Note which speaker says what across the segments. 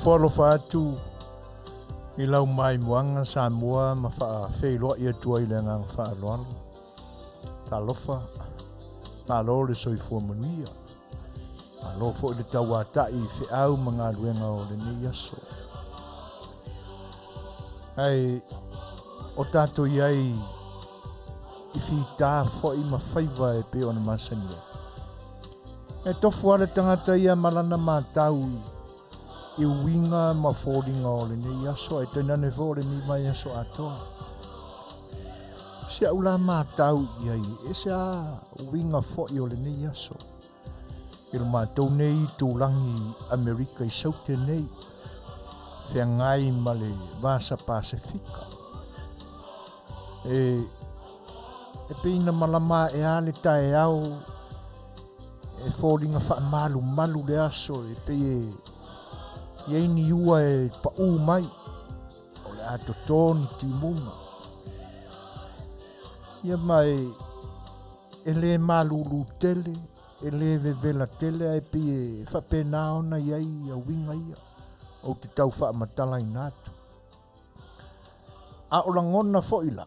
Speaker 1: folofa atu I lau mai muanga Samoa ma A Le Fai'oa ia tua I le ngang whaaloalo. Ta lofa, ta lo le soifua Manuia. Ta lo fo le tauatai whiau mga luenga o le nei aso. Ai, o tato iai I whita fo I mawhaiva e pe ona masania. E tofu ale tangata ia malana mātau I winga ma fōringa o le nei aso, e tainane fō le ni mai aso atoa. Sia ula mātau iai, e sia winga fō I o le nei aso. I le mātou nei tūlangi Amerika I saute nei, whiangai ma le vasa Pasifika. E peina malama e ale tae au, e fōringa wha malu le aso, e pe Iei ni ua e pa'u mai, o le ato tōni timunga. Ia mai, e le malulu tele, e le vevela tele, e pi e whapena ona iei a winga ia, o te tau whaamatala I nātu. A o langona foila,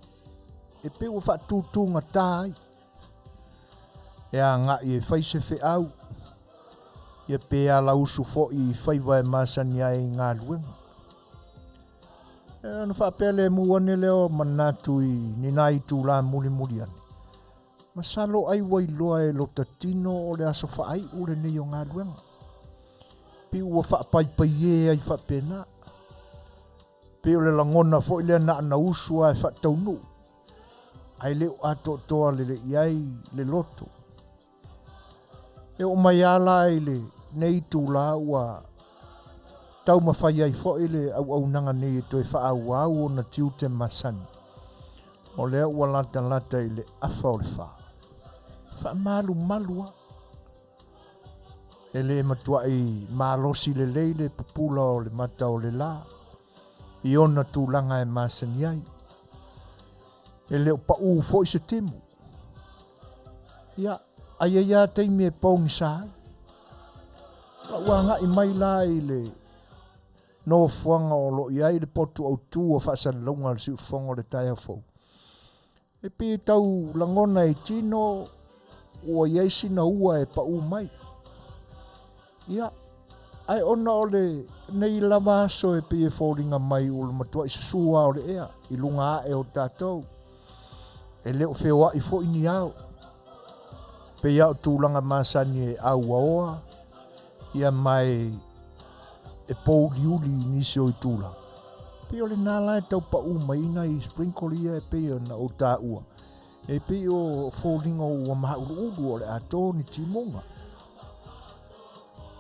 Speaker 1: e pe ua whaatūtunga tāi, e a ngā I e whaise whiau, Ia pēa la usu fo I whaiva e masani ai ngā luenga. E ana whapea le muane leo manatu I nina I tūla muli ane. Masalo ai wailoa e lo tatino o le aso whaai ure nei o ngā luenga. Pi ua whapaipai e ai whapena. Pi o le langona fo I le na usu ai whataunu. Ai leo ato toa le iai le loto. E o mai ala ai le nei tūla ua tau mawhai ai fo ele au nanga nei to e whaau au o na tiu te masani. O lea ua lata I le afa o le wha. Wha malua. E le matua I malosi le leile pupula o le mata o le la. I ona tūlanga e masani ai. E leo pa'u fo I se temu. Ia, ia teimi e pōngi sāi. Ua ngai mai la I le no fuanga o lo iai le potu au tū o whaasan launga le Suefuaina le taia fau. E pi tau langona I tino ua iai sina ua e pa'u mai. Ia, ai ona o le nei lava aso e pi e fōringa mai o le matua I susua o le ea, I lunga e o tātou. E leo Fai'oa I fo ini au. Pe iau tūlanga masani e au aoa. Ia mai e pou liuli nisi o I tūla. Pe o le nala e tau pa'u maina I sprinkle ia e pe na o tā ua. E pe o fōringa o mahauru o le ato ni timonga.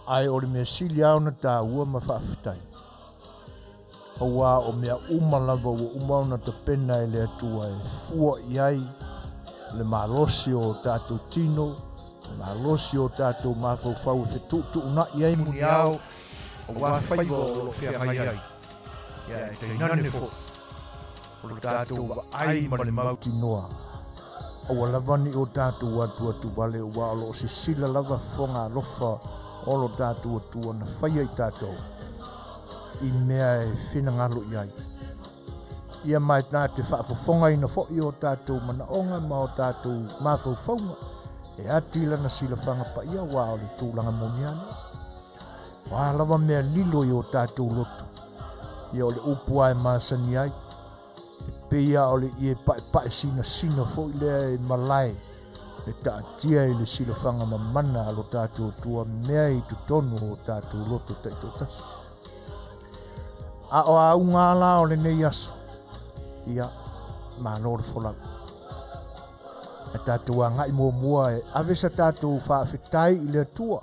Speaker 1: Ai o le mea sili au na tā ua ma whaafitai. Aua o mea umalava o umauna ta pena e le atua e fua iai le malosi o tātou tino. Malosi o tātou mawhauwhau e tutu una iai muni au o wawhaiva o lo whiahai ai. Ia e te nane fo. O lo tātou wa ai ma le mauti noa. O walavani o tātou atu wale o wa o lo sisila lava fonga lofa o lo tātou atua na whaia I tātou. I mea e whina ngalo iai. Ia mai nā te whaafofonga ina fo I o tātou manaonga ma o tātou mawhauwhaunga. E ati lana sila whanga pa ia wā o le tūlanga moniana. Wā lawa mea lilo I o tātou lotu. Ia o le upua e masani ai. E peia o le ie pae sina fo I lea e malai. E taatia I le sila whanga mamana alo tātou tua mea I tutonu o tātou lotu taito tasi. A o au ngāla o le nei aso. Ia, mā lor folau. E tātou a ngai mua e awesa tātou whaafetai I le atua.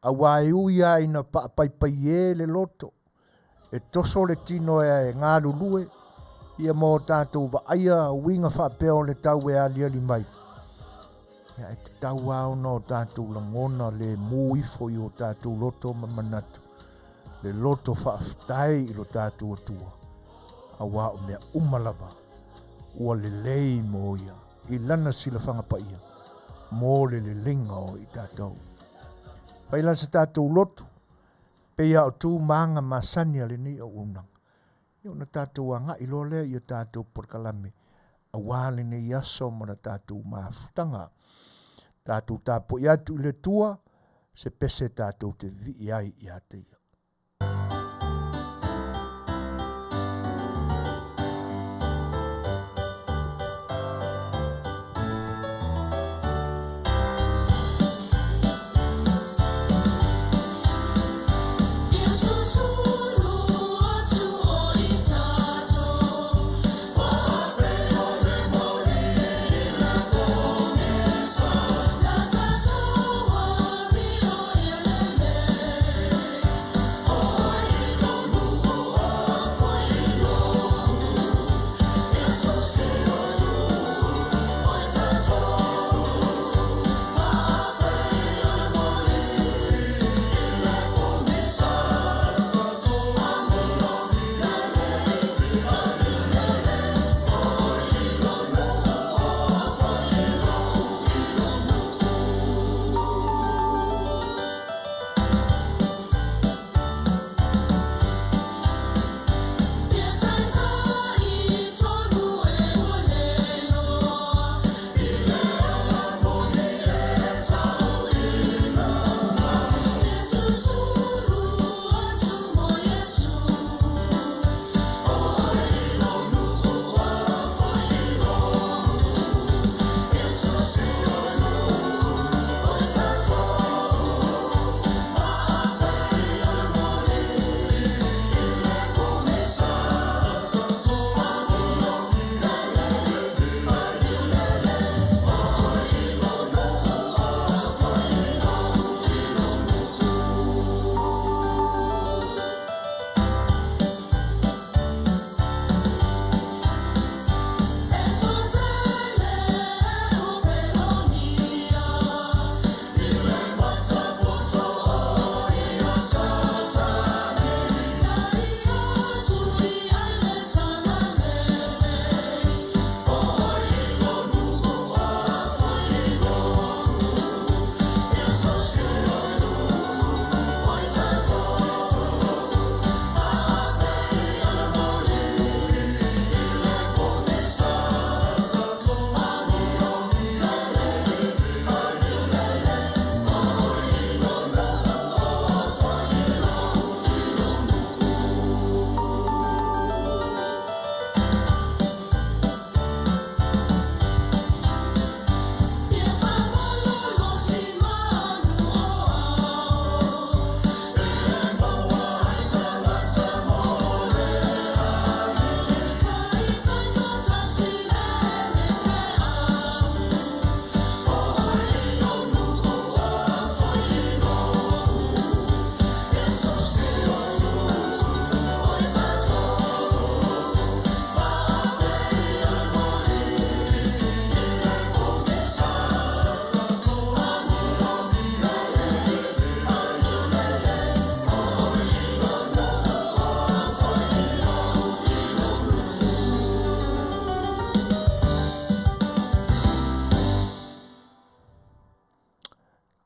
Speaker 1: A wai uia ina paipai e le loto. E toso le tino e ngā lulue. Ia mō tātou wa aia winga whaapeo le tau e aliali mai. Ia e te tau au no tātou langona le muifo I o tātou loto mamanatu. Le loto whaafetai I lo tātou atua. A wā o mea umalava. Ua le lei mō ia. I lana sila whanga pa ia. Mō le lenga o I tātou. Pai lan sa tātou lotu. Pea o tū maanga masani ale ni o unang. Ia na tātou anga ilo lea ia tātou porkalame. A wāle ne iaso mo na tātou maafutanga. Tātou tāpo i atu le tua, se pese tātou te vi ai i ate ia.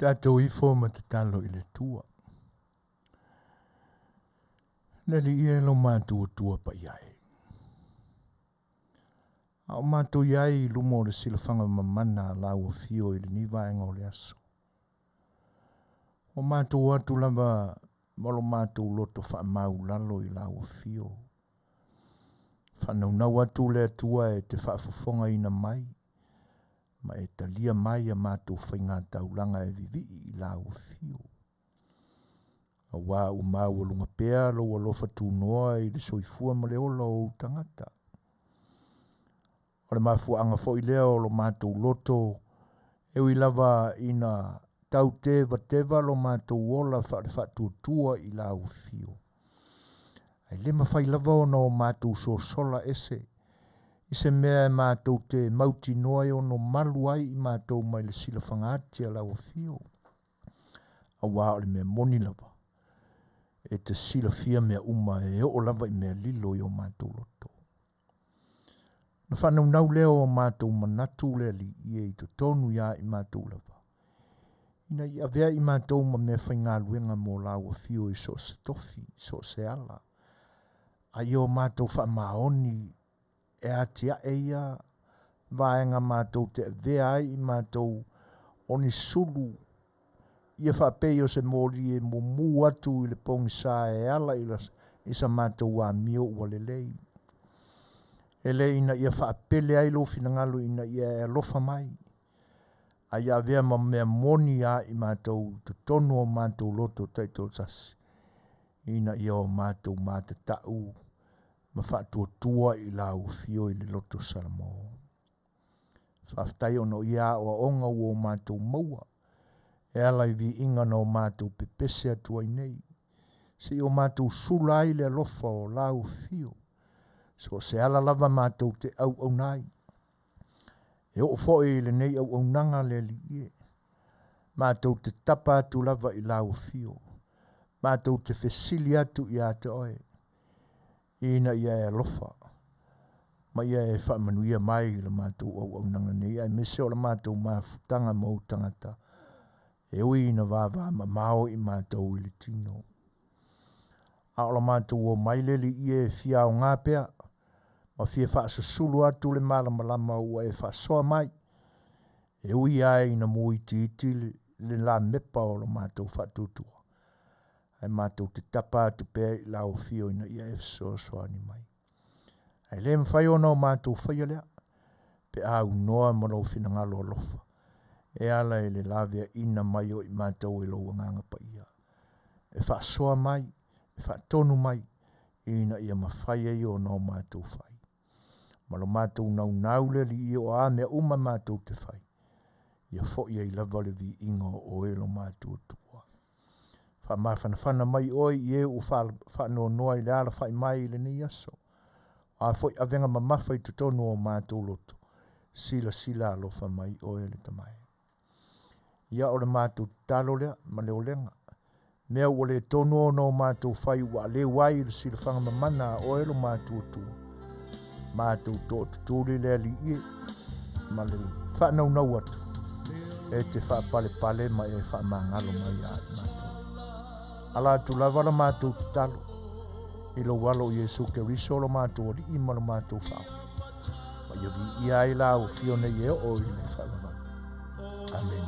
Speaker 1: Tātou I fō ma te talo I le tua. Neli ia lo mātua tua pa iai. A o mātua iai lumo le silafanga mamana lau o fio I le nivaenga o le aso. O mātua atu lava malo mātua loto wha mau lalo I lau o fio. Whanau nau atu le atua e te whaafofonga ina mai. Ma e talia mai a mātou whainga taulanga e vivi I lau o fio. A wā u mau alunga pēa lo alofa tūnoa I le soifua ma le ola o tangata. O le mafuanga fo I lea o lo mātou loto e ui lava ina tau teva lo mātou ola whaatuatua I lau o fio. Ai le mawhai lava o no mātou so sola ese. I se mea mātou te mauti noa o no malu ai I mātou mai le sila whangati a lau fio. A wā o le mea moni lava. E te sila fia mea uma e o lava I mea lilo I o mātou loto. Na whanau nau leo o mātou manatu le li I e I to tonu ia I mātou lava. Ina I avea I mātou ma mea whainga luenga mō lau a fio I so se tofi, so se ala. Ai o mātou wha maoni e atia e ia vaenga mātou te avea ai I mātou oni sulu ia whapei o se mōri e mumu atu I le pongi sa e ala I sa mātou wa mio ua lelei. Ele ina ia whapele ai lo finangalo ina ia e lofa mai. Ai avea ma mea moni a I mātou to tonu o mātou loto taito tasi. Ina ia o mātou mātatau ma whatuatua I lau fio I le loto Samoa. Whaftai ono ia o onga o mātou maua. E ala I vi inga no mātou pepese atua I nei. Si o mātou sulai le alofa o lau fio. So se ala lava mātou te au nai. E o foe le nei au nanga le li ie. Mātou te tapa atu lava I lau fio. Mātou te fesili atu I ate oe. Ina ia e alofa. Ma ia e wha manuia mai le mātou au nanga nei. Ai mese o le mātou mafutanga mau tangata. E ui ina vava ma mao I mātou I le tino. A o la mātou o maile li ie fia o ngā pea. Ma fia wha sulu atu le malama ua e wha soa mai. E ui ai ina mui iti le la mepa o la mātou wha tutua. Ai mātou te tapa atu pea I lau fio ina ia e soa ni mai. Ai le mwhai ona o mātou whaia lea. Pe au noa maro finangalo lofa. E ala e le lavea ina mai o I mātou e loa nganga pa ia. E wha soa mai, e wha tonu mai, ina ia mawhai e o no mātou whai. Malo mātou nau le li I o a mea uma mātou te whai. Ia fo ia I lava le vi inga o elo mātou tua. Wha mawhanawhana mai oi I e u wha noa I le ala whai mai le ni aso. A fo I avenga mamawhai te tonu o mātou loto. Sila alofa mai oi le tamai. Ia o le mātou talo lea, ma leo lenga. Mea ua le tonu o no mātou whai ua le wai le sila whanga mamana o elo mātou tua. Mātou tō tuturi lea li ie, ma le whanau atu. E te whapale ma e whamangalo mai a mātou. Ala atu lava la mātou te talo. I lo walo Jesu ke riso lo mātou ori ima lo mātou whao. Ma ia vi ia I la o fione ie o I le whalama. Amen.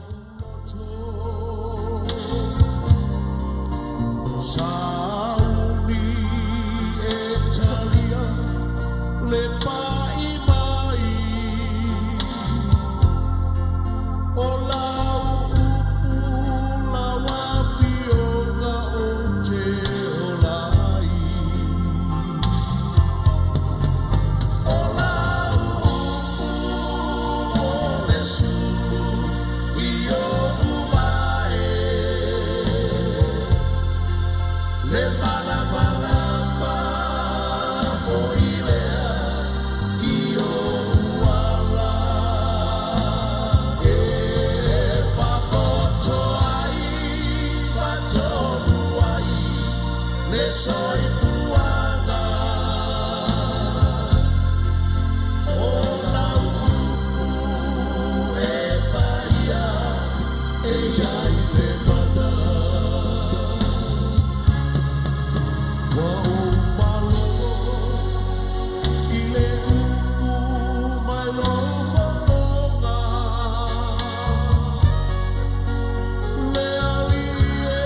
Speaker 1: Sauni e talia le pai mai o lau upu la wafionga o te olai o lau upu o le sulu I o uvae le malama fo ilea I o uala e papoto ai patonu ai le soifuaina o lau upu e paia e ai le mana wa o falo I le upu mai lo fofoga le alie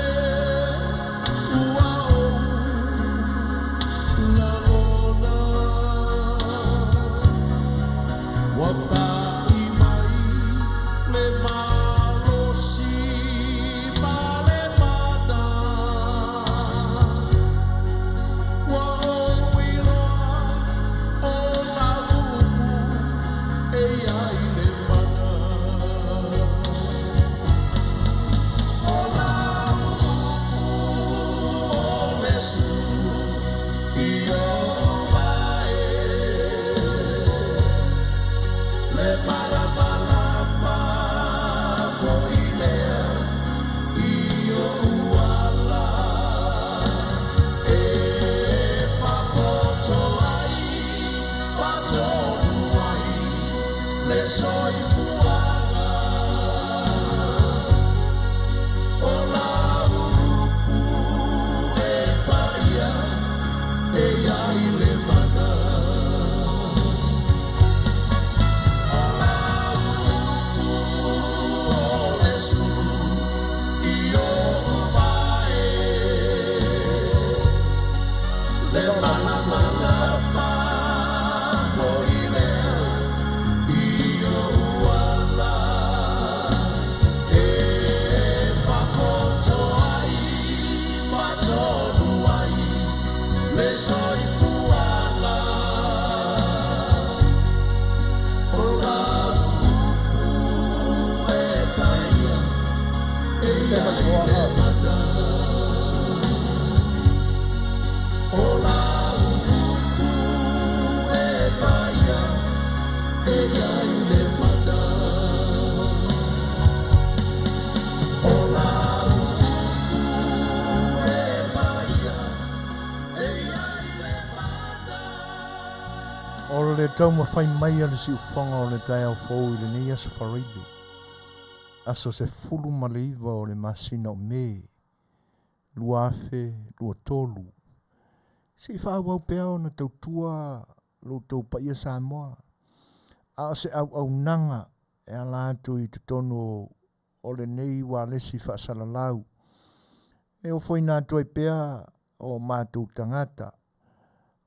Speaker 1: ua o la ona wa pai mai le malosi ma le mana wa o iloa o la upu e ai le mana o la upu o le sulu I o mai le malama fo ilea I o uala e papoto ai patonu ai le soifuaina O le tau mawhai mai ale si uwhanga o le tai au fōu I le nei asa whareibe. Aso se fulu ma le iwa o le masina o me. Lua afe, lua tolu. Si whaau au pea o na tautua lo tau paia Samoa. A se au nanga e ala atu I tutono o le nei wa lesi whaasalalau. E o whaina atu ai pea o mātou tangata.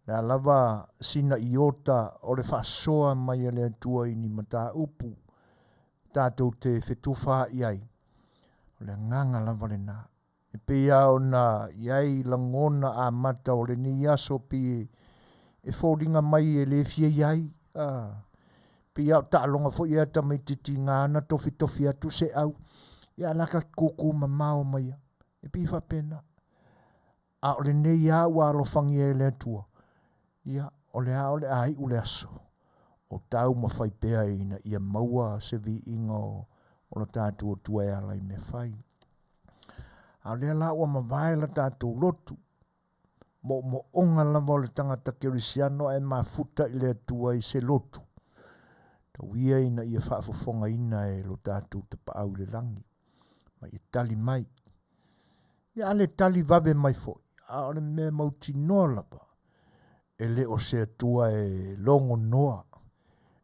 Speaker 1: Na lava sina iota o le whaasoa mai le atua I ni mata upu. Tātou te whetuwha iai. O le nganga lava le nā. E pia o na iai langona a mata o le ni aso pi e whoringa mai e le fia iai. Pia o tālonga fo ia tamai titi ngāna tofi atu se au. Ia laka kuku mamao mai. E pi whapena. A o le nei a wa alofangi e le atua. Ia, o le ai u le aso. O tau mawhai pea ina ia maua se vi inga o lo tātou o tua e alai me whai. A lea la ua mawai la tātou lotu. Mo onga lava o le tangata kerisiano e mafuta I le atua I se lotu. Tau ia ina ia whaafofonga ina e lo tātou te paau le langi. Ma ia tali mai. Ia ale tali vabe mai foi. A ole me mauti noa lava. E le o se atua e longo noa.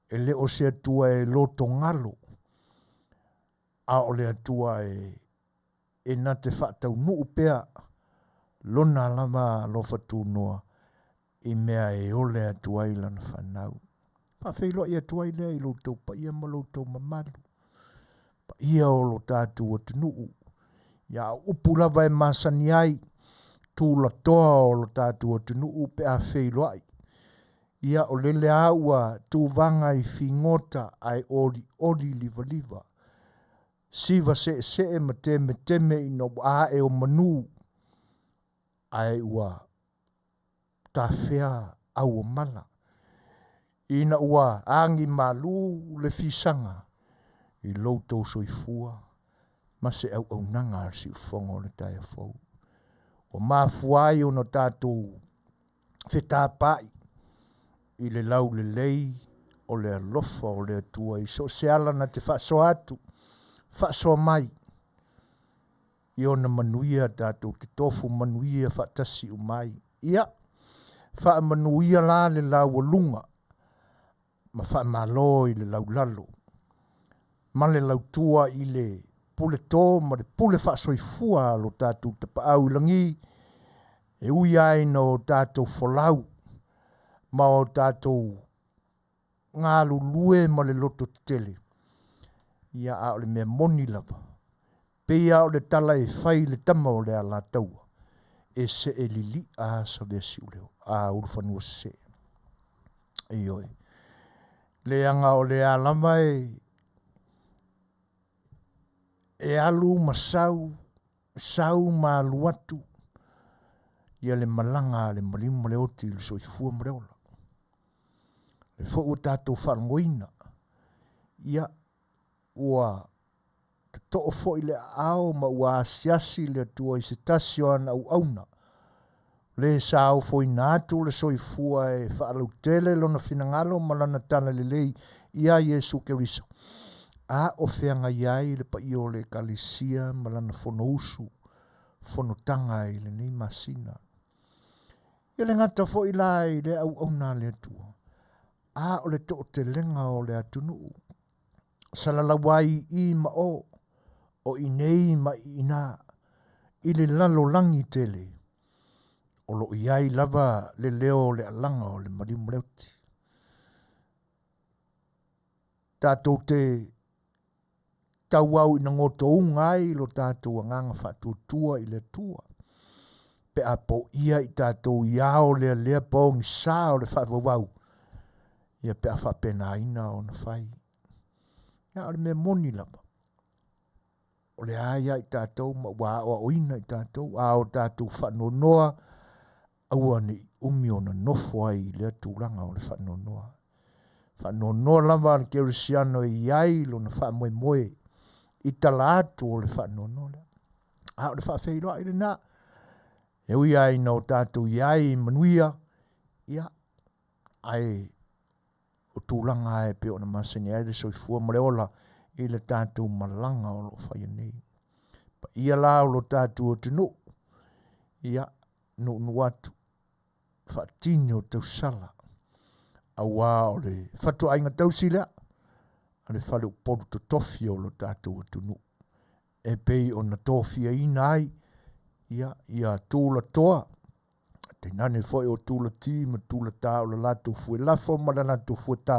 Speaker 1: E le o se atua e loto ngalo. A o le atua e na te whaatau nuu pea. Lona lama lo fatu noa. I mea e ole atua I lana whanau. Pa whailo I atua I lea I lo tau pa ia ma lo tau mamalu. Pa ia o lo tātu o tunuu. Ia upu lava e masani ai. Tūla toa o lo tātu o tunuu pe a whailo ai. Ia o lele aua tūvanga I fingota ai ori liva. Siva se e teme I no a e o manu. Ai ua ta whea au o mala. Ina ua angi malu le fisanga. I loutou soifua. Ma se au nanga ar si ufongo le tai a fau. O mafuai o no tātou whetāpai. I le lau le lei o le alofa o le atua I so se ala na te whaaso atu. Whaaso mai. I ona manuia tātou te tofu manuia whaatasi o mai. Ia. Wha manuia la le lau o lunga. Ma wha malo I le lau lalo. Ma le lau tua I le pule tō ma le pule whaasoifua lo tātou te paau langi. E ui ai no tātou folau. Ma o tātou ngā lulue ma le loto tele. Ia a o le mea moni lava. Pea o le tala e whai le tama o le ala taua. E se e lili a sa vesi uleo. A urufanua se. E oi. Le anga o le alama e alu masau. Sau ma luatu. Ia le malanga le malimu le oti le soifua mreola. Le fo tātou wharangoina. Ia ua te to'o fo I le ao ma ua asiasi le atua I se tasio ana au auna. Le sao fo I nātu le soifua e whaalau tele lona finangalo ma lana tana le lei ia Jesu Keriso. A o whianga iai le pa io le kalisia ma lana fono usu, fono tanga I le nei masina. Ia le ngata fo I lai le au auna le atua. A o le to'o te lenga o le atunuu. Salalawai I ma o I nei ma I nā. I le lalo langi tele. O lo iai lava le leo le alanga o le marimu leuti. Tātou te tauau ina ngoto ungai lo tātou anganga whatutua I le tua. Pe a po ia I tātou iao lea po ngi sā o le whawawau. Ia pe a whapena ina o na whai. Ia o le mea moni lava. O le aia I tātou ma wā o ina I tātou. A o tātou whanonoa. Aua ni umi o na nofo ai le tūranga o le whanonoa. whanonoa lava na keurisiano i ai lo na whamoe i tala atu o le whanonoa le. O le whawheiroa i le nā. E ui ai na o tātou i ai Manuia, ia, ai o tūlanga e pe o na masini ai le soifua ma le ola i le tātou malanga o lo whai nei. Pa ia la o lo tātou o tunu, ia, nu atu, whaatini o tau sala, a wā o le whatu ainga tau sila, a le whale o poru to tofi o lo tātou o tunu. E pei o na tofia ina ai, ia tūla toa, te nane foi o tūla tī, ma tūla tā o la lato fue lafo, ma la lato fue tā,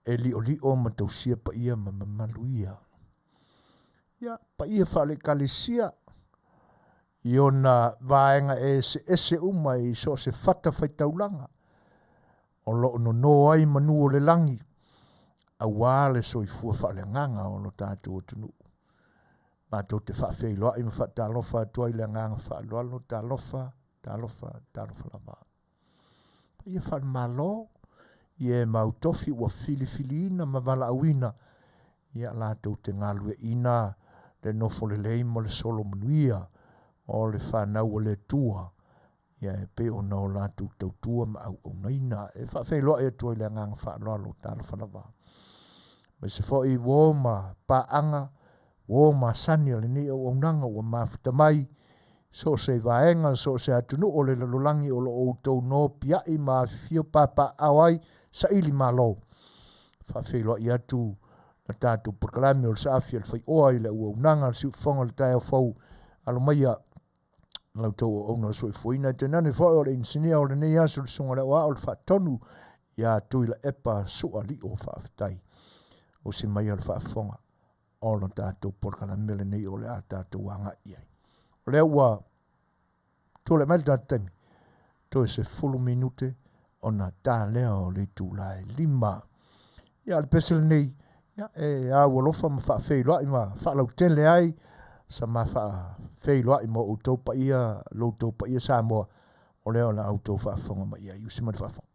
Speaker 1: e li o ma tau sia pa ia ma Manuia. Ia, pa ia whale kalesia, i o na vaenga e se uma i so se fata fai taulanga, o lo no ai manu o le langi, a wale so i fua whale nganga o lo tātou o tunu. Mātou te whawheiloa i ma whatalofa atua i le nganga whaaloalo, talofa lama. Ia whale malo, ia mautofi ua filifiliina ma wala awina, ia lātou te ngalue ina, le nofo le leimo le solo Manuia, o le whanau o le tua, ia e pe o nao lātou tautua ma au naina, e whawheiloa e atua i le nganga whaaloalo, talofa lama. Me se fo i wō ma paanga, o ma sani le ni o nanga o mafuta mai so se vaenga so se atunu o le lolangi o lo outou no pia i ma fio papa awai sa ili malo fa felo i atu na tatu proklami o sa Afiafi le Fai'oa i le o nanga si fonga le tai fo alo mai lau tau o no Suefuaina te nane fo o le insinia o le nei aso le sunga le wa o le fa tonu ia tu i la epa sua li o fa aftai o si mai al fa fonga o lo tātou porkana mele nei o le a tātou wanga iai. O le ua, tō le mai tātou temi, tō se 10 minute o na tā lea o le tūlai 5. Ia le pesele nei, ia e a walofa ma wha wheiloa i ma wha lau tele ai, sa ma wha wheiloa i ma o tau pa ia, lo tau pa ia Samoa, o leo na au tau wha whonga ma ia, iusi ma wha whonga.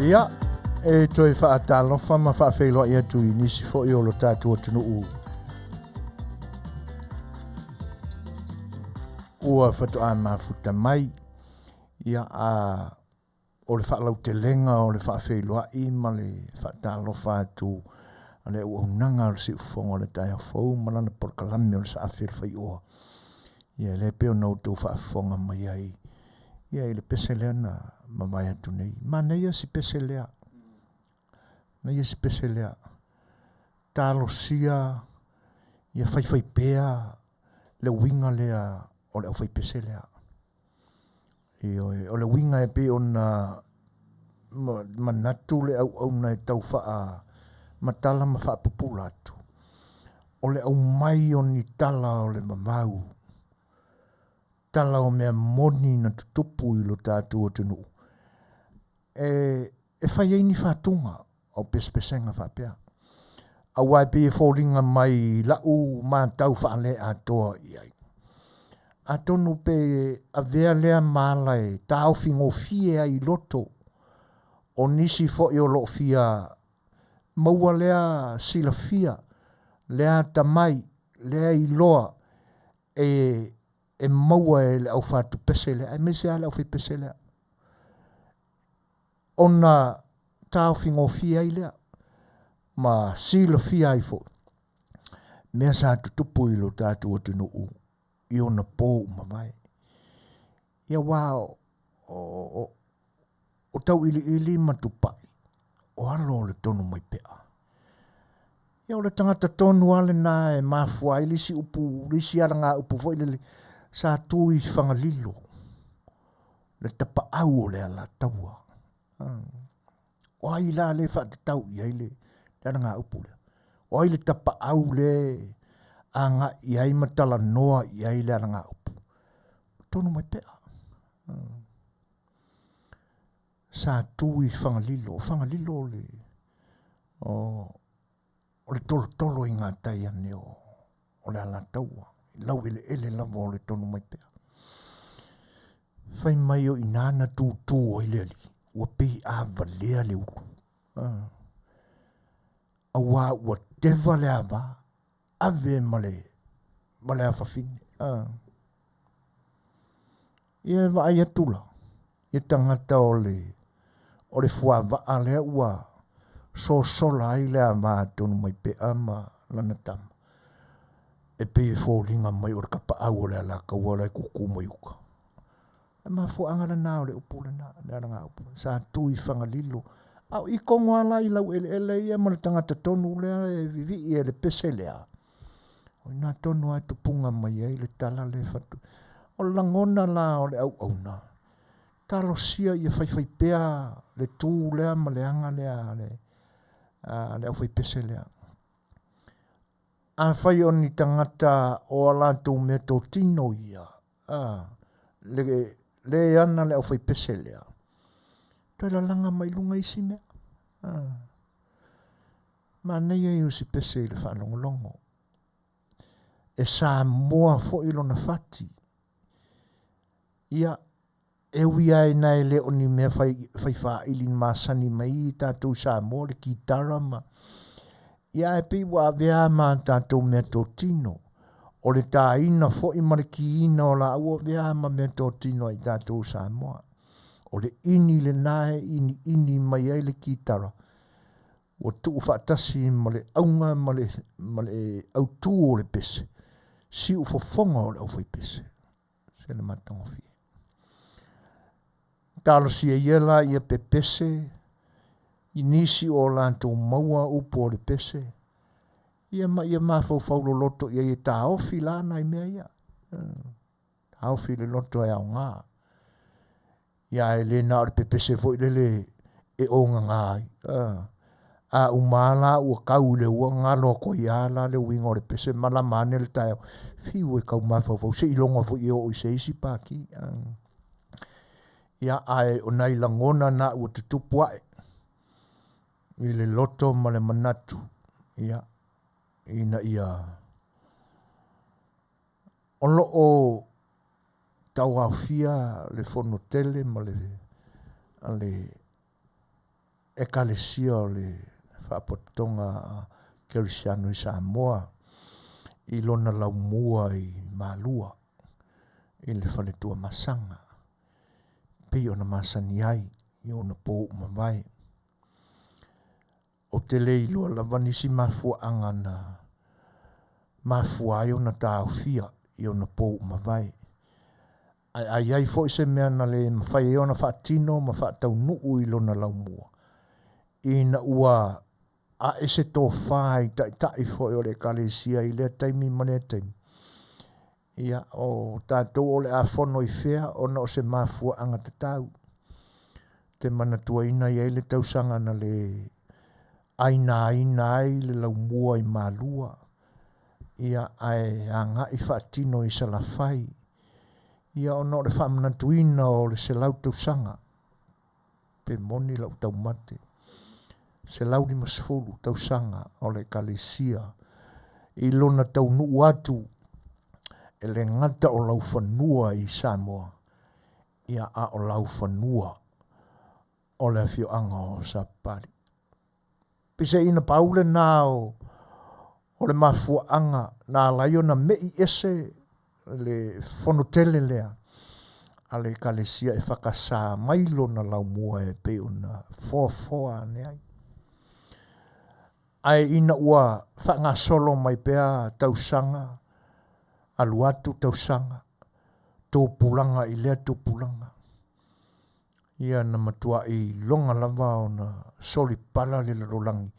Speaker 1: Ia, e toi whaatalofa ma whaafeiloa ia tui nisi fo i o lo tātua tunu u. Ua whatoa mafuta mai, ia o le whaalau te lenga o le whaafeiloa i ma le whaatalofa atu a le uaunanga o le Seufonga o le tai hawhau malana porkalami o le A Le Fai'oa. Ia le peo nau tau whaafonga mai ai. Ia i le peselea na mamai atu nei. Ma neia si peselea. Neia si peselea. Talo sia, ia whai pea, le winga lea o le au whai peselea. O le winga e pe o na manatu le au na e tau wha matala ma wha pupula atu. O le au mai o ni tala o le mamau. Tala o mea moni na tutupu i lo tātua tunu. E whai eini whatunga o pespesenga whapea. A wai pe e fōringa mai lau mātau whaale a toa iai. A tonu pe a vea lea mālai tāo fingo fie ai loto. O nisi fo i o lo fia maua lea sila fia. Lea tamai, lea i loa e maua e le au whātu peselea. E mese a le au whi peselea. Ona tāo fingo fia i lea. Ma sila fia i fo. Mea sa tutupu i lo tātua tunu u. I ona pō mamai. Ia wao o tau ili matupai. O alo le tonu mai pea. Ia o le tangata tonu ale na e mafua i lisi upu, lisi aranga upu fo ilele. Sa tui whangalilo. Le tapa au o le ala taua. O ai la le whate tau i aile. Le aranga upu le. O ai le tapa au le anga i ai matala noa i ai le aranga upu. Tonu mai pea. Sa tui whangalilo le. O le tolo i ngā tai ane o le ala taua. Lau ele lava o le tonu mai pea. Whai mai o inana tū o ile ali. Ua pei a valea le ulu. Awa ua teva le ava. Ave male a whawhine. Ia wa ai atula. Ia tangata o le fua wa lea ua sola ai lea maa tonu mai pea ma lana tama. E pe e fōringa mai o le kapa au o le ala kaua lai kuku mai uka. E maa fua angara nā o le upule nā, le aranga upule. Sa tui whangalilo. Au i kongo ala i lau ele ia ma le tangata tonu lea e vivi i le pese lea. O nā tonu ai tupunga mai ai le tala le fatu. O langona la o le au na. Talo sia i whai pea le tū lea ma le anga lea le au whai pese lea. A whai o ni tangata o ala tū mea tō tino ia. Le ana le au whai pese lea. Toi la langa mai lunga isi mea. Ma nei ai usi pese i le whanongolongo. E Samoa fo ilo na fati. Ia e ui ai nai le o ni mea whai wha ilin masani mai i tātou Samoa le ki tarama. Ia e pi wa vea ma tātou mea tō tino. O le tā ina fo i mare ki ina o la ua vea ma mea tō tino ai tātou Samoa. O le ini le nae ini mai ai le ki tara. O tuu whaatasi ma le aunga ma le autu o le pese. Si u fofonga o le au whai pese. Se le matango fie. Talo si e iela ia pe pese. Inisi o lantou maua upo o le pese. Ia ma fau loto ia e ta ofi la nai mea ia. Ta ofi le loto e au ngā. Ia e le na o le pe pese fo i le e o ngā ai. A umala ua kau le ua ngalo ko ia la le wingo le pese mala mane le tae fiu e kau mafau se ilonga fo i o i se isi paki ia ai o nai langona na ua tutupu ae i le loto ma le manatu ia ina ia o lo o tau au fia le fono tele ma le ekalesia o le whaapotonga Kerisiano i Samoa i lona laumua i Malua i le whaletua masanga. Pei ona masani ai i ona pō mawai. O te lei lua lavanisi mafua anga na mafua ai ona tāwhia i ona pō mawai. Ai fo i se mea na le mawhai e ona whaatino ma whaatau nuu i lona laumua. I na ua a ese tō whai tai fo i o le kalesia i lea taimi mane taimi. Ia o tātou o le a whono i whea o na o se mafua anga te tau. Te mana tuaina i le tausanga na le aina ai le laumua i Malua. Ia ai anga i whaatino i salawhai. Ia o no le whamanatuina o le se lau tausanga. Pe moni lau tau mate. Se lau ni masfolu tausanga o le kalesia. I lona tau nuu atu. E le ngata o lau whanua i Samoa. Ia a o lau whanua o le Afiafi o Sapari. Pise ina paule nā o le mafuaanga nā laio na mei ese le whanotele lea. A le kalesia e whakasā mailo na lau mua e pe una fofoa neai. Ai ina ua whanga solo mai pea tausanga. Aluatu tausanga, tō pulanga i lea tō pulanga. Ia na matua i longa lava o na soli pala le rolangi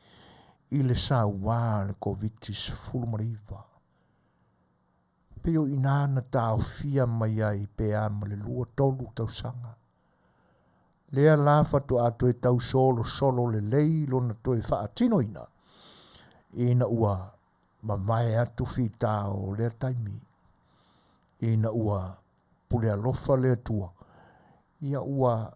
Speaker 1: i le Samoa le COVID-19 fulmariva. Peo ina na tau fia mai ai pea ma le lua tolu tausanga. Lea lafa to ato e tau solo le lei lona to e whaatino ina. Ina ua mamae atu fita o lea taimi. Ina ua pule alofa lea tua. Ia ua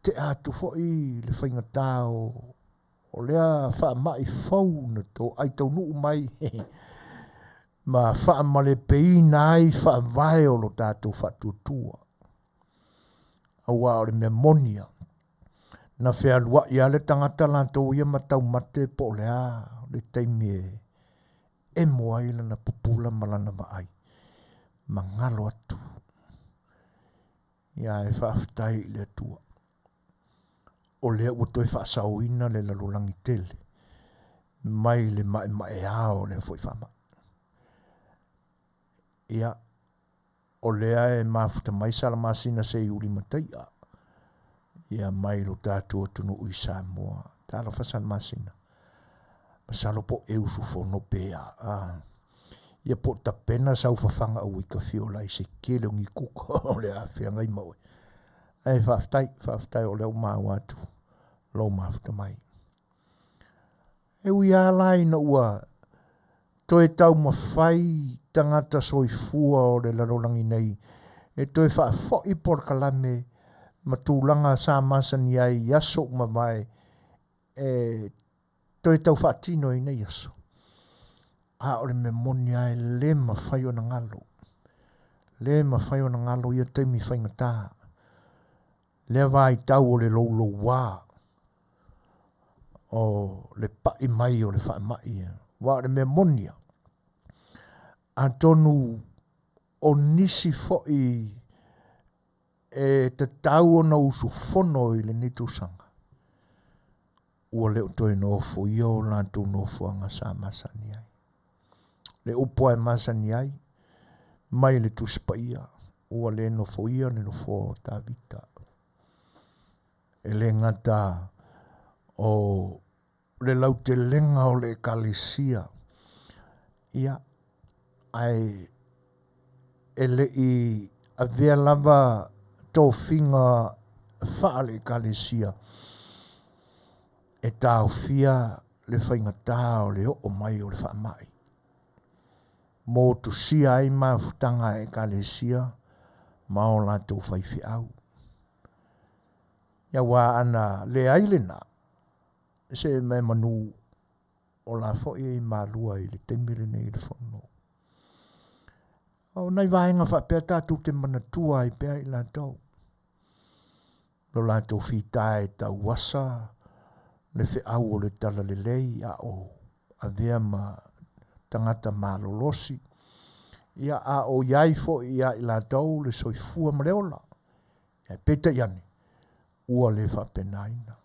Speaker 1: te atu fo i le whaingata o lea wha mai fau na to ai tau nuu mai. Ma wha male peina ai wha vai o lo tātou wha tuatua. Aua o le mea monia. Na whea lua ia le tangata lantou ia matau mate po lea le taimi e moa ila na pupula malana maai. Mangalo atu. Ia e whaaftai le tua. O lea ua toi whaasauina le lalulangi tele. Mai le mae ao le foi whama. Ia o lea e mafuta mai salamasina se iuri mataia. Ia mai lo tātua tunu ui Samoa. Tāla whasalamasina. Masalo po e usu fono pea. Ia po tapena sau whawhanga au i ka whiola i se kele ngi kuka o le awhia ngai maue. Ai whaaftai o leo mau atu. Lo mafuta mai. E ui alai na ua toe tau mawhai tangata soifua o le larolangi nei. E toe whaafoi por kalame ma tūlanga sa masani ai yaso mawai. E toe tau whaatino i nei yaso. A ole me moni ai le mawhai o na ngalo. Le mawhai o na ngalo ia teimi whaingata. Le vai tau o le lolo wā. O le pai mai o le wha mai. Wa ole me moni. A tonu o nisi foi e te tau o na usu fono i le nitusanga. Ua leo toi nofo i o lantu nofo anga sa masani ai. Le upo e masani ai, mai le tuspaia, ua le nofo ia le nofo ta vita. E le ngata o le laute lenga o le kalesia. Ia, ai, e le i avea lava tōwhinga wha le kalesia. E tau fia le whaingata o le o mai o le wha mai. Mō tu sia ai mawhutanga e kalesia, mao la tō whaifi au. Ia wā ana le ailena, se me manu o la fōi e malua i le temire nei le whono. O nei vāenga whapea tātou te manatua i pēa i la tau. Lo la tō whitae tau wasa, le Fai'oa o le tala lelei a o avea ma tangata malolosi ia a o iai fo ia i lātou le soifua ma le ola e peta iane ua le whapenaina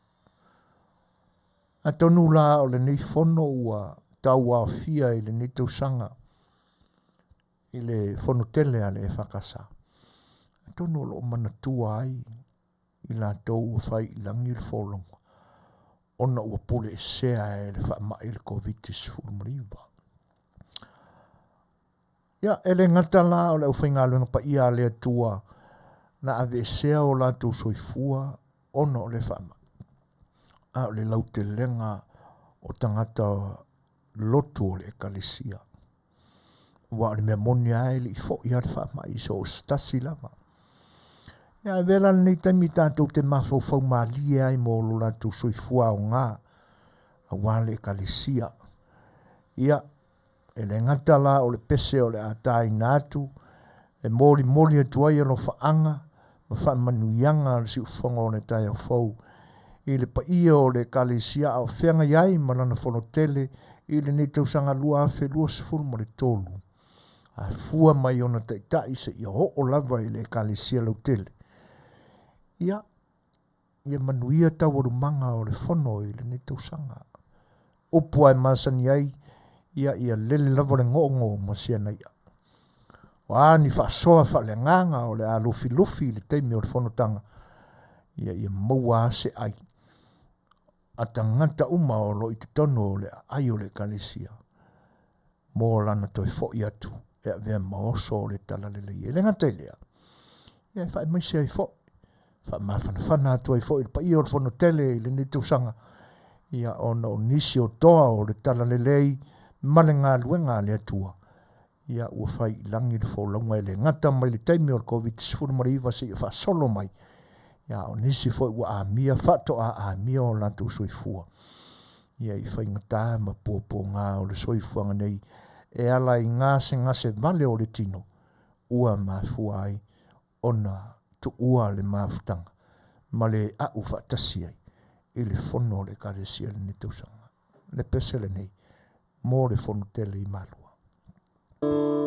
Speaker 1: a tonu la o le nei fono ua tau a fia i le nei tausanga i le fono tele a le e whakasa a tonu lo manatua ai i lātou ua whai i langi le folonga ona ua pule e sea e le whaamai le COVID-19 ia ele ngata la o le uwhainga luenga pa ia le atua na ave sea o lātou soifua ona o le whaamai a o le laute lenga o tangata lotu o le ekalesia wa o le mea moni ai le ifo ia le whaamai so stasi lava ia vela nei taimi tātou te mawhau malie ai mo lo lātou soifua o ngā a wale ekalesia ia e le ngata la o le pese o le atai nātu e moli atuai alo whaanga ma wha manuianga le si ufonga o le tai au fau i le paia o le ekalesia au whenga iai malana whanotele i le nei tausanga lua afe lua sifuru mo le tolu a fua mai ona taitai se i ho o lava i le ekalesia lautele ia manuia tau manga o le whono i le nei tausanga upua e masani ai ia lele lava le ngongo masiana ia wa ni whaasoa whalenganga o le a lufi le teimi o le whanotanga ia maua se ai a tangata uma o lo i te tono o le ai o le ekalesia mo lana toi fo i atu e a vea maoso o le tala le lei e le ngata ilea ia whae mai se ai fo wha mawhana atu ai fo i pa i o le whanotele i le ni tausanga ia ona o nisi o toa o le tala le lei male ngā luenga le atua ia ua whai langi le whaulonga e le ngata mai le taimi o le COVID-19 se i wha solo mai ia o nisi fo i ua amia whato a amia o lantou soifua ia i whai ngata ma pōpō ngā o le soifua nei e ala i ngase vale o le tino ua mafua ai ona tu ua le mafutanga ma le au whaatasi ai i le fono le karesia le netausanga le pesele nei mo le fono tele i malua
Speaker 2: Oh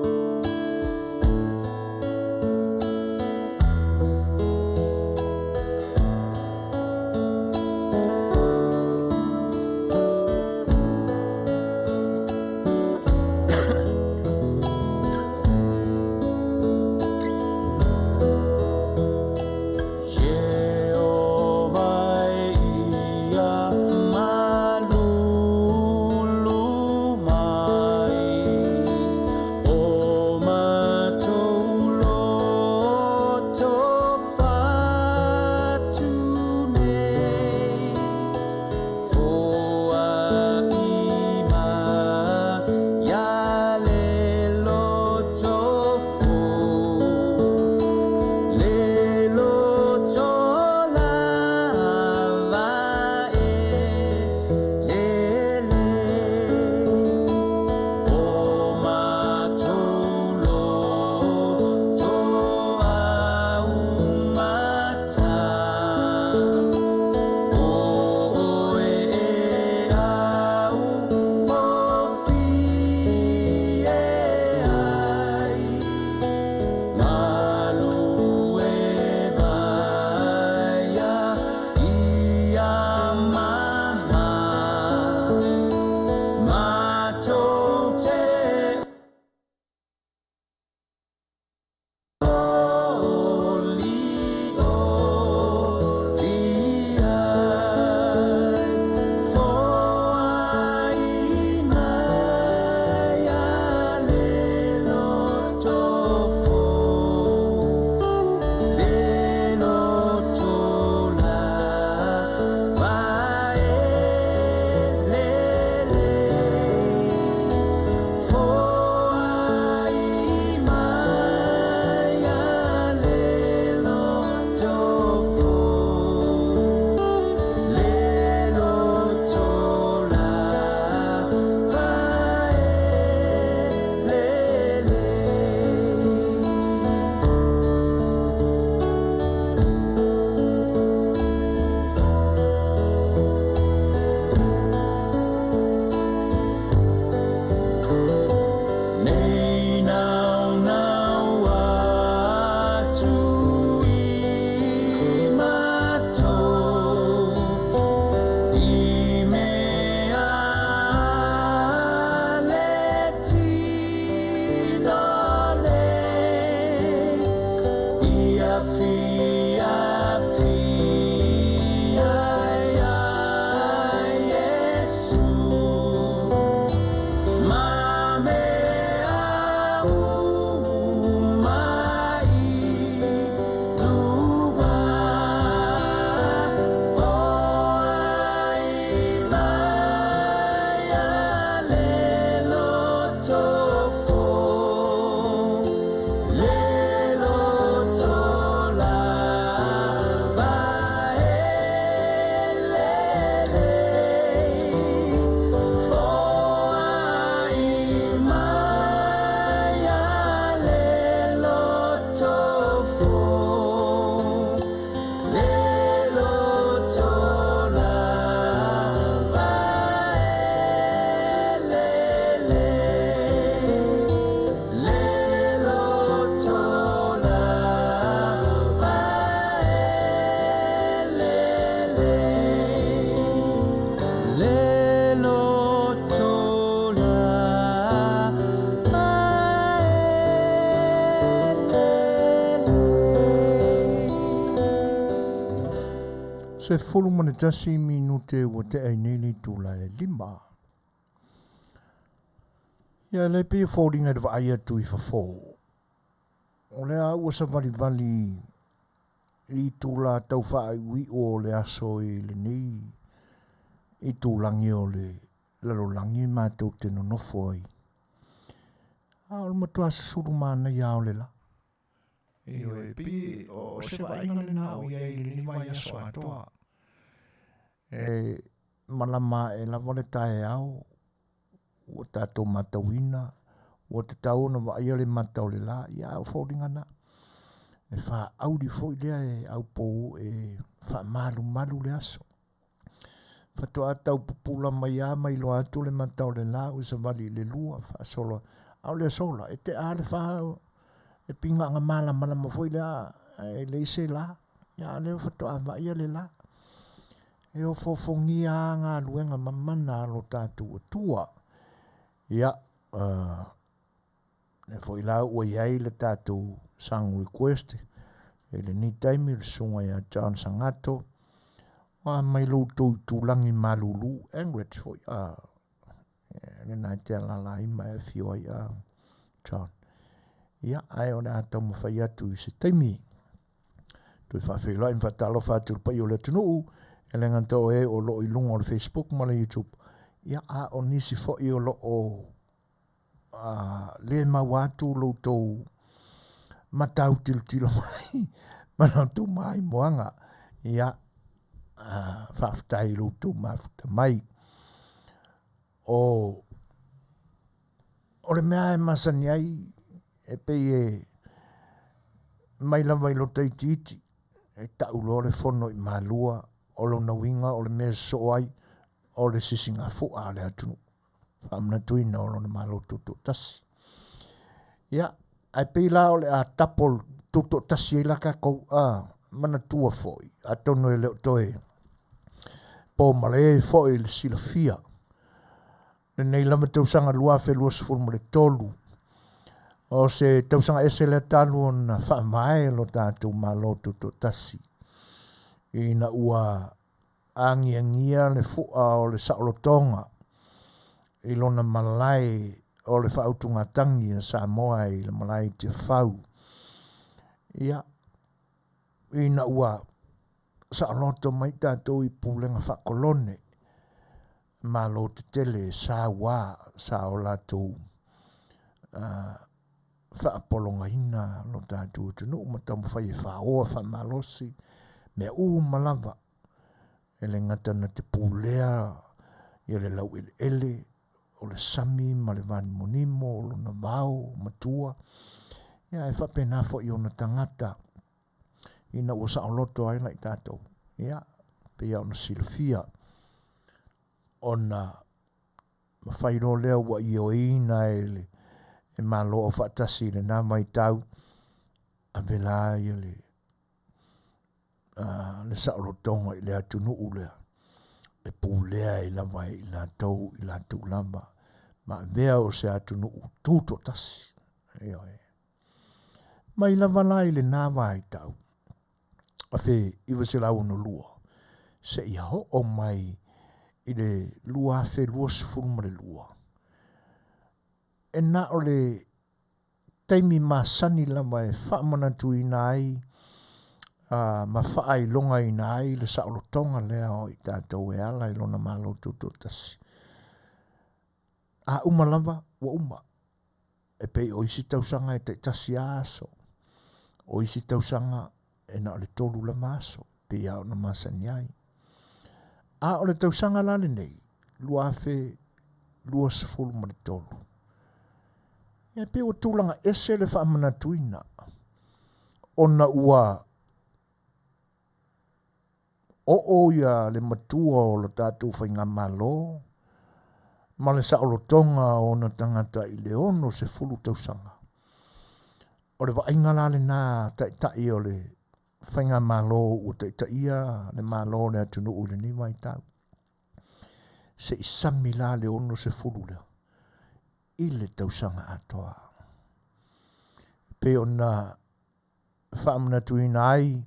Speaker 1: Se fulu mana tasi minute wa te ai nini tula e lima. Ia le pia fōringa te vaia tu i fafo. O le a ua sa vali vali i tula tau wha ui o le aso i le nei. I tūlangi o le lalolangi mātou te nonofo ai. A o le matua sa suru mana ia o le la. E o e pi o se vainga le na o ia i le ni vai aso atoa. E malama e lava le tae au. O tatou matawina. O te tau na wa ia le matau le la. Ia o fōringa na. E wha auri fōi lea e au pou e wha malu malu le aso. Fatua tau pupula mai a mai lo atu le matau le la. Usa vali le lua. Wha solo. Au le sola. E te a le wha e pinga nga mala malama fōi lea. E le ise la. Ia le fatua wa ia le la. E o fofongia ngā luenga mamana lo tātou atua. Ia, ne fo ila ua iai le tātou sang request. E le ni taimi le sunga ia John Sangato. Wa mai lo tūlangi malulu. Engrich fo ia. Le nai te alala ima e fio ia John. Ia, ai o le atau mawhai atu i se taimi. Tui whawhila in whatalo whātul pai o le tunuu. E le ngantau e o lo i lunga o le Facebook ma le YouTube. Ia a o nisi fo i o lo o le mawatu lo tau matau tilo mai. Mana tu mai moanga. Ia whaftai lo tau mafuta mai. O le mea e masani ai e pei e mai lava i lo taititi. E tau lo le fono i malua. O lo na winga, o le mea soai, o le sisinga fua le atunu. Whamna tuina o lo na malo tuto tasi. Ia, ai pila o le a tapol tuto tasi e laka kou mana tua foi. A tono e leo toe. Po male e foi le sila fia. Le nei lama tausanga luafe lua sifurma le tolu. O se tausanga ese le talu o na whamae lo tātou malo tuto tasi. Ina ua angia le fua o le saolotonga i lona malai o le whautunga tangi a Samoa i le malai te whau. Ia, ina ua saoloto mai tātou i pūlenga whakolone malo te tele sa wā sa o lātou whaapolonga ina lo tātou tunu matamu whai e whaoa whamalosi me malava e le ngatana te pūlea i le lau ele o le sami ma le vani monimo o lo na vau matua ia e whapena fo i ona tangata ina ua sa o loto ai lai tātou ia pia ona silafia ona mawhairo lea ua i o ina e malo o whaatasi le nā mai tau a vela i le saolotonga i le atunu ulea. E pūlea i lava i la tau lava. Ma vea o se atunu tūto tasi. Ma i lava la i le nāwa i tau. A fe iwa se lau no lua. Se i ho o mai i le lua fe lua sifuruma le lua. E na o le taimi masani lava e whaamanatu i nai ma whaai longa i nai le saolotonga lea o i tātou e ala i lona malo tuto tasi. A uma lava, wa uma. e pei o isi tausanga e te tasi aso. O isi tausanga e na o le tolu la maso, pei au na masani ai. A o le tausanga lale nei, lua afe, lua sifuru ma le tolu. E pei o tūlanga ese le whaamana tuina, ona ua o ia le matua o le tātou whainga malo, ma le saolotonga o na tangata i le ono se fulu tausanga. O le wainga lale nā tai o le whainga malo o ia le malo le atunu ule ni mai tau. Se isami la le ono se fulu lea. I le tausanga atoa. Pe o na whaamana tuina ai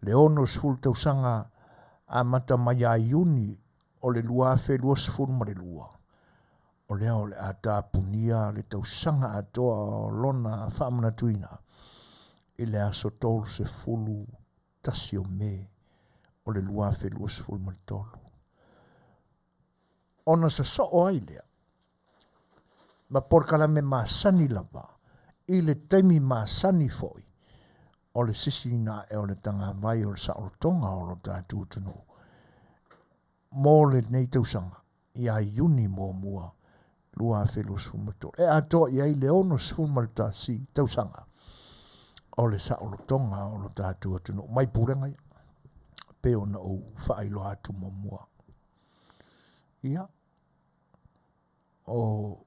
Speaker 1: le ono se fulu tausanga a mata mai a iuni o le lua fe lua se fulu ma le lua. O lea o le ata punia le tausanga atoa o lona whaamana tuina. I le aso tolu se fulu tasi o me o le lua fe lua se fulu ma le tolu. Ona sa so o ai lea. Ma porkala me maasani lava. I le teimi maasani foi. O le sisi na e o le tanga vai o le saorotonga o lo tātou tunu. Mō le nei tausanga. Ia iuni mō mua. Lua fe lua se fulu ma le tolu. E atoa ia i le ono se fulu ma le tasi tausanga. O le saorotonga o lo tātou tunu. Mai purenga ia. Pe ona o whailo atu mō mua. Ia. O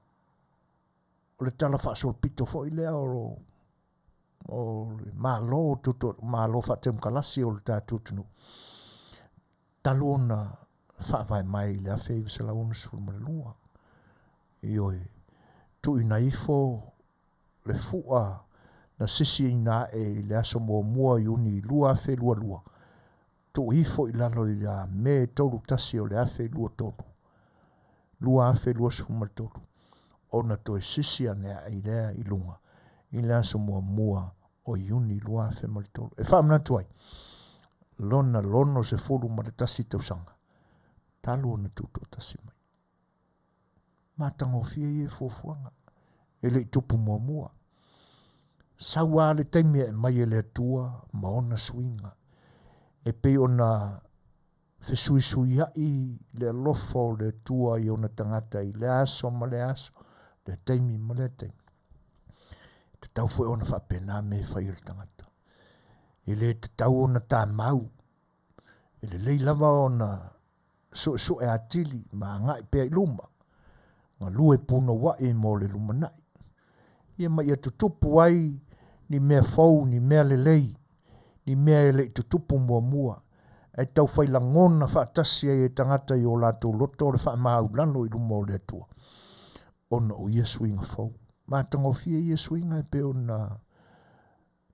Speaker 1: le tala whaasolpito fo i lea o le malo tuto, malo whaatem kalasi o le tātou tunu. Talona whaavai mai le awhi visa la unus fulu ma le lua. Ioi, tu ina ifo le fua na sisi ina e le aso mua i uni lua awhi lua. Tu ifo i lalo i la me tolu tasi o le awhi lua tolu. Lua awhi lua sifulu ma le tolu. Ona to e sisi ane i lea i lunga. I le aso mua o iuni lua awhi ma le tolu. E whaamana tuai. Lono se fulu ma le tasi tausanga. Talu ona tuto tasi mai. Mātanga o fia i e fofuanga. E le i tupu mua. Saua le taimi e mai e le atua, ma ona swinga. E pe ona fesui ai le lofo le atua i ona tangata i le aso ma le aso. Le taimi ma le taimi. Te tau fwe ona whapena me whai le tangata. E le te tau ona tā mau. E le lava ona so e atili ma ngai pea i luma. Nga lue puno wai mo le luma nai. Ia mai atu tupu ai ni mea fau, ni mea lelei, ni mea ele tutupu mua. E tau whai langona whaatasi e tangata i o lātou loto le wha maa ulano i luma o le atua. Ona o ia swinga fau. Mātanga o fia ia swinga e pe ona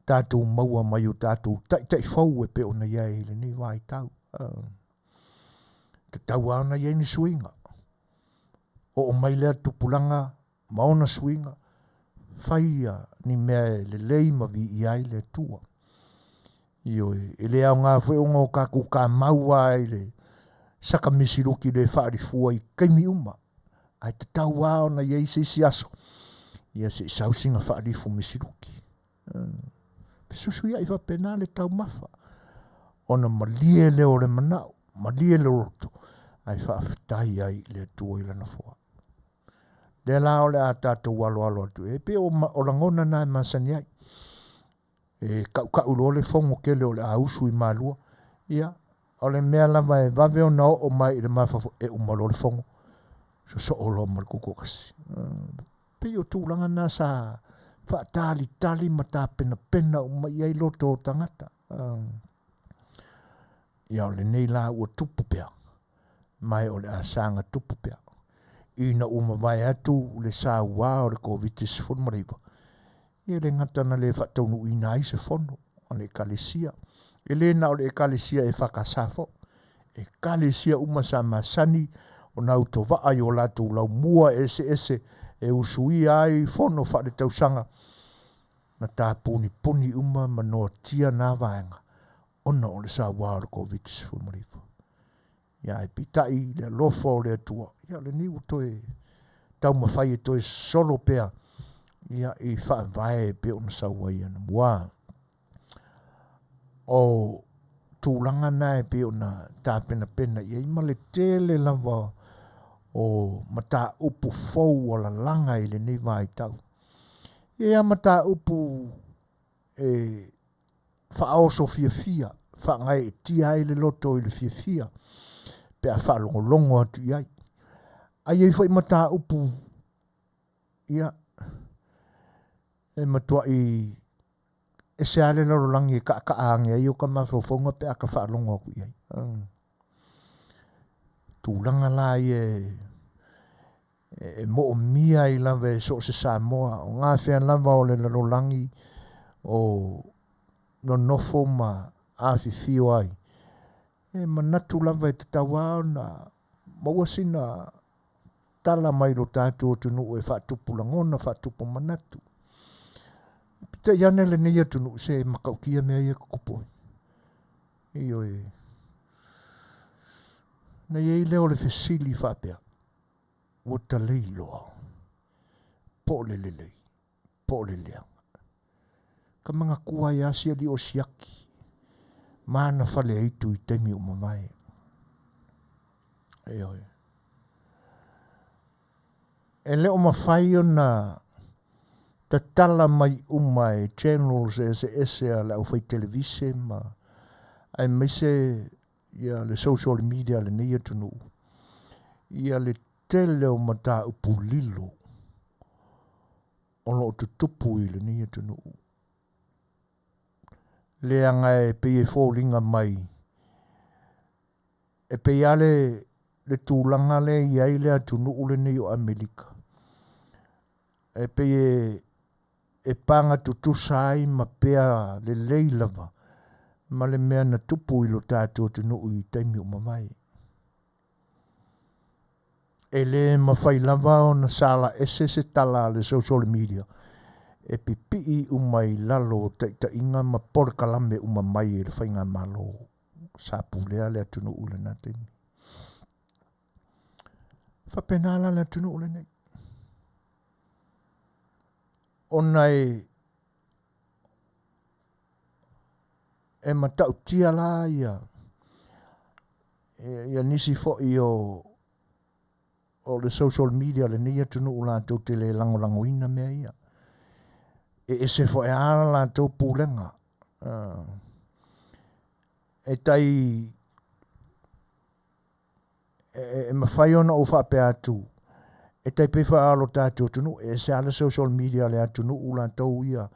Speaker 1: tātou maua mai o tātou tai fau e pe ona ia e le ni vai tau. Te tau ana ia ni swinga. O mai lea tupulanga, maona swinga, whaia ni mea le leima vi i ai le tua. Io e le au ngā wheonga o kaku ka maua e le saka misiruki le whaarifua i kaimi uma. Ai te tau ana ia i sisi aso. Ia se sausinga whaarifu misiruki. Pesusu ia i whapena le tau mafa. Ona malie leo le manao, malie le roto. Ai whaafitai ai le tua i lana fua. Le lao le a tātou walo atu. E pe o langona nai masani ai. E ka ulo le fongo kele o le ausu i malua. Ia, o le mea lava e vave o nao o mai le mafafo e umalo le fongo. So olo mal kukokasi. Pe o tūlanga nā sa tali ma tā pena o mai ai loto o tangata. Ia o le nei la ua tupu pea. Mai o le asanga tupu pea. Ina uma vai atu le sa ua o le COVID-19 fonmariva. Ia le ngatana le whataunu ina ai se fono o le ekalesia. E le na o le ekalesia e whakasafo. Ekalesia uma sa masani o nau to waa i o latu lau mua ese e usui ai fono wha le tausanga. Na tā puni uma manoa tia nā vaenga. Ona o le sa ua o le COVID-19 fonmariva. Ia e pitai le lofo le atua. Ia le niu toe tau mawhai e toe solo pea. ia I whaavae pe ona sauai ana mua. O tūlanga nai pe ona tāpena pena ia I male tele lava o mata upu fou o la langa I le nei vai tau. Ia mata upu whaoso fia, whangai tia I le loto I le fia, pe a whalongolongo atu iai. Ai fai mata upu, ia, matua I se ale loro langi ka aange ai o ka mawhauwhaunga pe a ka whalongo aku iai. Tūlanga la mo o mia I lawe so se Samoa, o ngā whea lawa o le loro langi o no nofo ma Afiafi ai. Manatu lawa te tawa na mawasina tala mai lo tātou tunu e whatupu langona, whatupu manatu. Pita iane le neia tunu se makaukia mea ia kukupo. Iyo na iei leo le fesili whapea. Wata leiloa. Po le lelei. Po le leanga. Ka mga kua I asia li o siaki. Mana whale aitu I teimi o mamai. Iyo E leo mawhai o na tatala mai umai channels ese a le au whai televise ma ai meise ia le social media le neia tunu. Ia le tele o mata upu lilo. Ono o tutupu I le neia tunu. Le angai pe fōlinga mai. E pe ale le tūlanga le iai le atunu ule nei o Amerika. E pe e panga tutusa ai ma pea le leilava. Ma le mea na tupu I lo tātou tunu I taimi o mamai. E le mawhai lava o na sala ese se tala le social media. E pipi umai lalo ta inga ma por kalame umamai e le whainga malo. Sapulea le atunu ule na taimi. Whapenala le atunu ule nei. Onai e matau tia la ia. Ia nisi fo I o le social media le nia tunu ula tau te le lango ina mea ia. E se fo e ala la tau pūlenga. E tai e mawhai ona o whape atu. E tai pewha alo tātou tunu. E se ala social media le atunu ula tau ia.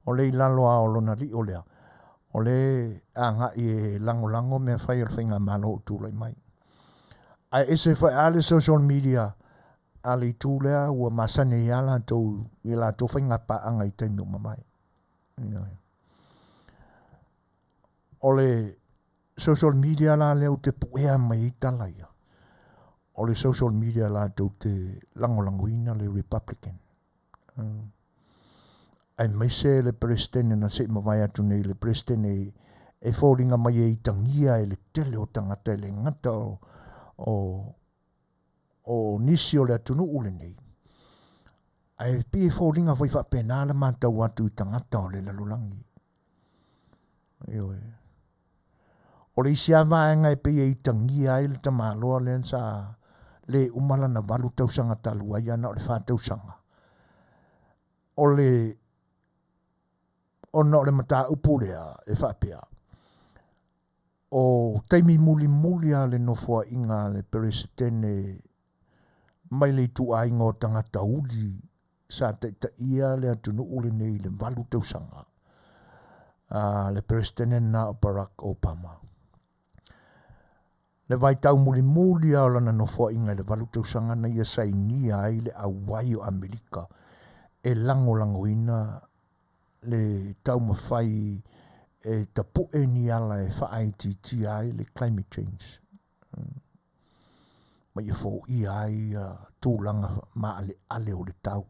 Speaker 1: O le lalo a o lona li o lea. O le anga I lango mea whai al whainga malo o tūlai mai. Ai ese whai ale social media ali tūlea ua masane I ala tau I la tau whainga paanga I taimi o mamai. O le social media la leo te puea mai I talaia. O le social media la tau te langoina le Republican. Ai meise le presidente na se mawai atu nei le presidente e fōringa mai I tangia e le tele o tangata e le ngata o nisi o le atunu ule nei. Ai pi e fōringa vai whapena le mātau atu I tangata o le lalulangi. O le isi awaenga e pi e tangia e le tamaloa le nsa le umala na walu tausanga talua ia na o le whātausanga. O le mata upulea e whapea. O taimi muli a le nofua inga le peresetene mai le tu ainga o tangata uli sa ta ia le atunu ule nei le walu tausanga. Le peresetene na Barack Obama. Le vai tau muli a lana nofua inga le walu tausanga na ia sainia ai le awai o Amerika e langoina le tau mawhai e tapu e ni ala e whaaititi ai le climate change. Ma ia fō I ai tūlanga maa ale o le tau.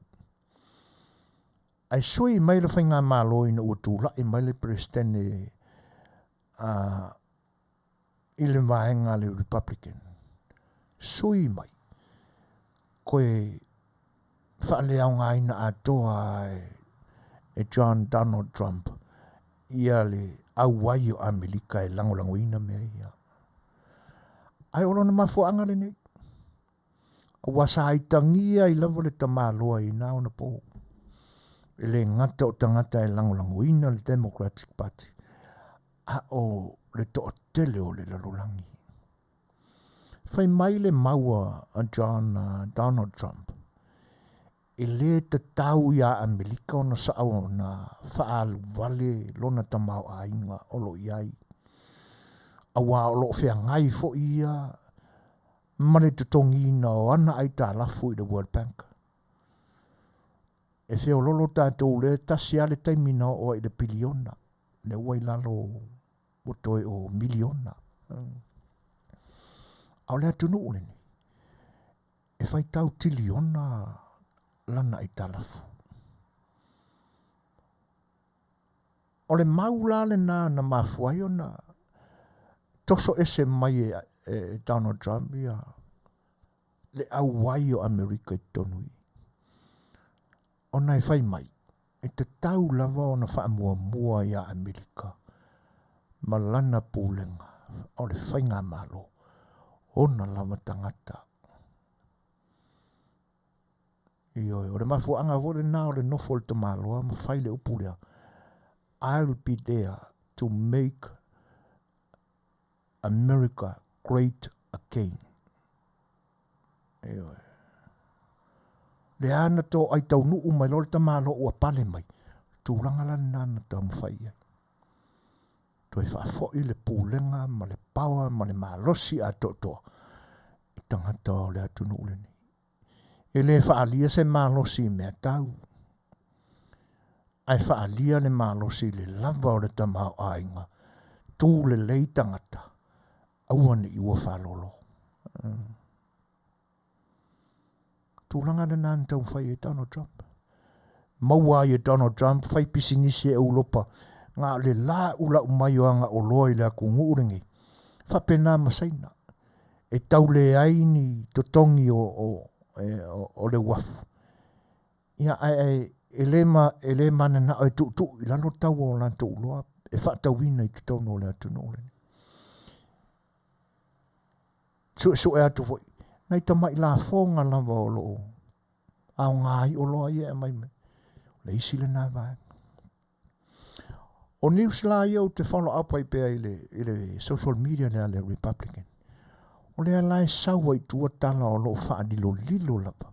Speaker 1: Ai sui mai le whainga māloi na ua tūla I mai le presidente I le vaenga le Republican. Sui mai. Koe whaalea ngā ina atoa e John Donald Trump. Ia le au wai o Amerika e langolango ina mea ia. Ai olo na mafuanga le nei. Wasa haitangia I lava le tamaloa I nao na po. E le ngata o tangata e langolango ina le Democratic Party. A o le to tele o le lalolangi. Fai mai le maua a John Donald Trump. E le te tau ia Amerika o na sao na faal vale lona tamau a inga olo iai. Awa olo fea ngai fo ia mane te tongi na o ana ai ta lafu I the World Bank. E feo lolo tātou le tasi ale taimina o I le piliona. Le wai lalo o toi o miliona. Au lea tunu ule ni. E fai tau tiliona lana I ta lafu. O le maula le na mafuai o na toso ese mai Donald Trump ia le au wai o Amerika I tonui. O nai fai mai, e te tau lava o na wha mua ia Amerika. Ma lana pūlenga, o le whainga malo, o na lava tangata. O le mafuanga vore nā o le nofo le tamaloa, ma whai le upulea. I'll be there to make America great again. Le ana to ai tau nuu mai lor tamalo ua pale mai. Tūranga la nana tau mwhai ai. Toi whaafoi le pūlenga, ma le pawa, ma le malosi a totoa. I tangata o le atu nuu le ni. E le whaalia se malosi mea tau. Ai whaalia le malosi le lava o le tamau ainga. Tū le lei tangata. Aua ni iwa whalolo. Tūlanga le nāna tau whai e Donald Trump. Maua e Donald Trump, whai pisinisi e ulopa. Ngā le la ula umaioanga o loa I le aku nguuringi. Whapena masaina. E tau le aini totongi o le wafu. Ia e le mana na o tu I lalo tau o lanto uloa. E whaatawina I tutono le atu nōle. So e atu foi. Nei tamai la fonga lava o loo. Au ngai o loa ia e mai me. Le isi le nā vai. O news la ia o te follow up ai pēa I le social media le Republican. O le alai sawa I tua tala o loo whaadilo lilo lapa.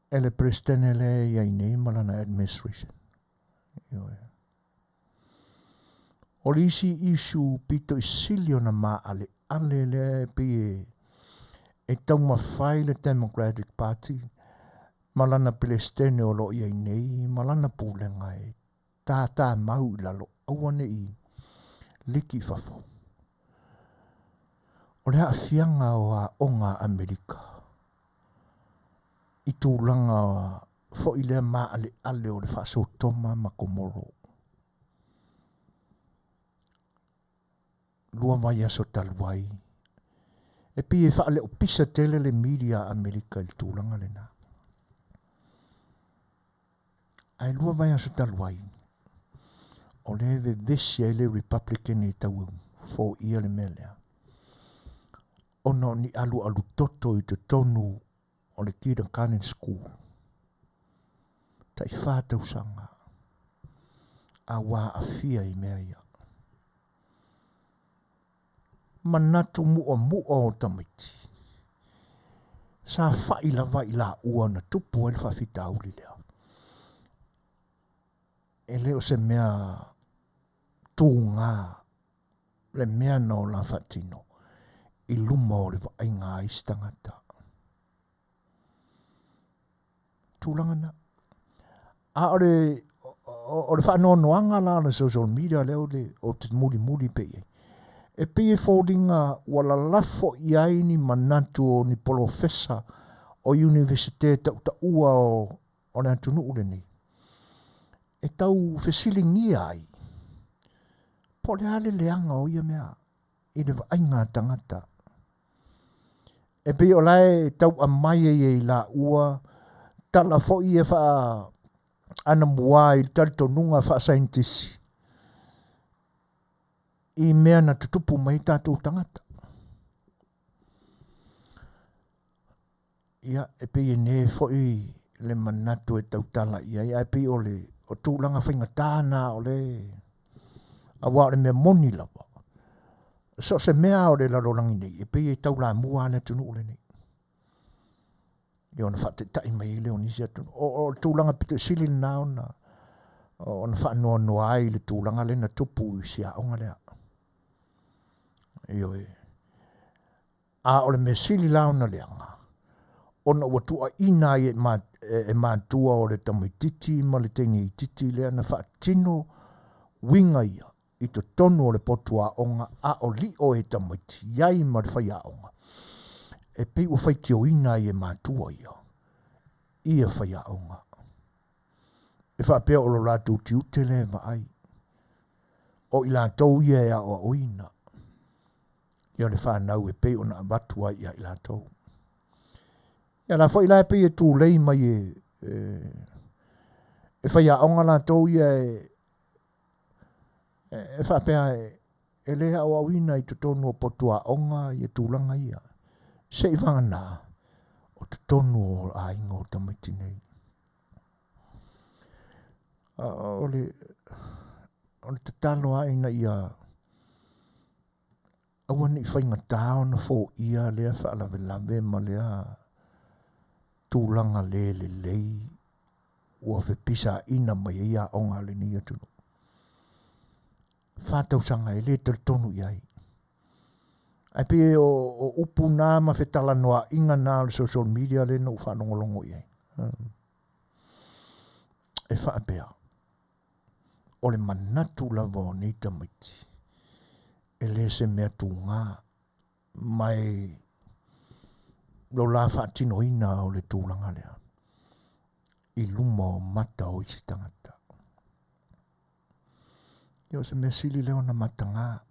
Speaker 1: E le presidente le ia I nei malana administration. O le isi isu pito I silio na maa ale le pie e tau mawhai le Democratic Party malana pelestene o lo I nei malana pūlenga e tā mau I lalo awane I liki fafo. O le Afianga o a onga Amerika I tūlanga fo I le maa ale o le whaso toma makomoro. Lua vai aso talwai. E pi e whaale o pisa tele le media Amerika I tūlanga le nā. Ai lua vai aso talwai. O le vesia le Republican I tau fo ia le melea. Ono ni alu toto I te tonu o le kindergarten school. Tai whātau sanga. A wā afia I mea ia. Manatu mua o tamaiti. Sa whai lawa I la ua na tupu e le whawhita auli lea. E leo se mea tūngā le mea no la whatino I luma o le wainga istangata. Tūlanga na. A o le whanoanoanga la le social media leo le o te muri pei. E pie fōringa wala lafo I aini manatu o ni profesa o universite ta ua o le atunu ure ni. E tau fesilingi ai. Po le ale leanga o ia mea. I le vainga tangata. E pie o lai tau amai I la ua tala fo i e wha ana mua i talitonunga wha scientist i mea na tutupu mai tātou tangata. Ia, e pe e ne fo i le manatu e tautala ia, ia e pe o le o tūlanga whainga tāna o le awa o le mea moni lawa. So se mea o le larolangi nei, e pe e tau la mua le tunu ule nei. Ia ona whate tai mai le onisi atunu. O tūlanga pito sili na ona, ona wha noa noa ai le tūlanga le na tupu i si a onga lea. Io e. A o le mea sili la ona leanga. Ona ua tua ina e mātua o le tamaititi, ma le tengi i titi lea na wha tino winga ia. I to tonu o le potua onga a o li o e tamaiti, iai ma le whai a onga. E pei ua whai tio ina i e mātua ia. I e whai a onga. E wha pēo o lo rātou tiute le ma ai. O i lātou ia e a o oina. Ia le whanau e pei o na abatua ia i lātou. Ia la fo ila pe tu lei mai e fa ya onga la to ia e fa pe e le ha wa wina I tonu po tua onga I tu langa ia se vana o tonu a ingo tamiti nei o le tatalo a ina ia awani fa inga taona fo ia le fa la lave ma le tūlanga le lei ua whepisa ina mai ia onga le ni atunu. Whātau sanga e le tonu iai. Ai pe o upu nā ma whetala noa inga nā le social media le no whanongolongo iai. E whaapea. O le manatu lava o nei tamaiti. E le se mea tū ngā mai lo la whaatino ina o le tūlanga lea. I luma o mata o isi tangata. Io se me sili leo na matanga.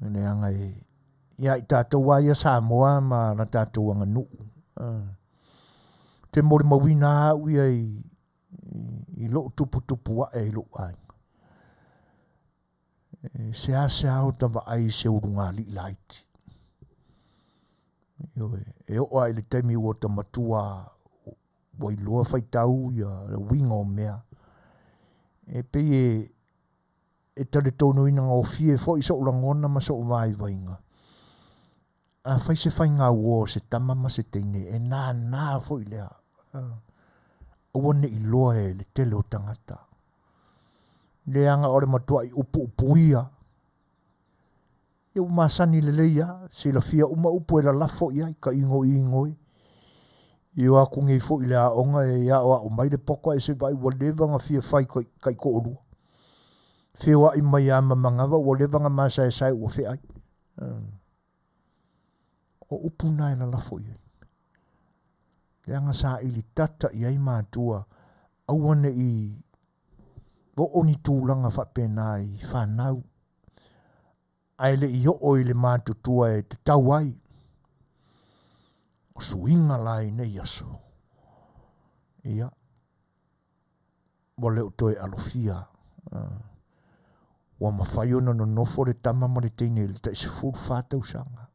Speaker 1: Ne anga ia I tātou waia Samoa ma na tātou anga nuu. Te mori mawina au ia I lo tupu wa I lo ai. Se o tawa ai se urunga li laiti. E o ai le temi o ta matua o I loa whaitau ia winga o mea. E pe e tale tono ina ngā ofie fo I so ulangona ma so vai vainga. A whai se whai ngā ua se tama ma se teine e nā fo I lea. Awane I loa e le tele o tangata. Leanga ore matua I upu ia. Ia masani le leia, se la fia uma upu e la lafo ia, ka ingo. Ia aku ngei fo I le aonga e ia o mai le poko e se vai walewa nga fia fai kai ko orua. Fia I mai ama mangawa, walewa nga masa e sai ua fia ai. O upu na e la lafo ia. Leanga sa ili tata ia I mātua, awane I o oni tūlanga whapena I whanau. Ai le I o I le mātutua e te tau ai. O suinga lai nei aso. Ia. Wa leo toe alofia. Wa mawhai ona no nofo le tama ma le teine le ta isi furu whātau sanga.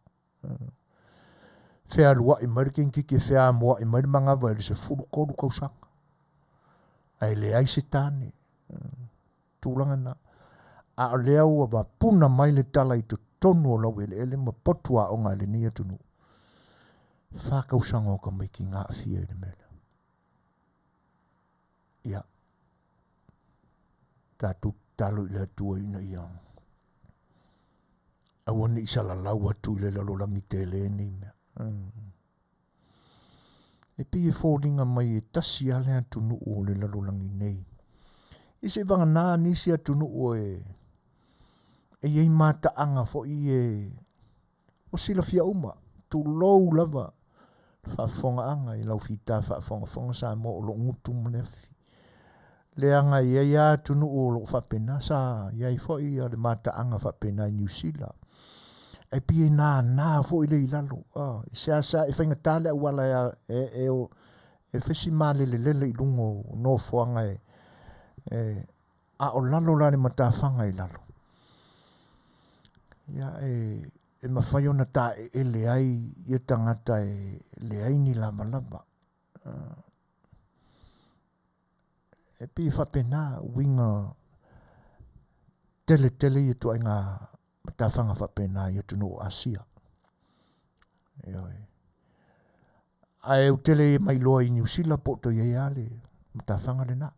Speaker 1: Whea lua I mariken kiki whea mua I mari mangawa e le se furu koru kau sanga. Ai le ai se tāne. Tūlanga na. A lea ua wa puna mai le tala I to tonu o lau ele ma potua o ngā le nia tunu. Whākau sanga o ka mai ki ngā awhia I le mele. Ia. Tātu talo I le atua ina ia. Awane I sala lau atu I le lalolangi te le ni mea. E pi e fōringa mai e tasi ale atunu o le lalolangi nei. I se vanga nā nisi atunu o e iei mata anga fo I o sila fia uma. Tu lou lava. Whaafonga anga I lau fita whaafonga sa mo o lo ngutu mlefi. Le anga iei atunu o lo whapena sa iei fo I le mata anga whapena I New Zealand. E pi e nā fo I le ilalo. I se asa e whainga tale a wala e fesi malelelele i lungo no foanga a o lalo lani matawhanga i lalo. Ia e mawhai ona ta e le ai i tangata le ai ni lama lama. E pi whapena winga tele i tu ai ngā matawhanga whapena i tu no Asia. Ai u tele mai loa i New Zealand poto i ale matawhanga le na.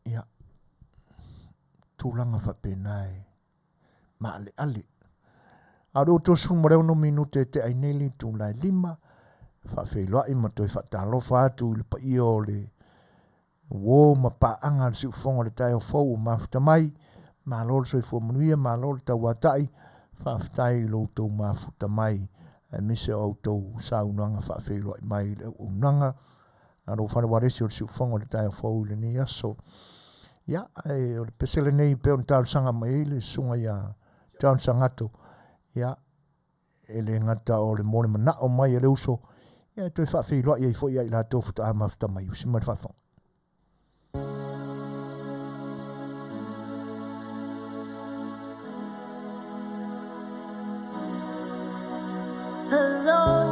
Speaker 1: Ia tūlanga whapena ma ale. Aro tosu moreo no minute te ai neli tu lai 5. Whawhailoa i matoi whatalofa atu i le pa i o le wō ma paanga si ufonga le tai o fau o mafuta mai. Ma lolo soifua Manuia, ma lolo tau watai. Whawhtai lo tau mafuta mai. E mise o tau saunanga whawhailoa i mai le unanga. Aro wharewaresi o si ufonga le tai o fau le ni aso. Ia, o le pesele nei peo ni tau sanga mai le sunga ia tau sangato. Ia, ele ngata o le mone mana o mai ele uso. Ia, toi whawhailoa i fo ia i la tau futa a mafuta mai. Usi mai whawhanga.
Speaker 2: Hello,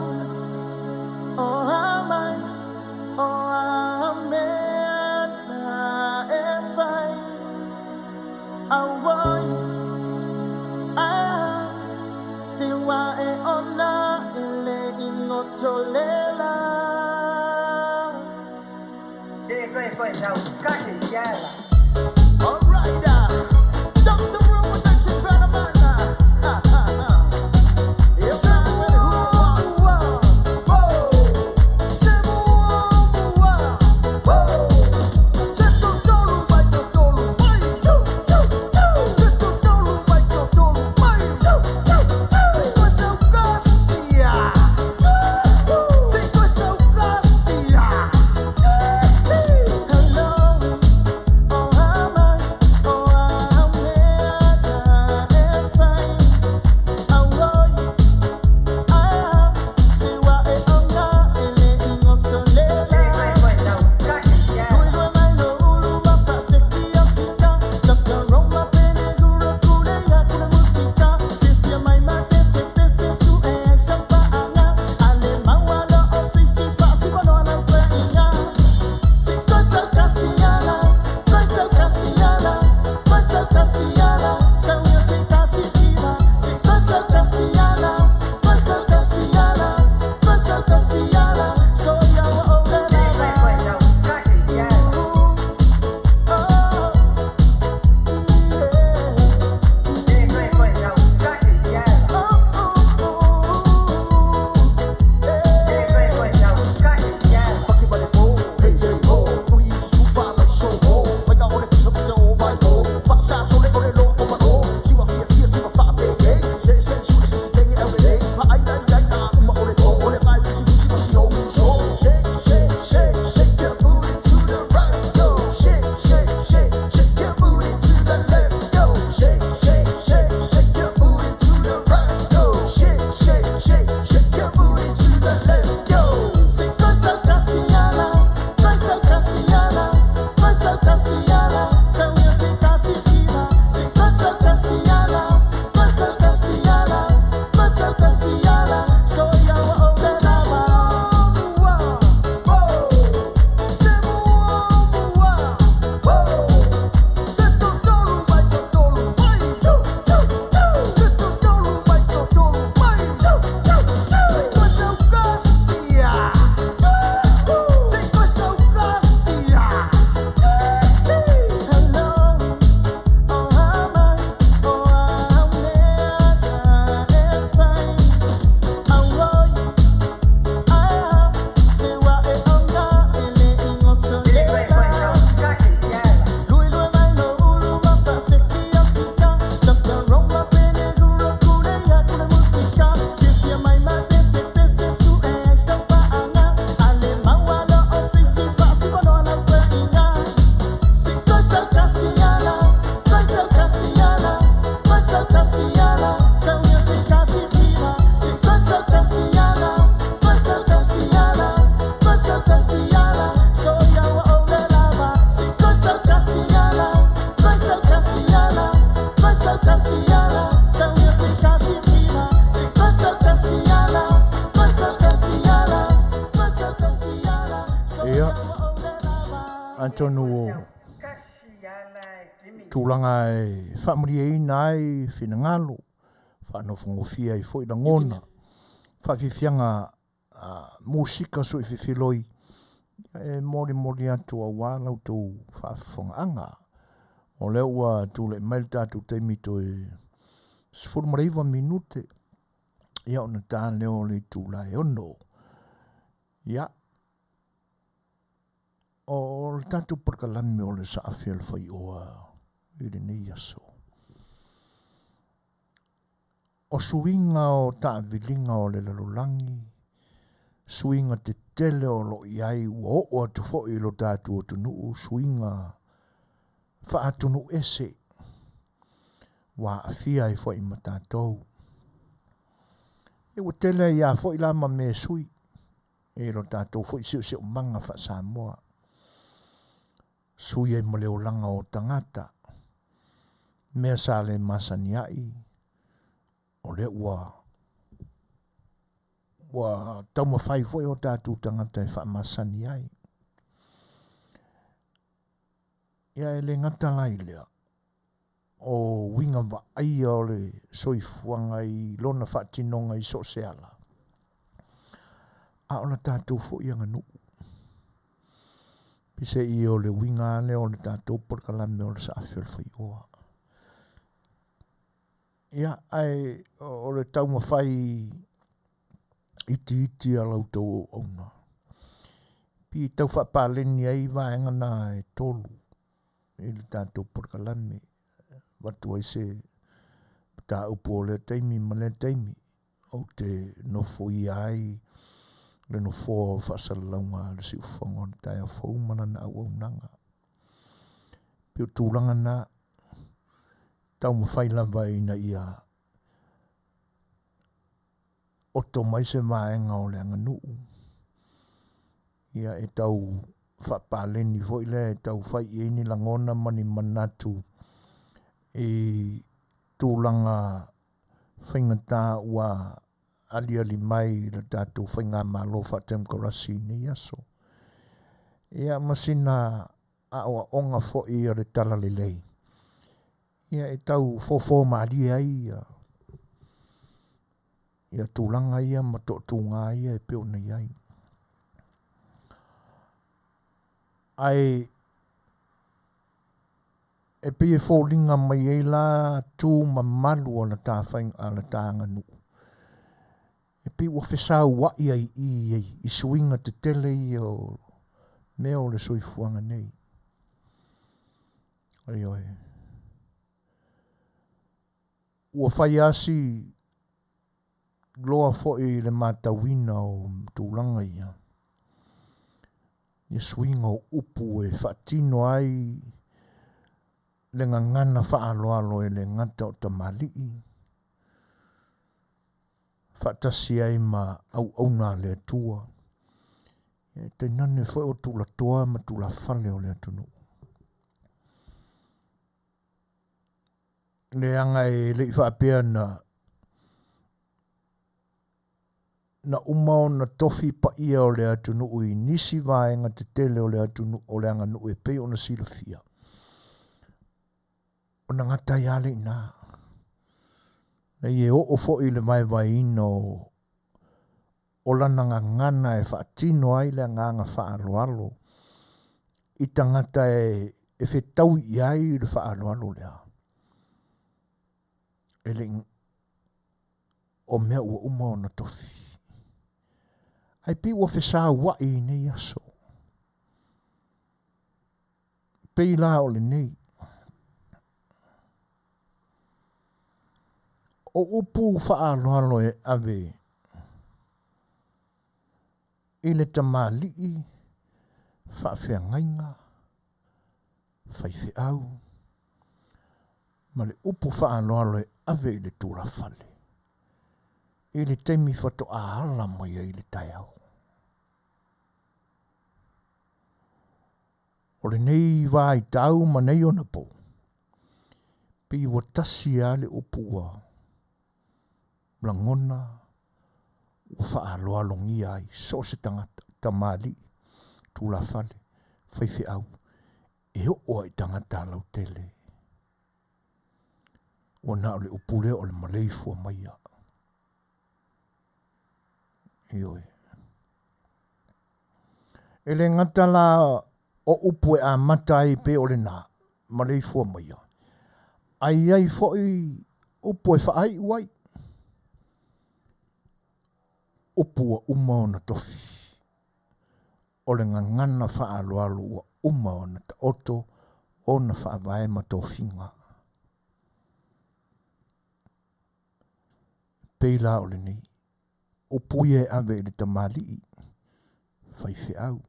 Speaker 1: tonu o tūlanga e whamuriaina ai whinangalo, whanofungofia i fo i ngona, whawhiwhianga musika so i whiwhiloi, e mori atu a wālau tō whawhongaanga, o leo ua tūle mail tātou teimito e 10 minute, ia ona tā leo le tūla e ono, ia, o le tātou parkalame o le Safi A Le Fai'oa, i le nei aso. O suinga o tāwilinga o le lalolangi, suinga te tele o lo iai ua o atu fo i lo tātou o tunu, suinga wha atunu ese, wa afia i fo i matātou. E ua tele ia fo i lama me sui, e lo tātou fo i siu manga wha Samoa. Sui e maleo langa o tangata, mea sa le masaniai, o le ua tauma whai foi o tātou tangata e wha masaniai. Ia e le ngata lai lea, o winga wa aia o le soifuanga i lona whaatinonga i so seala. A o le tātou fo i anga nuu. Pise i o le winga ane o le tātou porkalame o le Safi A Le Fai'oa. Ia ai o le tauma whai iti a lau tau auna. Pi tau whapaleni ai vaenga na e tolu i le tātou porkalame. Watu ai se tā upo o le teimi ma le teimi o te nofo i ai le nofo whaasalaunga le siufonga o le tai a whaumana na au nanga. Pio tūlanga na tau mawhaila vai na ia oto mai se vaenga o le anga nuu. Ia e tau whapaleni foi le e tau whai e ni langona mani manatu e tūlanga whaingata ua ali mai le tātou whainga malo whatem karasi ni aso. Ia masina a oa onga fo i le tala lelei. Ia e tau fofo maari ai ia tūlanga ia ma tōtunga ia e peo nei ai. Ai e pia fōlinga mai ei la tū ma malu o la tāwhainga a la tāanga nuu. E pi ua whesau wa ia i suinga te tele i o mea o le soifuanga nei. Ai oi. Ua whai asi loa fo i le matawina o tūlanga ia. Ia suinga o upu e whaatino ai le ngangana whaaloalo e le ngata o tamalii. Whaatasi ai ma au nā le atua. E te nane fo o tūla toa ma tūla whale o le atunu. Le anga e le whaapea na umao na tofi pa ia o le atunu i nisi vaenga te tele o le atunu o le anga nu e pe o na silafia. O na ngata iale ina. Na ie o fo i le vai ino o lana ngana e whaatino ai le nganga whaaloalo. I tangata e whetau i ai le whaaloalo lea. E le o mea ua umao na tofi. Ai pi ua whesa wai nei aso. Pei la o le nei. O upu whaaloalo e ave. I le tamalii, whaawhiangainga, whaiwhi au. Ma le upu whaaloalo e ave i le tūra whale. I le teimi whato ahala mai i le tai au. O le nei vai tau ma nei ona po. Pi wa tasi a le upua. Blangona. Whaaloalongi ai. So se tangata. Tamali. Tula fale. Whaiwhi au. e o i tangata lau tele. O na o le upule o le malei fua maia. Ioi. E le ngata la o upue a matai pe o le na, malei fua maia. Ai foi upue whaai uai. Upua uma o na tofi. O le ngangana wha alo ua uma o na ta oto o na wha vae ma tofinga. Peila o le nei. Upuie ave le tamali. Whaife au.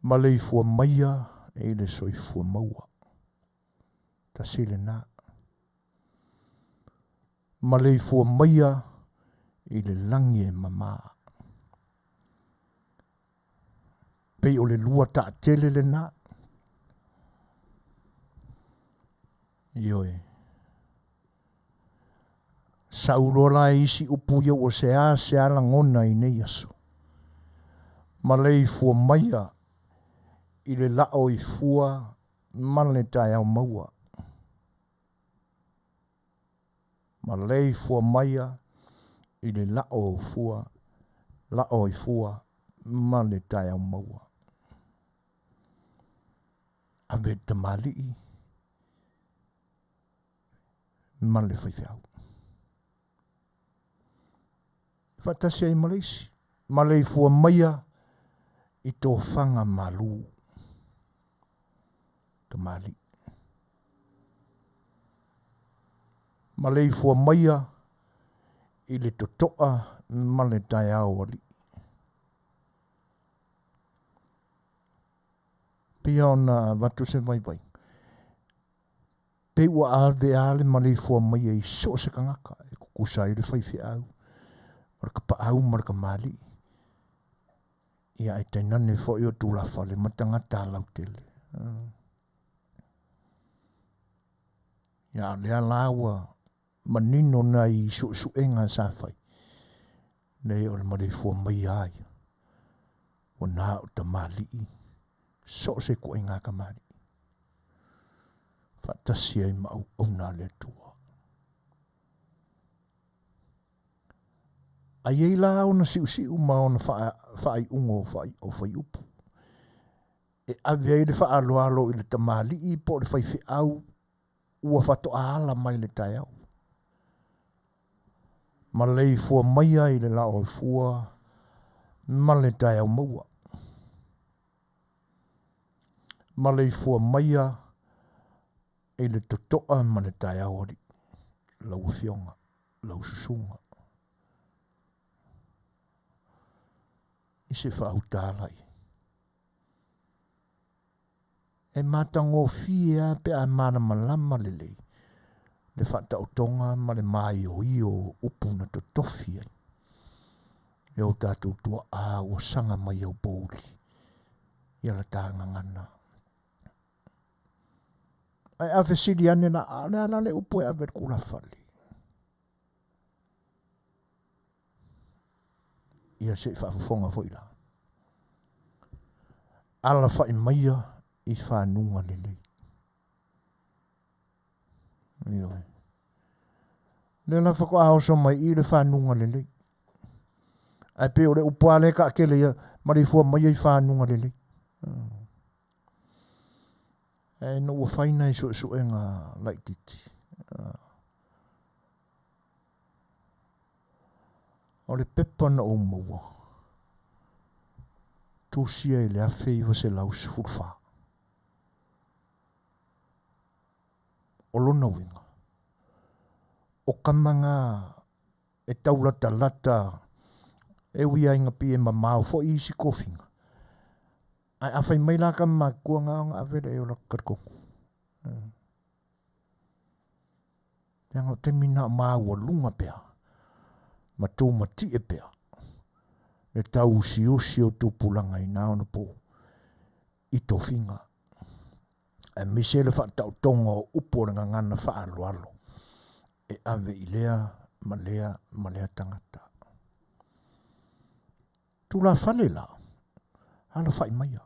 Speaker 1: Malei fua maia e le soifua maua. Ta sile na. Malei fua maia i le langi e mama. Pei o le lua ta tele le na. Ioe. Saurola isi upuia o se ala ngona i nei aso. Malei fua maia i le lao i fua male tai au maua. Malei fua maia i le lao i fua male tai au maua. Ave tamali male whaiwhau. Whatasia i Malaysi. Malei fua maia i tō whanga malu. Tamali. Malei fua maia i le totoa male tai au ali. Pia ona watu se vai. Pe ua ave ale malei fua maia i so se kangaka. E kukusa i le whaiwhau. Maraka pa au maraka mali. Ia e tainane fo i o tūla whale matanga tālau tele. Ia lea lawa manino na i suenga sa whai. Nei o le malei fua mai ai. O nā o ta mali. So se ko inga ka mali. Whatasia i mau o nā le tua. Ai ei la o na siu ma o na whaai ungo o whai upu. E ave ei le wha alo i le tamali i po le whai au ua whato ala mai le tai au. Ma lei fua maia i le lao i fua ma le tai au maua. Ma lei fua maia i le totoa ma le tai au ori. Lau fionga, lau susunga. I se whaautālai. E matango fia pe a mana malama lelei. Le whata o tonga ma le mai o i o upuna to tofi ai. E o tātou tua a o sanga mai au bōli. Ia la tānga ngana. Ai awe siri ane na ala le upo e awe kula whali. Ia se whaafonga foila. Ala whai maia i whanunga lelei. Ioi. Le la whako aoso mai i le whanunga lelei. Ai pe o le upale ka akele ia marifua maia i whanunga lelei. E no ua whaina i suenga laititi. O le pepa na o maua. Tūsia i le awhei wa se laus fulfa. O lona winga. O kamanga e taulata lata e wia inga pi e mamau fo i si kofinga. Ai awhai mai la ka makua nga awere e o la karkongu. Yanga te mina maua lunga pea. Ma tō mati e pea. Le tau usi o tō pulanga i nao na pō. I tō whinga. E mise le whatau tonga o upo renga ngana whaalo alo. E ave i lea, ma lea tangata. Tū la whale la. Hala whai maia.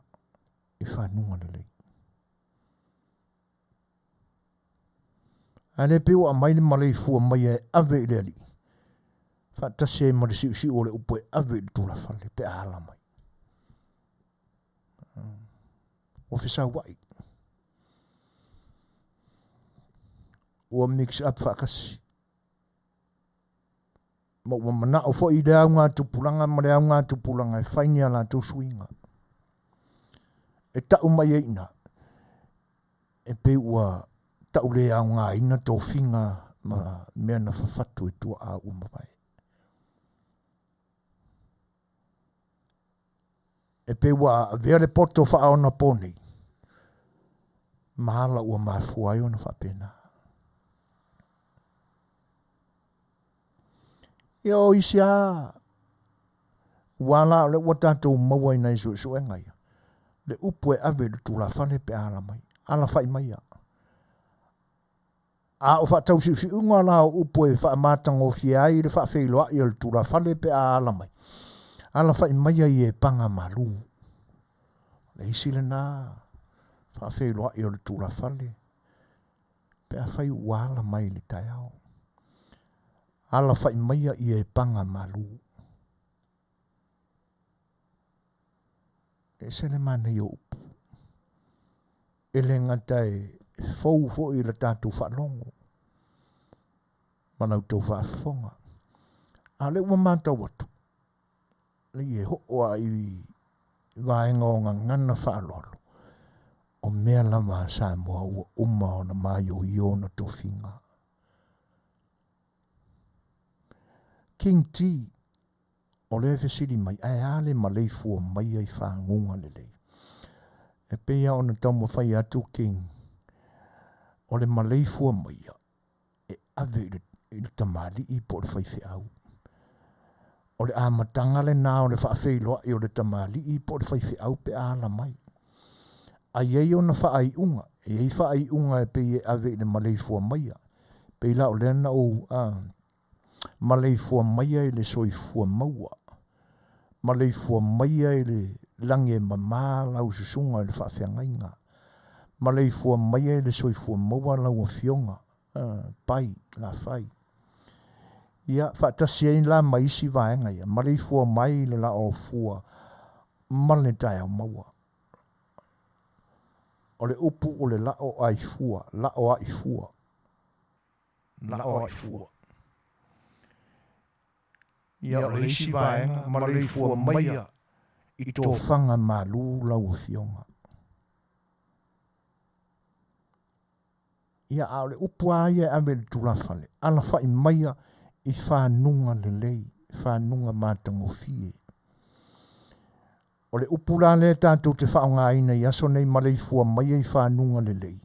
Speaker 1: E whanunga le lei. Ane pe ua mai le malei fua mai e ave le ali. Whaatase ma le si o le upo e ave le tula whale pe ala mai. O fisa wai. Ua mix up whaakasi. Ma ua mana o fo i le au ngā tupulanga ma le au ngā tupulanga e whaini ala tu suinga. E tau mai e ina. E pe ua tau le au ngā ina tō whinga ma mea na whawhatu e tua a umawai. E pe ua vea le poto whaona pōnei. Mahala ua mafua o na whapena. Ia o isi a wala le ua tātou maua ina iso e ngai. Le upu e ave le tula whale pe ala mai. Ala whai mai a. A o whaatau si unga la o upu e whaamatanga o fiai le whaafeiloa i le tula whale pe ala mai. Ala whai mai a i e panga malu. Le isi le nā whaafeiloa i le tula whale. Pe a whai wala mai le tai au. Ala whai mai a i e panga malu. E se le mana i o upu. E le ngatai fou fo i le tātou whaalongo. Manau tau whaafonga. A le ua mātau atu. Le i e hoa i vaenga o ngā ngana whaalolo. O mea lama Samoa ua uma o na mai o i ona tō whinga. King T. O le fesiri mai. Ai ale ma leifua mai ai whaangunga le lei. E pea o na tau mawhai atu King. O le maleifua mai e ave i le tamali i po le whaiwhi au. O le amatanga le nā o le whaafeiloa i o le tamali i po le whaiwhi au pe ala mai. A iei o na whaai unga. E iei whaai unga e pe e ave i le maleifua mai. Pe la o le na o maleifua mai i le soifua maua. Maleifua mai i le lange mamā lau susunga i le whaafeangainga. Maleifua mai e le soifua maua lau a fionga. Pai, la whai. Ia, whaatasi e la maisi vaenga ia. Maleifua mai le la o fua. Male tai au maua. O le upu o le la o aifua. La o aifua. La o aifua. Ia, o le isi vaenga. Maleifua mai ia. I tō whanga malu lau a fionga. Ia au le upua ia ame le tulawhale. Ala whai maia i whanunga le lei. Whanunga mātango fie. O le upula le tātou te whaonga ina i aso nei maleifua maia i whanunga le lei.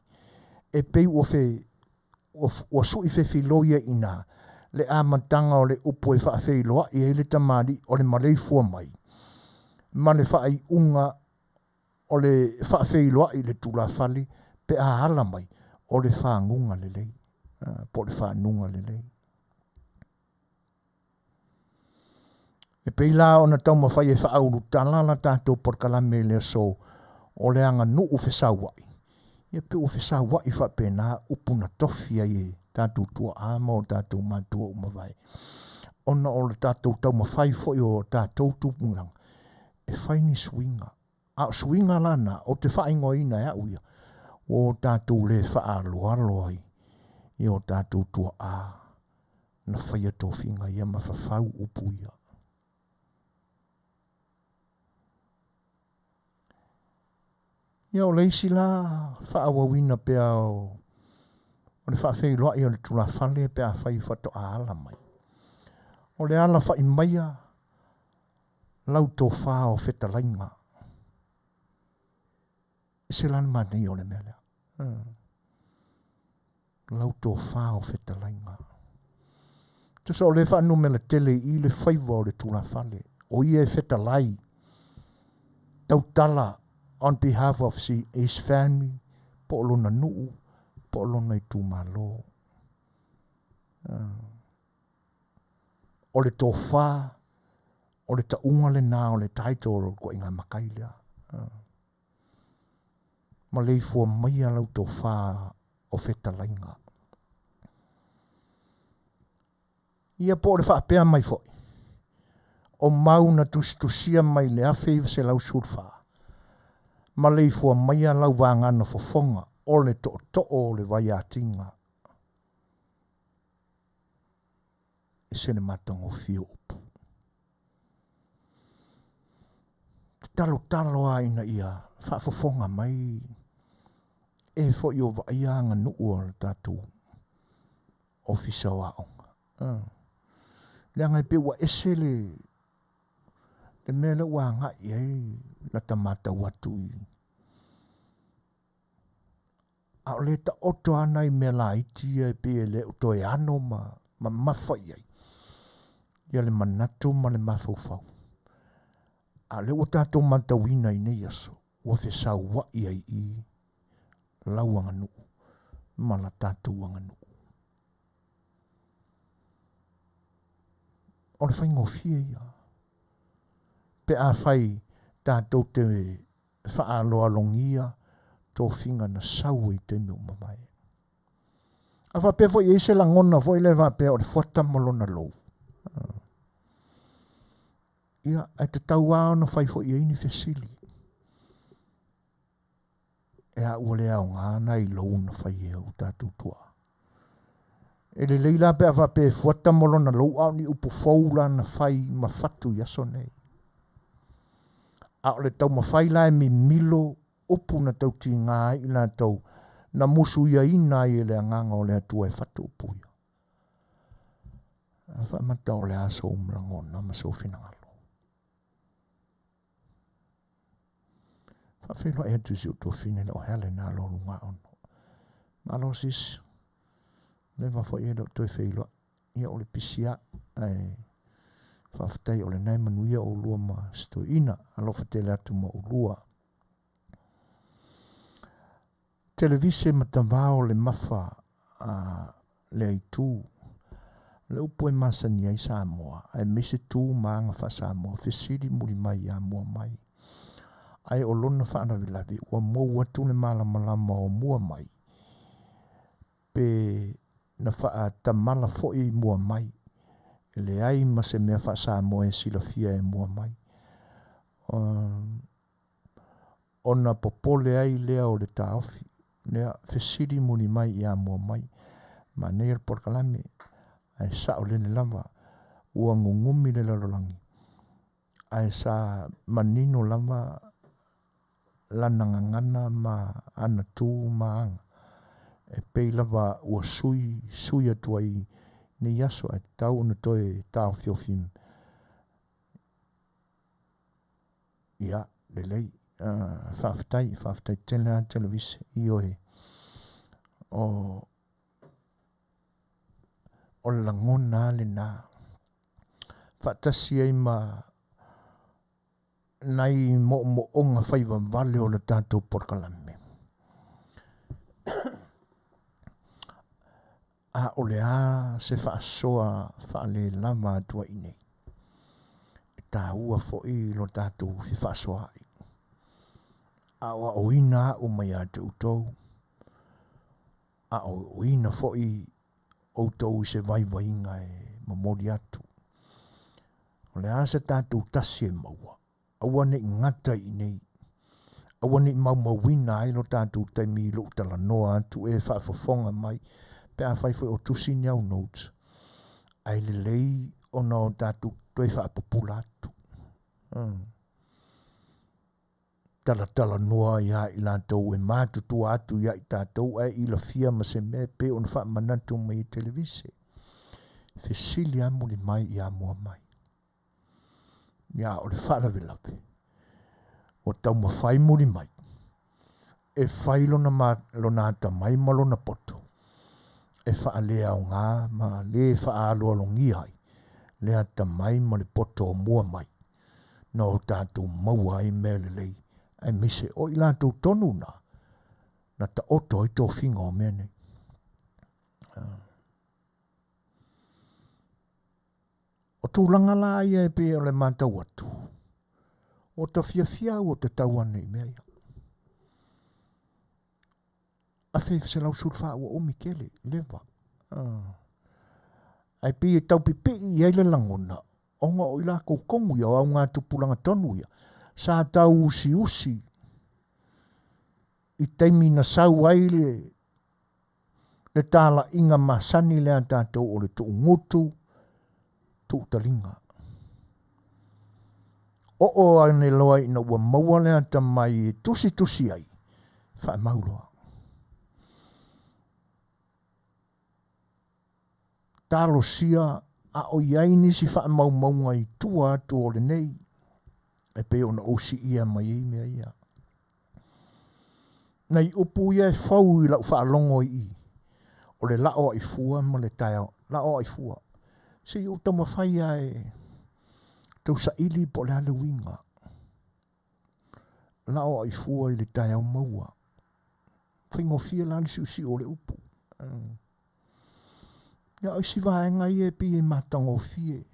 Speaker 1: E pei o sui fe filoia ina. Le amatanga o le upu e whaafeiloa i ele tamari o le maleifua mai. Ma le whai unga o le whaafeiloa i le tulawhale pe a hala mai. O le whangunga le lei. Po le whanunga le lei. E peila o na tau mawhai e whaauru talala tātou porkalame le so o le anga nuu whesawai. Ia pe o whesawai whapena upuna tofia e tātou tua ama o tātou mātua umawai. Ona o le tātou tau mawhai fo o tātou tupungang. E whaini swinga. A swinga lana o te whaingo ina e uia. O tātou le whaalualoi i o tātou tua a na whaia tō whinga ia mawhawhau upuia. Ia o leisi la whaawawina pea o le whaawheiloa i o le tula whale pea whai whato a ala mai. O le ala whai maia lau tō wha o Fetalaiga. Se lan mani o le mele. Lau tō wha o Fetalaiga. Tusa o le whanu me le tele i le whaiva o le tula whale. O i e Fetalai. Tautala on behalf of his family. Po lona nuu. Po lona i tūmalo. O le tō wha. O le taunga le nā o le title ko inga makailea. Ma leifua mai lau tō wha o Fetalaiga. Ia po le whaapea mai foi. O mauna tustusia mai le afe i se lau surfa. Ma le fua mai a lau wangana fofonga o le to o le vai atinga. E se le matongo fio upu. Talo a ina ia, whaafofonga mai. E fo i o vaianga nuu o tatu. Ofisa wa onga. Le angai pe wa esele. Le mele wa ngai ei. La tamata watu i. A le ta oto ana i mela iti e pe le uto e ano ma mafa i. Ia le manatu ma le mafaufau. A le o tātou matawina i nei aso. Wa fe sa wa i lauanga nuu. Ma la tātou wanga nuu. O le whaingo fia ia. Pe a whai tātou te whaaloa longia tō whinga na sau i te miu mamai. A whape fo i eise la ngona fo i le whape o le whata malona lou. Ia, ai te tau ao na whai fo i eini whesili. E a ua le au ngāna i lou na whai e au tātou tua. E le leila pe a whape whata malona lou au ni upu faula na whai ma whatu yaso nei. A le tau ma whai lai mi milo upu na tau ti ngā i la tau na musu ia ina i le anganga o le atua e whatu upu ia. A wha mata o le aso umlangona ma so whinangalo. Wha whenua e atu si o tō whine o hele nā lonu ngā ono. Malo sis, le wafo e do tō wheilua, ia o le pisia, whaftai o le nei manuia o lua ma Suefuaina, alo whatele atu ma o lua. Televise matawao le mafa le aitu, le upo e masani ai Samoa, ai mese tū maanga wha Samoa, whesiri muri mai a mua mai. Ai o lona whaana vilavi, ua mou atu le malama o mua mai. Pe na wha tamala foi mua mai. Le ai ma se mea wha Samoa e sila fia e mua mai. Ona popole ai lea o le taofi. Lea whesiri muri mai i a mua mai. Ma neir porkalame. Ai sa o lene lava. Ua ngungumi le lalolangi. Ai sa manino lava lanangangana ma ana tū maanga. E pei lava ua sui atua i ni yaso ai tau na toe tau fiofim. Ia, lelei, whaftai tele televise i oe. O langona le nā. Whatasi ai ma nai mo onga whaiva vale o le tātou porkalame. A ole a se whaasoa whaale lama atua inei. E tā ua fo'i lo tātou fi whaasoa ai. A oa oina o mai a te utou. A oina fo'i o tau se vaivainga e mamori atu. Ole a se tātou tasi e maua. Awa ne ngata i nei. Awa ne mawina ai lo tātou taimi lo utala noa atu e whaafofonga mai. Pe a whaifoi o tusi niau notes. Ai le lei o na o tātou toi whaapopula atu. Tala noa ia i lātou e mātutu atu ia i tātou ai i la fia ma se me pe o na whaamanatu mai i televise. Whesili amuli mai i a mua mai. Ia o le whaarawilape. O tau ma whai muri mai. E whai lona ata mai ma lona poto. E whaalea o ngā ma le whaaloa longi ai. Le ata mai ma le poto o mua mai. Na o tātou maua ai mea le lei. Ai mise o i lātou tonu na. Na ta oto i tō whinga o mea nei. O tūlanga la ia e pe o le mātau atu. O ta fia o te tauane i mea ia. A whai se lau surfa o Mikele, lewa. Ai pi e tau pipi i eile langona. Onga o ila kongu ia au ngā tupulanga tonu ia. Sa tau usi. I teimi na sau aile le tala inga masani le tātou o le tu ngutu tu talinga. O ane loa ina ua maua le ata mai tusi ai. Wha mauloa. Talo sia a o iaini si wha maunga i tua atu o le nei. E pe ona o si ia mai i mea ia. Nei upu ia e fau i lau wha alongo i. O le lao ai fua ma le taio. Lao ai fua. Se i utama whai ai tau sa ili po le Halloweenga. Lao ai fua i le taio maua. Whaingo fia lani si o le upu. Ia ai si vaenga i e pi e matango fie.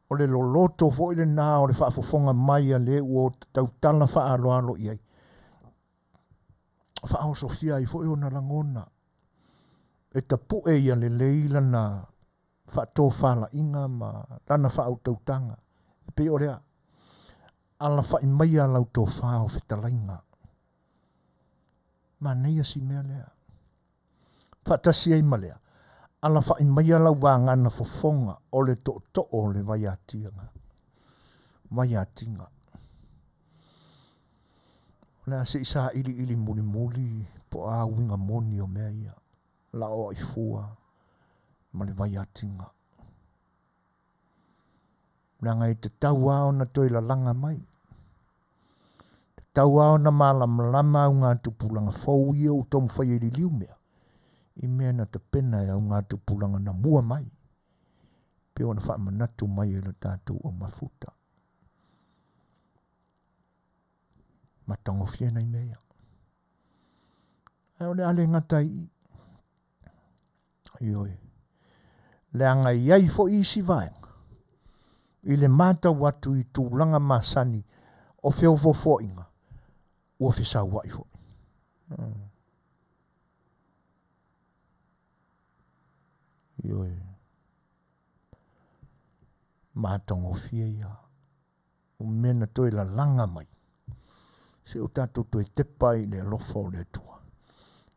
Speaker 1: O le loloto fo i le nā o le whaafofonga mai a le ua tau tala wha alo i ai. Wha so fia i fo i ona langona. E ta pu e ia le leila na wha tō whala inga ma lana wha au tautanga. E pe o rea. Ala wha i mai a lau tō wha o Fetalaiga. Ma neia si mea lea. Wha tasi ei ma lea. Ala wha i mai a lau wāngana fofonga o le to o le vaiatinga. Vaiatinga. Lea se isa ili muli po a winga moni o mea ia. La o i fua ma le vaiatinga. Lea ngai te tau ao na toi la langa mai. Te tau ao na malama au ngā tupulanga fau ia u tomu whai e li liu mea. I mea na te pena e au ngā tupulanga na mua mai. Peo na wha manatu mai e le tātou o mafuta. Matango fiena i mea. E o le ale ngatai i. Ioi. Le anga iai fo isi vaenga. I le mata watu i tūlanga masani o feo fo inga. Ua fisa wai fo. Ioi. Matango fia ia. O mena toi la langa mai. Se o tātou toi tepai le lofa o le tua.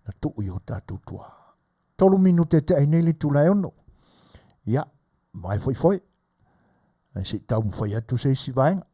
Speaker 1: Na tuu i o tātou tua. 3 minute te ainele tu lai ono. Ia, mai foi. Ai se tau mwhai atu se isi vaenga.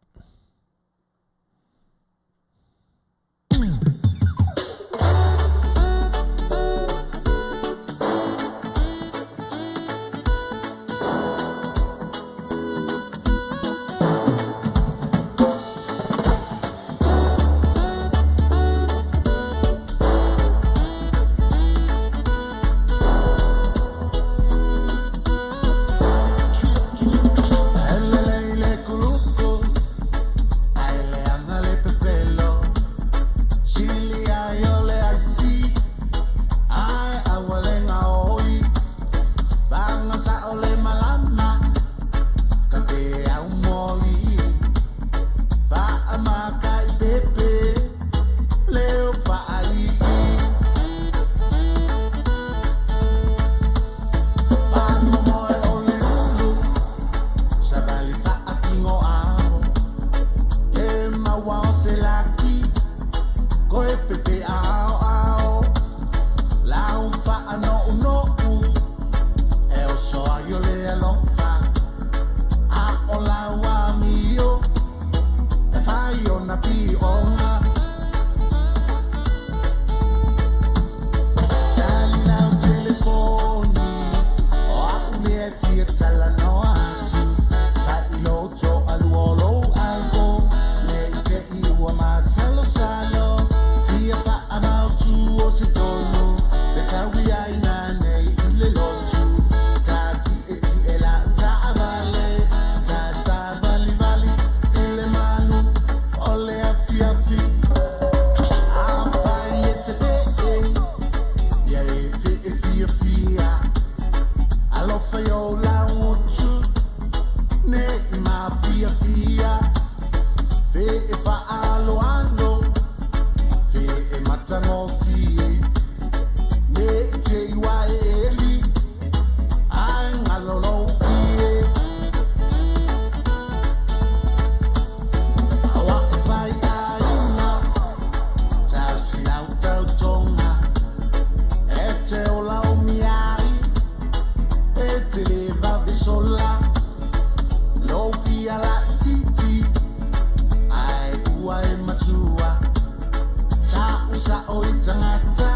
Speaker 2: mata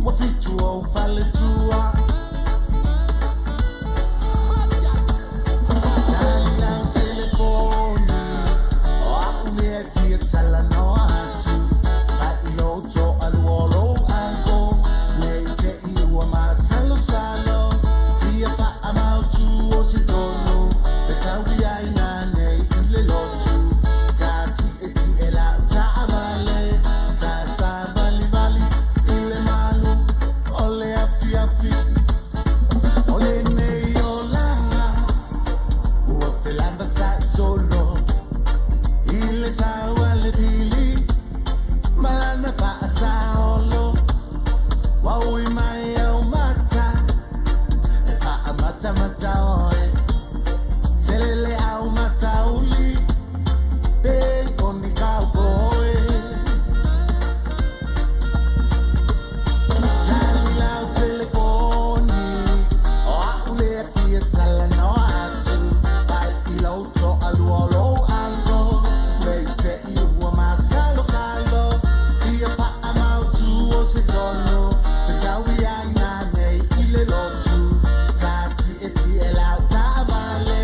Speaker 2: wafitu o fale tua dali au telefoni o akune fiatala no atu fa iloto aluolo ango neke iwa masalo salo fia fa amautu o sitono Fetalaiga nei ile lotu tati eti ela taavale ta sabali vali ile malu ole afiafi ole nei olanga ua felanda sa solo ile sawale vili malana fa saolo waui mai au mata e fa amata mata oe Telele au matauli pe koni cowboy Tali lau telefoni o akule fiatala no atu Pai piloto aluolo ango Meite iwa masalo salo Fia fa amautu o se tono Fetalaiga nei ile lotu Tati eti elau taavale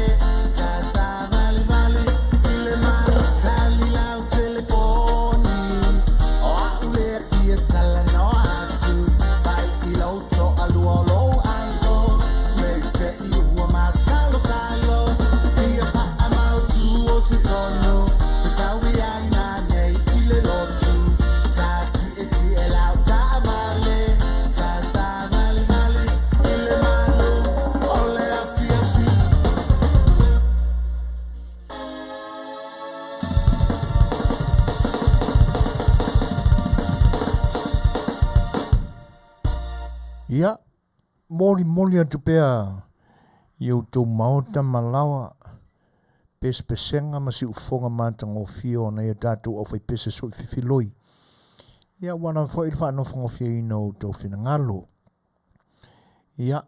Speaker 1: Ia, moli atu pea iau tau maota malawa pespesenga ma si ufonga mātanga o fio na ia tātou au whai pese soi whiwhiloi. Ia, wana whai whanau whangofia ina o tau whinangalo. Ia,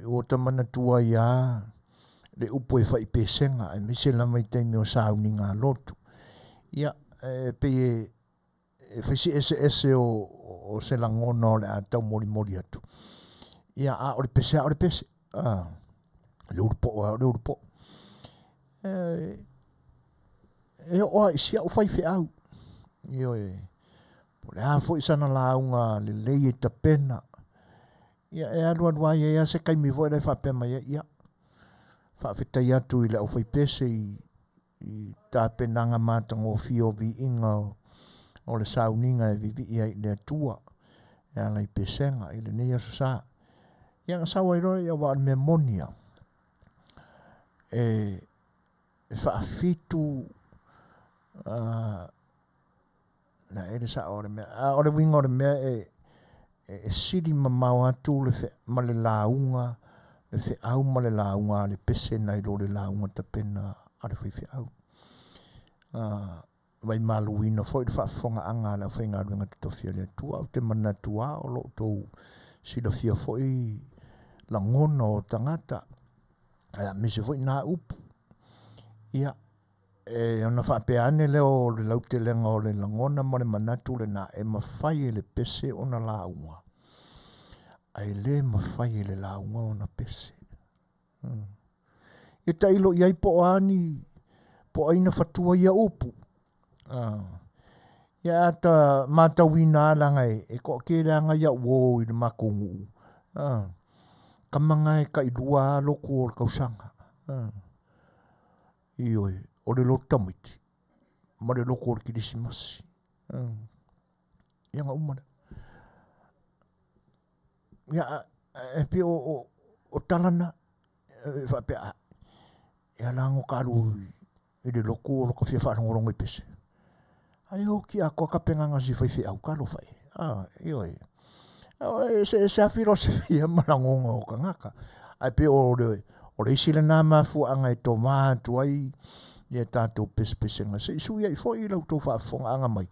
Speaker 1: o tamana tua ia, le upo e whai pesenga, e mise la mai teime o sauni ngā lotu. Ia, pe e whisi ese o se langona o le a tau mori atu. Ia, a ore pese. Le urupo. E oa isia o whai whiau. Io po le a fo isana launga le lei e tapena. Ia, e alua ia se kaimi voi le whapema ia. Whawhetai atu i le au whai pese i tāpenanga mātanga o fio vi inga o le sauninga e vivi ia i le atua. E ala i pesenga i le nei aso sa. Ia nga sawa i roa ia wa me monia. E whaafitu na ere sa ore mea. Ore winga ore mea e siri mamau atu ma le launga. Le whiau ma le launga le pese nai ro le launga tapena are whi au. Vai maluina foi whaafonga anga na whainga runga te tofia le tua o te mana tua o lo tau sida fia foi langona o tangata mise foi nā upu ia ona whapeane leo le laute lenga o le langona ma le manatu le nā e mawhai le pese o na launga ai le mawhai le launga o na pese ia tailo iai po ani po aina fatua ia upu ia ta matawina langa e ko ke langa ia wo i makungu kamanga e kai dua loko o kausanga ioi o le lo tamiti ma le loko o kirisimasi ia nga umana ia e pe o talana fa pe ia lango karu i le loko o ko fia fa ngorong i pese ai o ki a ko ka penganga si fai au kalo fai ioi se a filosofia malangonga o kangaka ai pe o le isile na mafu anga i tomatu ai ia tatou pespesenga se suia i foi lau tau whaafonga anga mai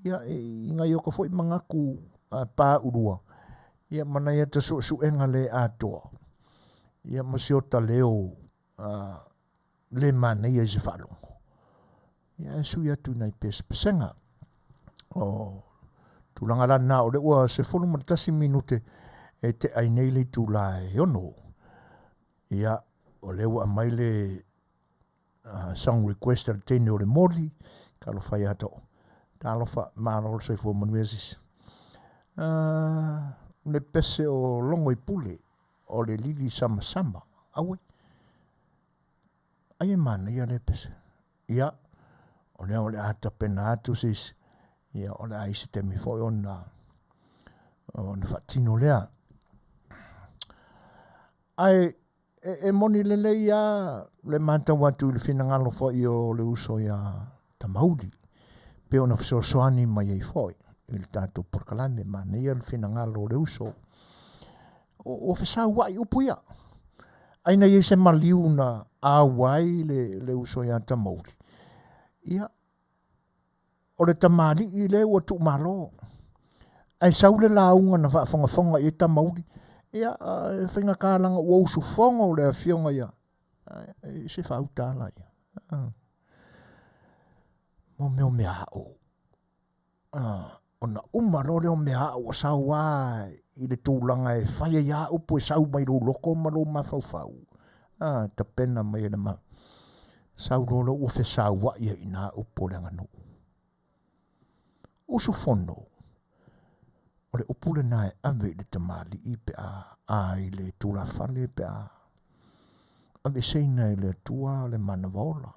Speaker 1: ia inga i oka foi mangaku pa urua ia mana ia ta suenga le atoa ia masiota leo le mana ia se whalongo ia suia tu nai pespesenga o tūlanga lana o le ua se wholu matasi minute e te ainei le tūla e ono. Ia, o le ua mai le song request al tene o le moli, ka lo whai ato. Ta lo wha maaro le Suefua Manuia sis. Le pese o longo I pule, o le lili sama sama, awe. Ai mana ia le pese. Ia, o le ata pena atu sis. Ia, o le aise te mi foi ona whatino lea. Ai, e moni le ia, le manta watu le finangalo foi o le uso ia tamauli. Pe ona fisosoani mai ei foi. Il tato porkalame, mana ia le finangalo le uso. O fisau wai upu ia. Aina ia se maliu na awai le uso ia tamauli. Ia, o le tamali I le ua tu malo. Ai sau le launga na whaafonga I tamauli. Ia, whinga kālanga ua usu fonga o le Afionga ia. Se whautala ia. Mo meo mea hao. Ona umaro leo mea hao sau wai. I le tūlanga e whaia ia upu e sau mai ro loko maro mawhauwhau. Ta pena mai le ma. Sau rolo ua whe sau wa ia ina upu le nganu. Usu fono. O le upu le nae ave le tamali I pe a I le tūla whale pe a. Ave seina I le tua le manavola.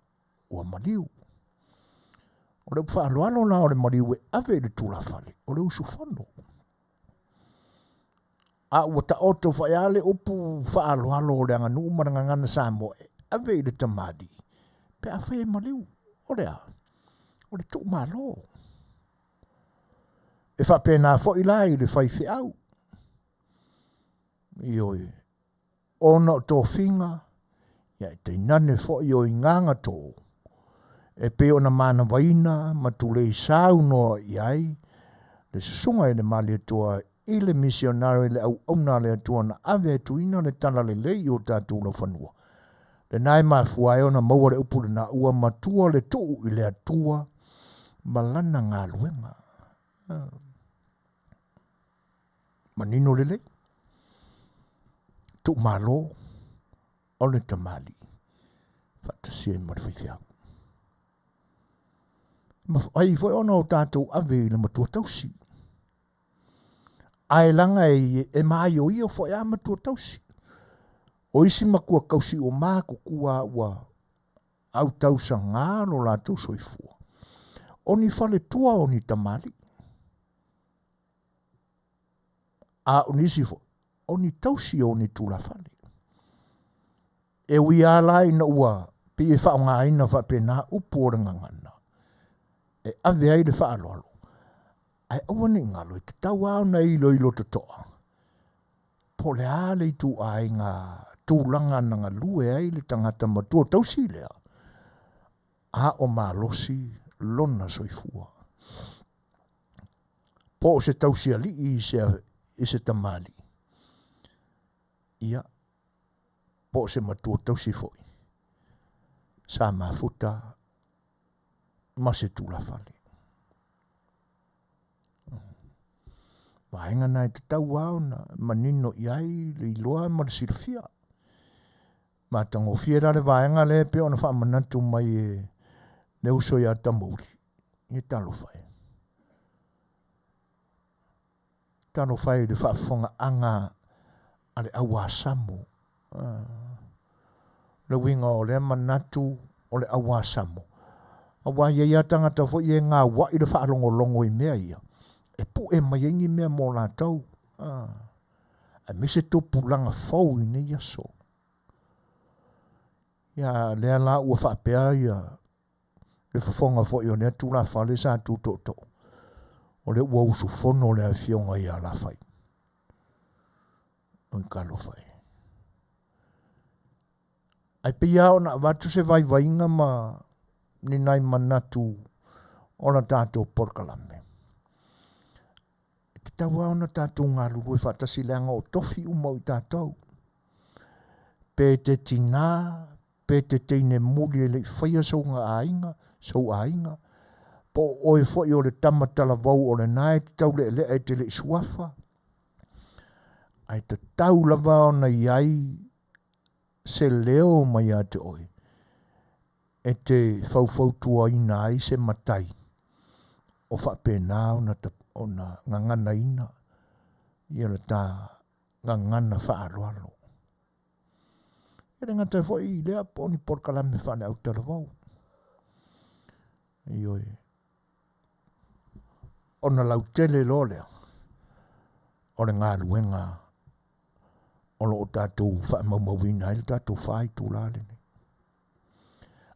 Speaker 1: Ua maliu. O le upa aloalo la o le maliu e ave le tūla whale. O le usu fono. A ua ta oto whaiale upu wha aloalo o le anganu marangangana Samoa e ave le tamali. Pe a whae maliu. O le a. O le tuk malo. E wha pēnā fo I lai le whai whiau. Ioi. Ona o tō whinga. Ia te nane fo I o I nganga tō. E pe ona mana waina. Ma tu le sau no iai. Le susunga e le mali atua. I le misionari le au ona le atua na ave atuina le tala le lei o tātou la whanua. Le nai mafuai ona maua le upu le na ua matua le tuu I le atua. Malana ngā luenga. Manino lele. Tu malo. O le tamali. Fatasia I marwhaiwhiau. Ai foi ona o tātou ave le matua tausi. Ai langa e mai o ia foi a matua tausi. O isi makua kausi o mako kua ua au tausa ngalo la tau soifua. Oni fale tua oni tamali. A onisi fo. Oni tausi oni tula fale. E ui ala ina ua pi e wha ngā ina wha pena upu o ngangana. E ave ai le wha aloalo. Ai awane ngalo I te tau au na ilo to toa. Po le ale I tu ai ngā tūlanga na ngā lue ai le tangata matua tausi lea. A o malosi lona soifua. Po se tausi ali I se tamali. Ia. Po se matua tausi foi. Sa mafuta. Ma se tula fale. Waenga nai te tau au na manino iai le iloa ma le silfia. Ma tango fiera le waenga le pe ona wha manatu mai e ne uso ia tamouri. I talo whai. Talo whai le whaafonga anga ale awa samu. Le winga o le manatu o le awa samu. Awa ia tangata fo I e ngā wa I le whaalongo I mea ia. E pu e mai ingi mea mō la tau. A me se tō pulanga fau I ne ia so. Ia lea la ua whaapea ia. Le whafonga fo I o nea tū la whale sa tū tō. O le ua usu fono le Afionga ia la whai. O I kalo whai. Ai pia o na watu se vai vainga ma ni nai manatu o na tātou porkalame. Tau au na tātou ngā lulu e whatasi leanga o tofi umau I tātou. Pe te tina, pe te teine muri e le whaia sau ngā ainga, sau ainga. Po oe fo'i o le tamatala vau o le nai te tau le e te le suafa. Ai te tau lava o na iai se leo mai a te oe. E te faufau tua ina ai se matai. O whapena o na ngangana ina. Ia le tā ngangana whaaroalo. E renga te fo'i lea po ni porkalame whane au tala vau. Ioi. O na lautele lo lea. O le ngā ruenga. O lo o tātou whaamamawina. Ele tātou whai tū lale ne.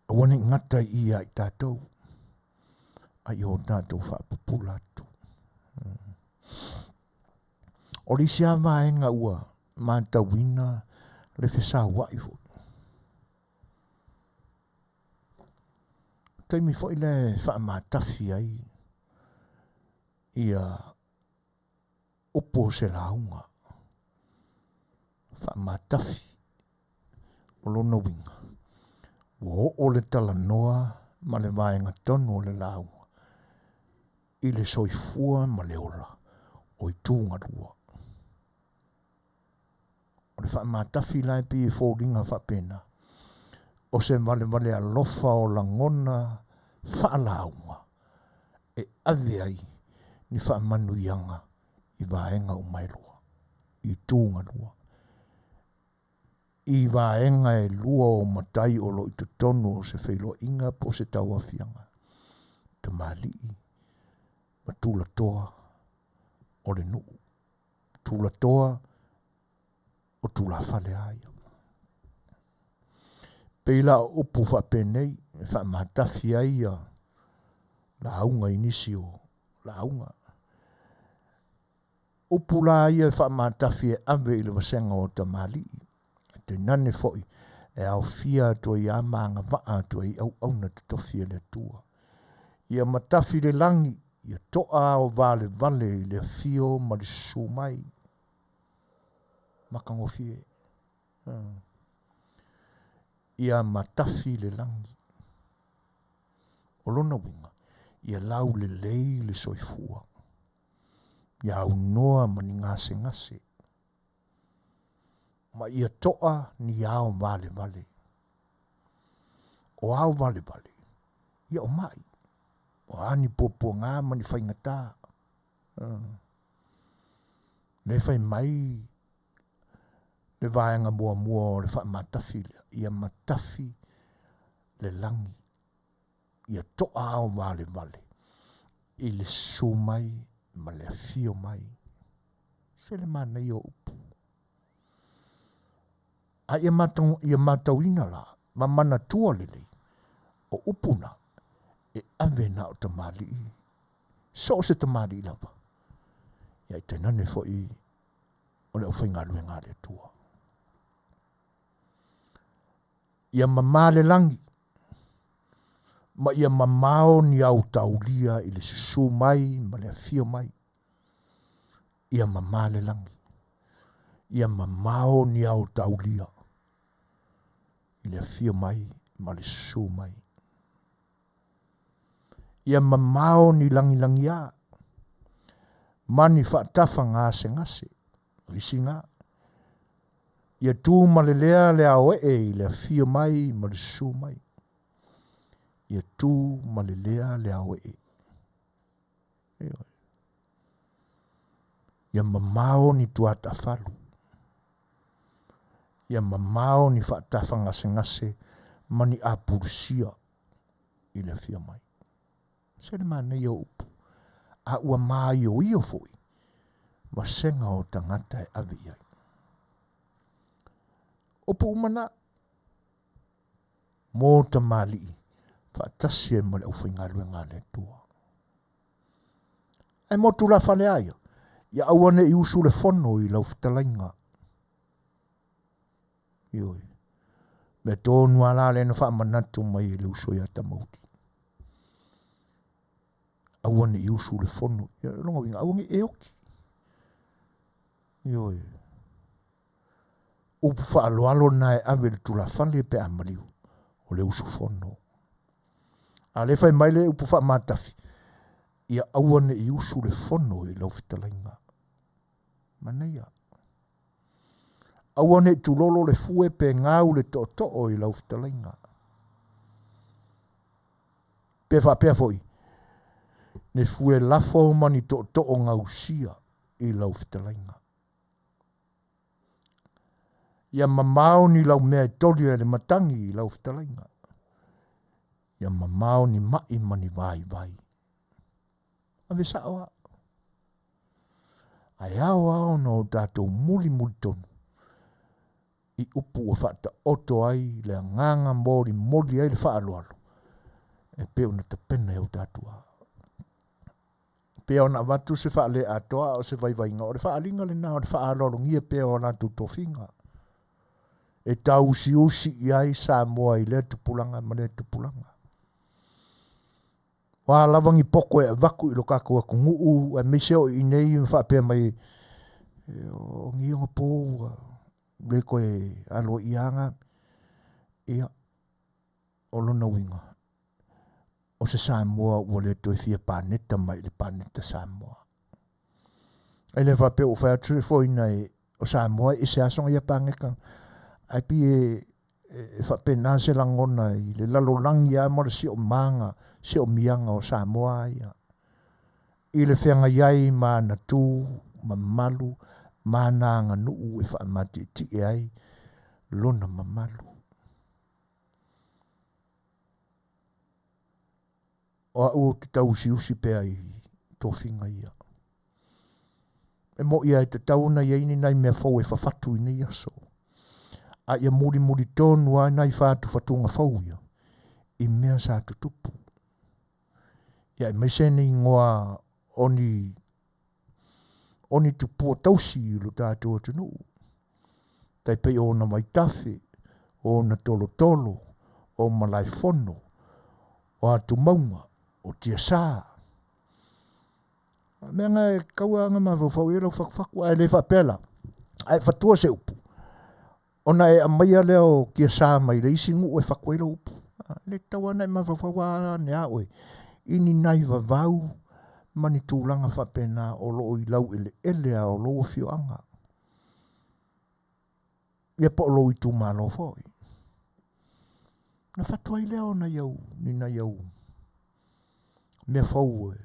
Speaker 1: Awane ngata ia i tātou. Ai o tātou whaapupula tu. O li sia vaenga ua. Mātawina le whesa wai fo. Taimi fo i le whaamatafi ai. Ia upo se launga. Whaamatafi. O lona winga. O le tala noa ma le vaenga tonu o le launga. I le soifua ma le ola. O i tūnga rua. O le whaamatafi lai pi e fōringa whapena. O se vale alofa o la ngona whaalaunga. E ave ai ni whaamanuianga i vaenga o mailua. I tūnga rua. I vaenga e lua o matai o lo i te tonu o se whailo inga po se tau afianga. Te malii. Ma tūla toa o le nuu. Tūla toa o tūla whale aia. Peila upu whapenei, whaamatafi aia. La aunga inisi o la aunga. Upu la aia whaamatafi e ave i le wasenga o ta malii. Te nane foi e au fia to i amanga waa to i au na te tofia le tua. Ia matafi le langi, ia toa o vale i le fio ma le sumai. Makango fie. Ia matafi le langi. O lona winga, ia lau le lei le soifua. Ia au noa mani ngase. Ma ia toa ni ao vale. O ao vale. Ia o mai. O ani popo ngā mani whaingata. Le whai mai. Le vaenga mua o le wha matafi. Ia matafi le langi. Ia toa ao vale. I le sumai ma le fio mai. Se le mana i o upu. A ia matauina la, ma mana tua lele, o upuna, e ave na o tamali. So se tamali lava. Ia i tenane fo i, o le uwhainga luenga le tua. Ia mamale langi, ma ia mamao ni au taulia i le susu mai, ma le fio mai. Ia mamale langi. Ia mamao ni au taulia. I le fio mai, ma le susu mai. Ia mamao ni langi a. Mani whaatafa ngase. Isi ngā. Ia tū ma le lea le au i le fio mai, ma le susu mai. Ia tū ma le lea le au Ia mamao ni tuata falu. Ia mamao ni whaatafa ngase mani a purusia i le fia mai. Se le mana i o upu. A ua maa i o foi. Ma senga o tangata e avi ai. Upu umana. Mō ta mali. Whaatasi e male au whainga luenga le tua. E motu la whale aia. Ia awane i usu le fono i lau Fetalaiga. Ioi. Me tōnu ala le na whaamanatu mai le usu i ata mauti. Awane i usu le fono. Ia longa winga, awane e oki. Ioi. Upu whaaloalo na e awe le tula whale pe amaliu. O le usu fono. A le whai mai le upu whaamatafi. ia awane I usu le fono I lau Fetalaiga. Manuia. Awane tu lolo le fue pe ngau le to'o I lau Fetalaiga. Pe whapea foi. Ne fue lafo mani to'o ngau sia I lau Fetalaiga. Ia mamao ni lau mea toli le matangi I lau Fetalaiga. Ia mamao ni mai mani vai. Ave sawa. Ai awa no tatou muli tonu. I upu o whata oto ai le nganga moli ai le whaaloalo. E peo na te pena o tatua. Peo na watu se whaale atoa o se vaivainga. O le whaalinga le nao le whaaloalo ngia peo na tutofinga. E tau usi I ai Samoa I le tupulanga ma le tupulanga. Wa lavangi poko e vaku I lo kako a kunguu e miseo I nei whapea mai o ngionga pōua. Le koe alo ianga ia o lona winga. O se Samoa ua le toi fia paneta mai le paneta Samoa. E le whapea o whea Suefuaina o Samoa I se asonga ia pangeka. Ai pi whapea nā se langona I le lalolangi a mora si o manga, si o mianga o Samoa ia. I le whenga iai ma na tū, ma malu, ma nanga nuu e whaamati ti e ai, lona ma malu. O au te tau usi pea I tō whinga ia. E mo ia e te tauna ia ini nai mea fau e whawhatu I nei aso. A ia muri tonu ai nai whātu whatunga fau ia. I mea sa tutupu. Ia e maisene I ngoa oni tupu o tausi I lo tātua tunu. Tai pei o na maitafe, o na tolo, o malaifono, o atu maunga, o tia sā. Mea ngai kaua anga ma whau e lau whaku ai le whapela. Ai whatua se upu. Ona e amaia leo kia sā mai le isi ngu e whaku e lau upu. Le tawana e ma whawhawa ne a oe. Ini nai vavau mani tūlanga whapena o loo I lau ele a o loo whioanga. Ia po loo I tū malo fōi. Na whatua I leo na iau, ni na iau. Mea whau e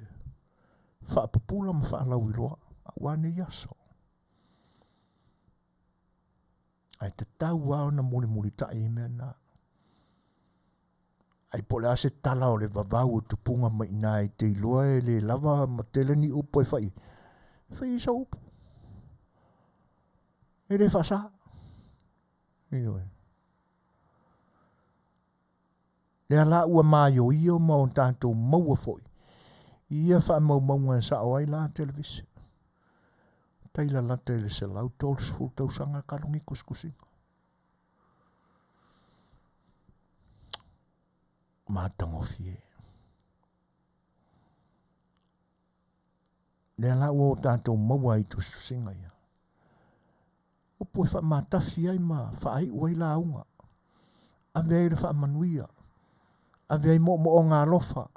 Speaker 1: whaapapula ma whaalau I roa. A wane iaso. Ai te tau au na muri tai I mea nā. Ai pole ase tala o le vavau o tupunga mai nai te iloa e le lava ma tele ni upo e whai. Whai isa upo. E le whasa. Ioi. Le ala ua maio ia ma o tātou maua foi. Ia wha maunga sa o ai la televisi. Taila la tele se lau tōlus fu tausanga kalungi kuskusinga. Mātango fie. Le ala ua o tātou maua I tu singa ia. Opo e wha mātafi ai ma wha ai ua I la aunga. A vea I le wha Manuia. A vea I mo o ngā lofa.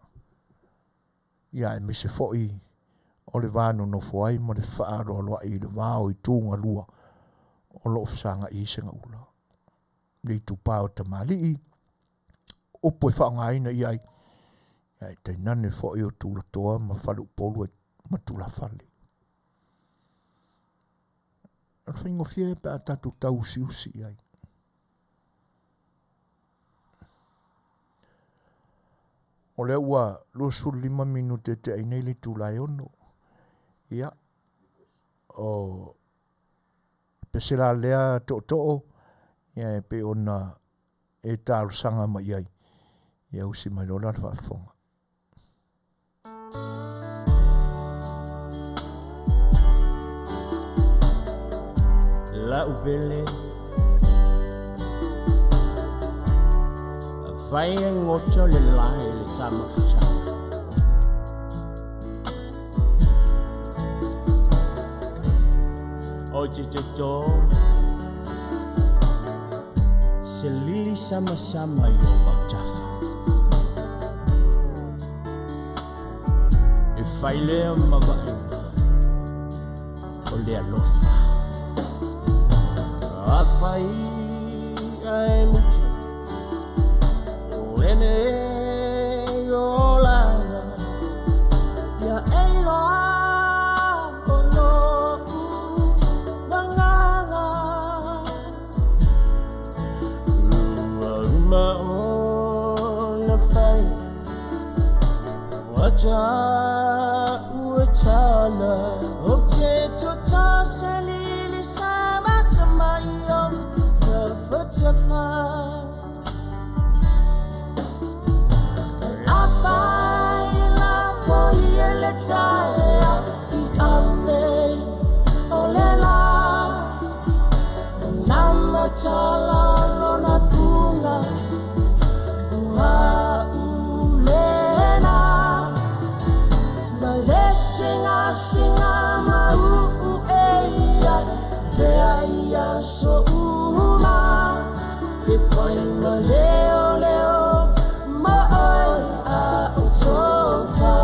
Speaker 1: Ia e me se foi o le vāno no foai ma le whaaro aloa I le vāo I tūnga lua o lo fisanga I senga ula. Le I tupao tamali I opo e whaongaina I ai. Ia e te nane foi o tūla toa ma whalu polu e ma tūla whale. Ar whaingo fie pa tatu tau usi ai. O le ua lusu 5 minute te ainei le tūlai ono. Ia. O pesera lea to'o. Ia e pe ona e tāru sanga ma iai. Ia usi mai lola le whaafonga.
Speaker 3: La upele Vai ngocho le lai le sama fusa Oje jojo Se lili sama yo batafa E fai lea mawaiga o le alofa. A fai ai mutu o ene o lana ia eiloa o loku manganga uma o na fai waja ua chala o te tota selili sama sama iyo tafa a fai la foi ele taea I ame o le la nama chala lona funga ua ulena ma le singa ma eia te aia so uma e foi ma leo ma ai a utofa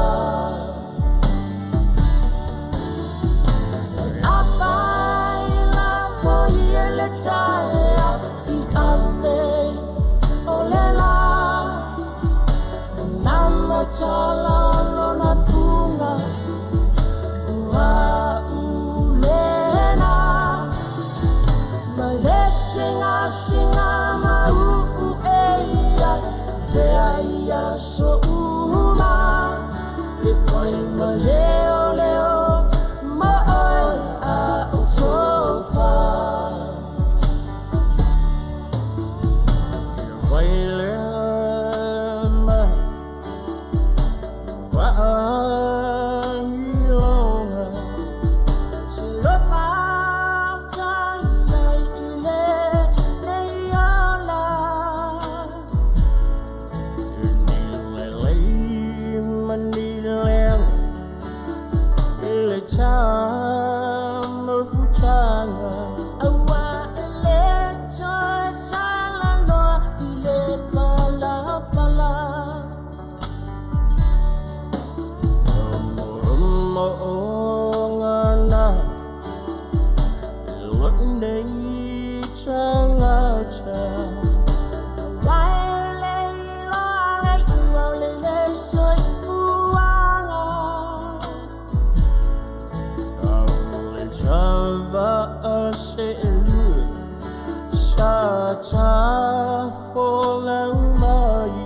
Speaker 3: a fai la foi ele taea I ame o le la nama chala lona funga ua ulena ma le singa ma eia te aia so uma e foi ma leo ma ai a utofa vai lea ma vai longa se lo fa tai ile neiola ni manile ile chama fuchanga awa ile chala no ile pala ngana look nei changacha wale le Suefuaina le chava aselu cha fola mai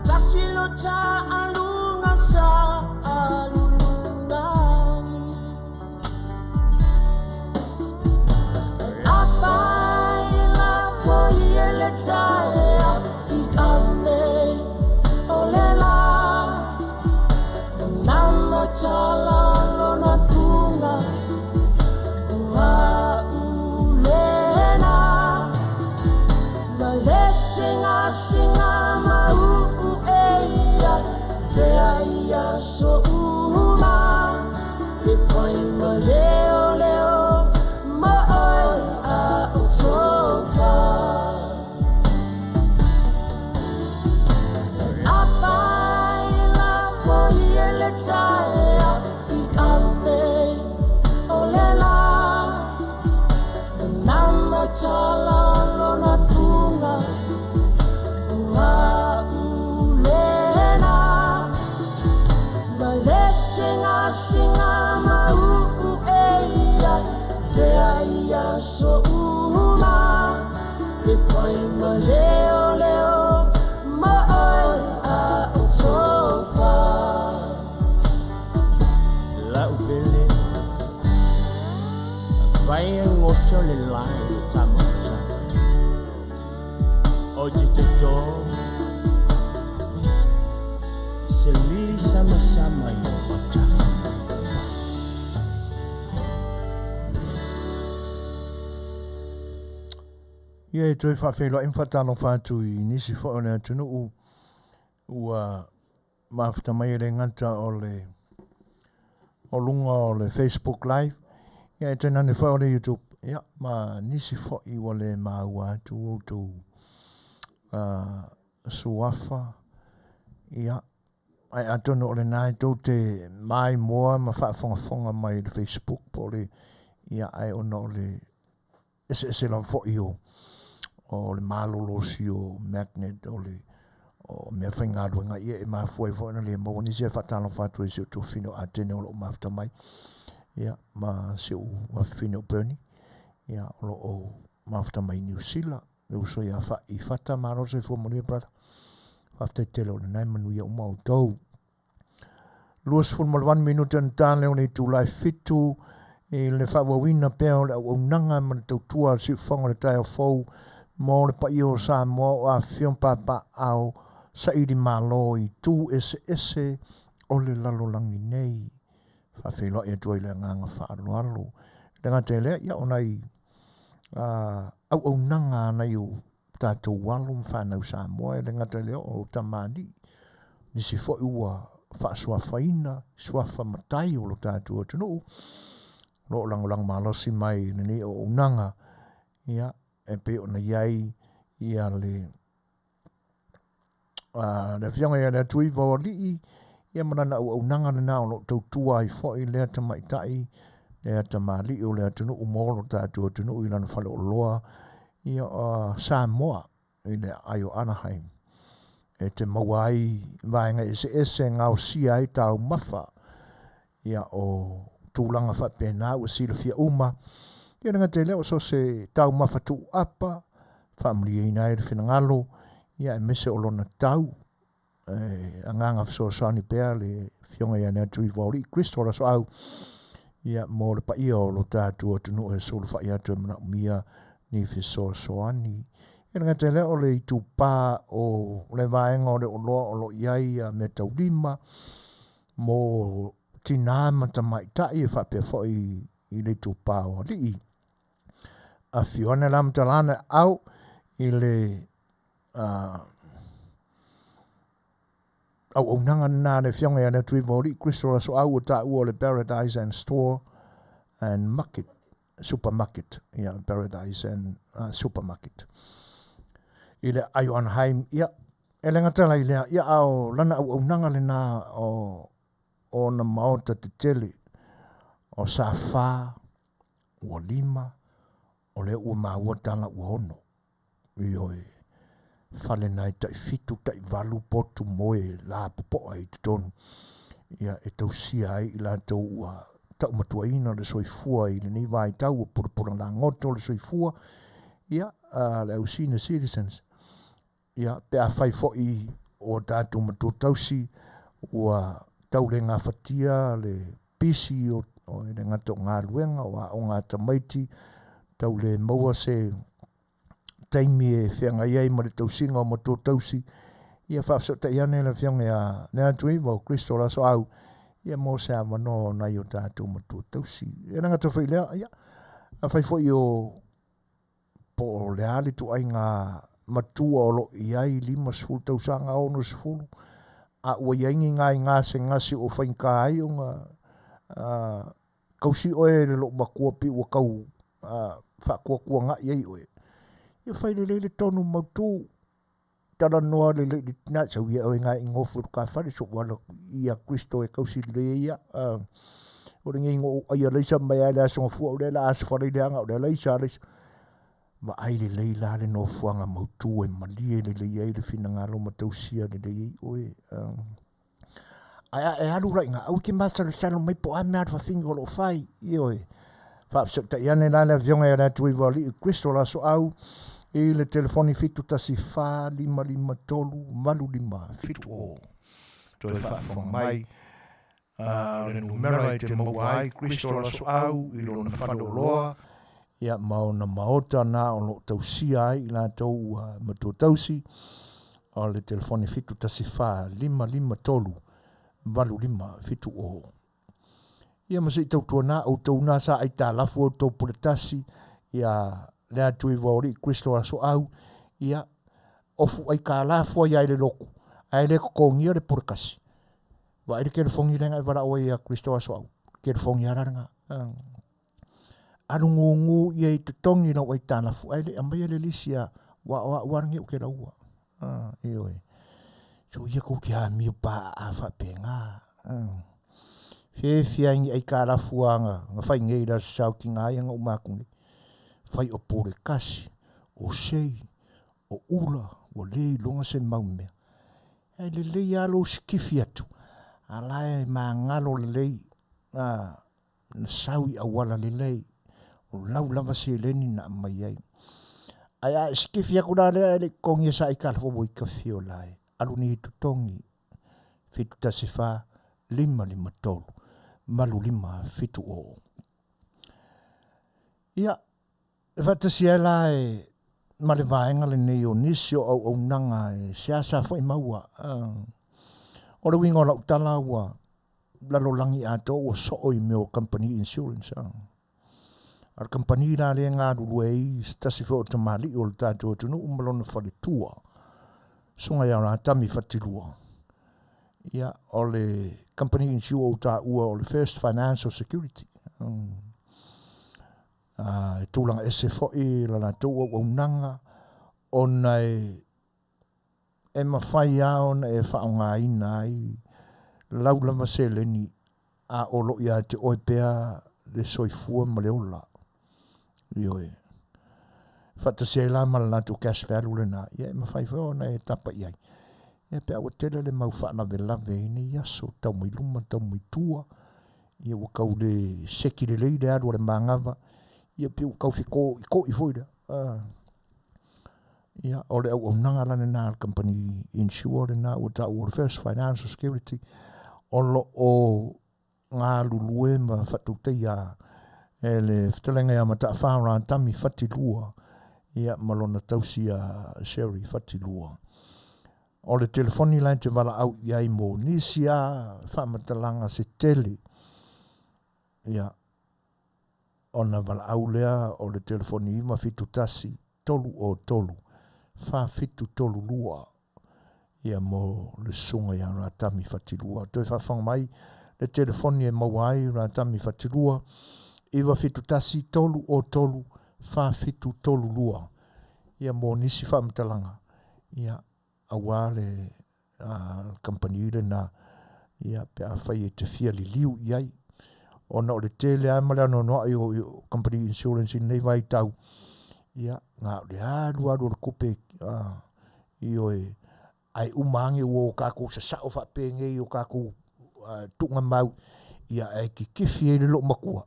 Speaker 3: tasilo cha alunga sa alungani a fai la foi ele taea I ame o le la nama chala lona funga ua ulena ma le singa ma eia te aia so uma e foi ma leo ma ai a utofa a fai la foi ele taea I ame o le la nama chala lona funga ua ulena ma le singa ma eia te aia so uma e foi ma leo ma ai a utofa la ubele vai ngocho le lai le tamocha o jitoto selili sama yo otafa
Speaker 1: Ia e toi whawhelo imwhatano whātu I nisi whaone atunu ua mawhita mai e le nganta o lunga o le Facebook Live. Ia e toi nane whaone YouTube. Ia, ma nisi whai wa le maua atu o tu suafa. Ia, ai atono o le nai tau te mai moa ma whaafonga mai le Facebook po le ia ai ono o le ese la fo io o le malolosi o magnet o le o mea whainga ruenga ia e maa fuai na le mo ni se whatalo whatu e se tu fino a tene o lo mafta mai ia ma se u wa fino Bernie ia o lo o mafta mai New Zealand le uso ia i whata maro se fo Manuia brother whafta i tele o le nai Manuia o mau tau luas fun mal 1 minute an tan le o nei tu lai fitu e le whawawina pēo le au nanga ma le tautua le siwhanga le tai o fau mo le pa i o Samoa o a whion papa au sa iri malo i tu ese o le lalolangi nei. Whawhelo e tuai le nganga whaalualu. Le ngā lea, ia o nei au nanga nei o tātou walu mwhanau Samoa. Le ngā lea o tamani. Nisi fo ua Suefuaina, suafa matai o lo tātou atunu. Lo lang malosi mai ni o nanga. Ia, e pe o na iai, ia le whianga ia le tui vawalii, ia manana au nanga le nao lo tautua i fo i lea tamaitai, lea tamali o lea tunu umolo tātua tunu i lana whale o loa, ia Samoa, i le aio Anaheim. E te mawai, vaenga ese ngau sia i tau mawha, ia o tūlanga whapena ua sila fia uma, ia nga te leo so se tau mawha tu apa, whamri e nai le whinangalo, ia e mese o lona tau, anganga Suasua pea le fionga ia nea tui wauri Kristo la so au, ia mo le pa ia o lo tātua tunu e solo wha ia tu e mana umia ni fi Suasua. Ia nga te leo le i tu pā o le vaenga o le o loa o lo iai me tau lima, mo tinama tamaitai e whapea fo i le tu pā o li. Afiafi lam talana au i le au nanga na le fionga ia na tui vori Kristo la so au ta u le Paradise and Store and Market supermarket ia Paradise and supermarket ile ai Anaheim ia elenga tala ile ia au lana au nanga le na o na maota te tele o safa o lima o le ua maua tala ua hono ioi fale nai tai fitu tai valu potu moe la popo ai te tonu ia e tausia ai i la tau ua tau matuaina le soifua i le nei vai tau o purapura la ngoto le soifua ia le au senior citizens ia pe a fai fo i o tatu matu tausi ua tau le ngā fatia le pisi o le ngato ngā luenga o ngā tamaiti tau le maua se taimi e whianga iai ma le tausinga o matu tausi ia whaafsota iane le whianga ia nea tui mo Kristo la so au ia mo se amano nai o tatu matu tausi ia nga to whailea ia a whai fo i o po le ali tu ai ngā matua o lo iai 5 tausanga o no sifuru a ua iangi ngā se ngasi o whainka ai o ngā kausi oe le lo makua pi ua kau whakua ngā iai oe ia whai le tonu mautu tala noa le nā sau ia oe ngā ingofu ka whare so wala ia Kristo e kausi le ia o ringa ingo aia leisa mai ale asonga fua o le la asa whare le anga o le leisa leisa ma ai le leila le no fuanga mautu e malie le iai le fina ngalo matausia le iai oe e alu rai ngā au ke masa le salo mai po ame atu whafinga o lo whai i oe whaafsota iane la le vionga ia tui wali i Kristo la so au i le telefoni fitu tasi 553 malu 5 fitu o toi whaafonga mai le numera i te mawai Kristo la so au i lo na whano loa ia mao na maota na o lo tausia ai i la tau matu tausi o le telefoni fitu tasi 553 malu 5 fitu o ia masi tau tuana o tau nasa ai tā lafu o tau puletasi ia lea tui vaori Kristo la so au ia ofu ai ka lafu ai le loku ai le kokongia le purekasi wa ai ke le fongi renga vara o ia Kristo la so au ke le fongi aranga arungungu ia i te tongi na wai tā lafu ai le amai le lisia wa warangi o ke la ua ioi So ia ko ki ha mi pa a fa penga. Fe fiangi ai ka rafuanga, nga fai ngei da sau ki ngā ianga o mākungi. Fai o pore kasi, o sei, o ula, o lei longa se maumea. E le lei alo skifi atu. Alae ma ngalo le lei, na saui awala le lei. O lau lava se leni na mai ai. Ai a skifi aku da le kongi sa i kalafo boi ka fio lai. Alu ni tutongi, fitu tasifa, 553, malu 5 o. Ia, fatasi la e male vaenga le nei o nisio au nanga e siasa fo i maua. O le wingo la utala ua lalo langi ato o so i meo company insurance. Al company la le ngā ruei stasi fo o tamali o le tato tunu umalona fale tua. Sunga ia rā tami fatilua. Ia, o le company insurance o ta ua o le First Financial Security. E tūlanga ese foi la la tō o nanga o nei e mawhai ao na e whaonga ina i lau lama se leni a olo ia te oipea le soifua ma le ola. Ioe. Fata se la ma la tu cash value le na. Ia e mawhai whao na e tapa iai. Ia pe awa tele le mau whaana ve lave ine iaso tau mai luma tau mai tua. Ia wakau le seki le leide adu le mangava. Ia piu kau fiko i foida. Ia ole au nanga lana na company insure na o ta o First Financial Security olo o ngā lulue ma whatute ia e le Fetalaiga ia mata whaara tami whatilua ia malona tausi a Sherry whatilua. O le telefoni line te wala au iai mo nisi a whamatalanga se tele. Ia ona wala au lea o le telefoni ima fitu tasi tolu o tolu. Fa fitu tolu lua. Ia mo le sunga ia rātami whatilua. Toi whawhanga mai le telefoni e mawai rātami whatilua. Iwa fitu tasi tolu o tolu. Fa fitu tolu lua. Ia mo nisi whamtalanga. Ia awa le company le na. Ia pe a whai e te fia li liu iai. Ona o le tele a male ano noa i o company insurance nei vai tau. Ia ngā le alu le kupe i o e ai umangi o kako sa sao whapenge i o kako tunga mau. Ia e ki kifi e le lo makua.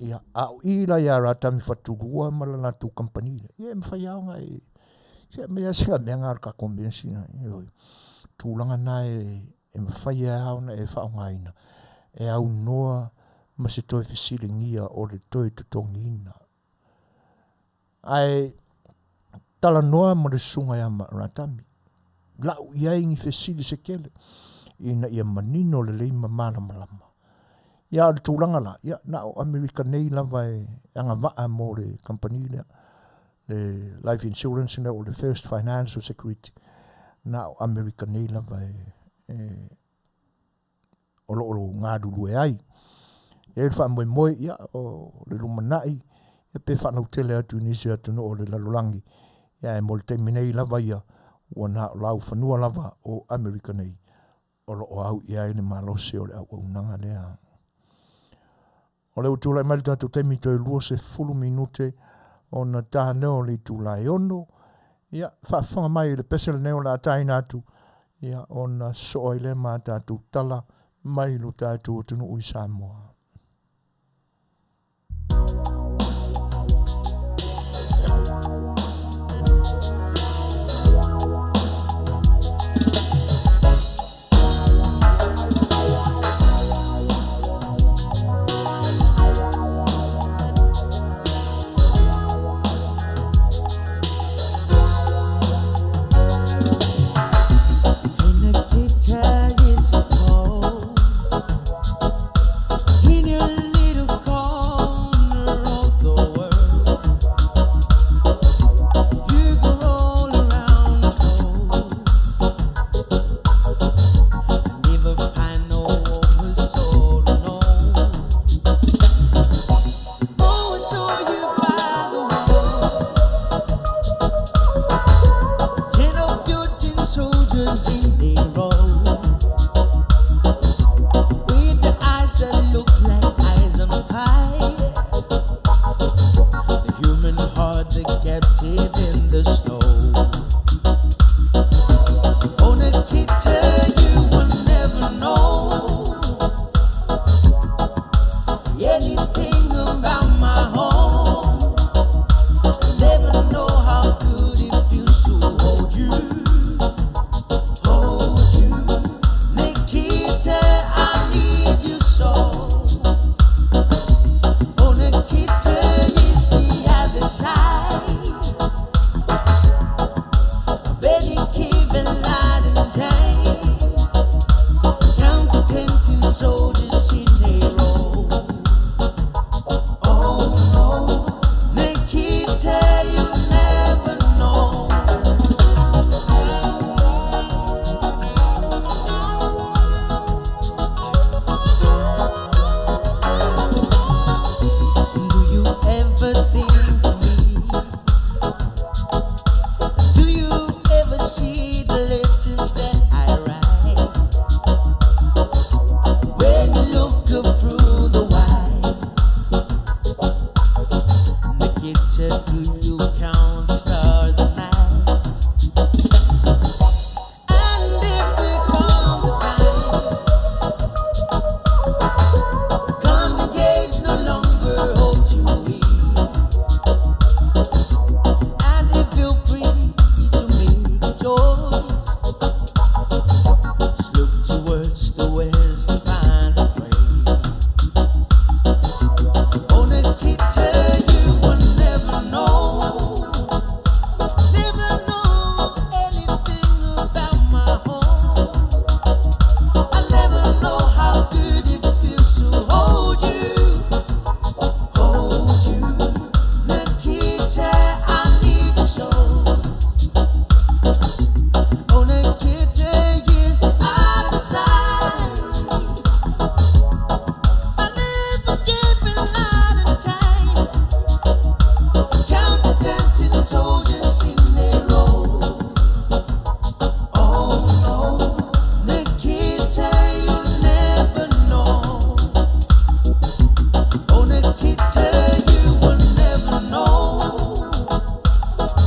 Speaker 1: Ia au ila ia rātami whatulua malana tu company. Ia e mwhai au ngai. Ia mea singa mea ngā ka konbensi na. Tūlanga na e mwhai au na e whaongaina. E au noa ma se toi fesilingia o le toi tutongi ina. Ai tala noa ma le sunga ia ma rātami. Lau ia ingi fesili se kele. Ina ia manino le leima mana malama. Ia le tūlanga la. Ia na o Amerika nei lava e anga waa mo le company lea. Le life insurance lea o le First Financial Security. Na o Amerika nei lava e olo ngā dulu e ai. E le wha moe ia o le lumanai. E pe whanau tele atu nisi atu no o le lalolangi. Ia e mo le teminei lava ia. Ua nā o lau whanua lava o Amerika nei. Olo o au ia e le malose o le au nanga lea. O le utulai mai tatu temi toi lua se 10 minute o na tāneo le tulai ono. Ia whawhanga mai le pesele neo la taina atu. Ia o na soa ile mā tatu tala. Mai lo tātou tunu ui Samoa.
Speaker 3: Yeah. anything about my home. Never know how good it feels to hold you. Nikita, I need you so. Oh, Nikita, is the other side. Betty keeping light and day. Count to 10 to soldiers in a row. Oh no, Nikita, you never know. Do you ever think of me? Do you ever see the letters that I write? When you look up through the wire, Nikita, do you count the stars at night? And if there comes a time, comes a cage no longer hold you in, and if you're free to make a choice, just look towards the west and find a friend. Oh, Nikita, you will never know anything about my home. I never know how good it feels to hold you. Nikita, I need you so. Oh, Nikita, yes, the other side. I never gave a lot of time. Count to 10 to the soldiers in their row. Oh no, Nikita, you never know. Oh, Nikita, you will never know.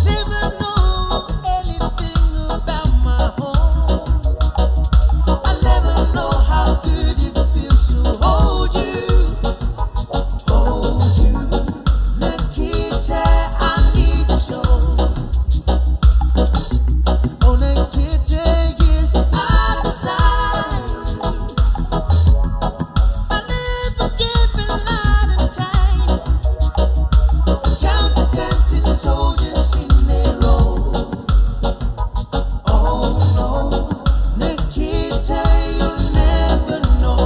Speaker 3: Never know anything about my home. I never know how good it feels to hold you. Nikita, I need you so. Oh, Nikita, yes, the other side. I never gave a lot of time. Count to 10 to the soldiers in their row. Oh no, Nikita, you'll never know.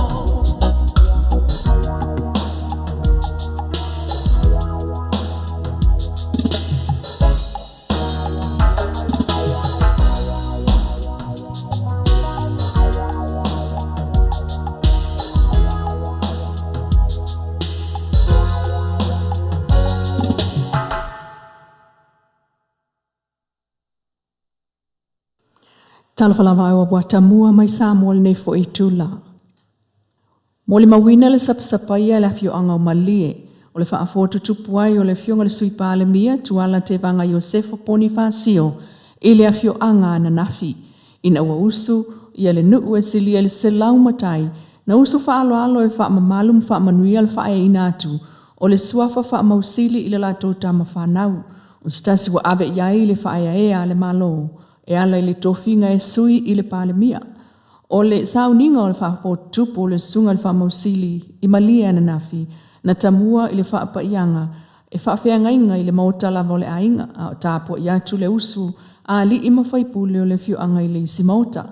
Speaker 4: Talafalava wa Watamua mai Samoa nei fo i tula. Mo le mawina le sapasapaia le afioanga o malie, o le whaafotu tupu ai o le fionga le sui pāle mia tuala te vanga Iosefo Ponifasio i le afioanga na nafi. Ina ua usu ia le nuu e silia le selau matai, na usu whaaloalo e whaamamalum whaamanuia le whae inatu, o le suafa whaamausili i le lato tama whanau, o stasi wa abe iai le whae ea le malo. E ala i le tofinga e sui i le pāle mia. O le sauninga o le whaafotu tupu o le sunga le whaamausili i malia na nafi, na tamua i le whaapaianga, e whaafeangainga i le mautala o le ainga, a tāpua i atu le usu, a li ima whaipule o le fioanga i le isi mauta.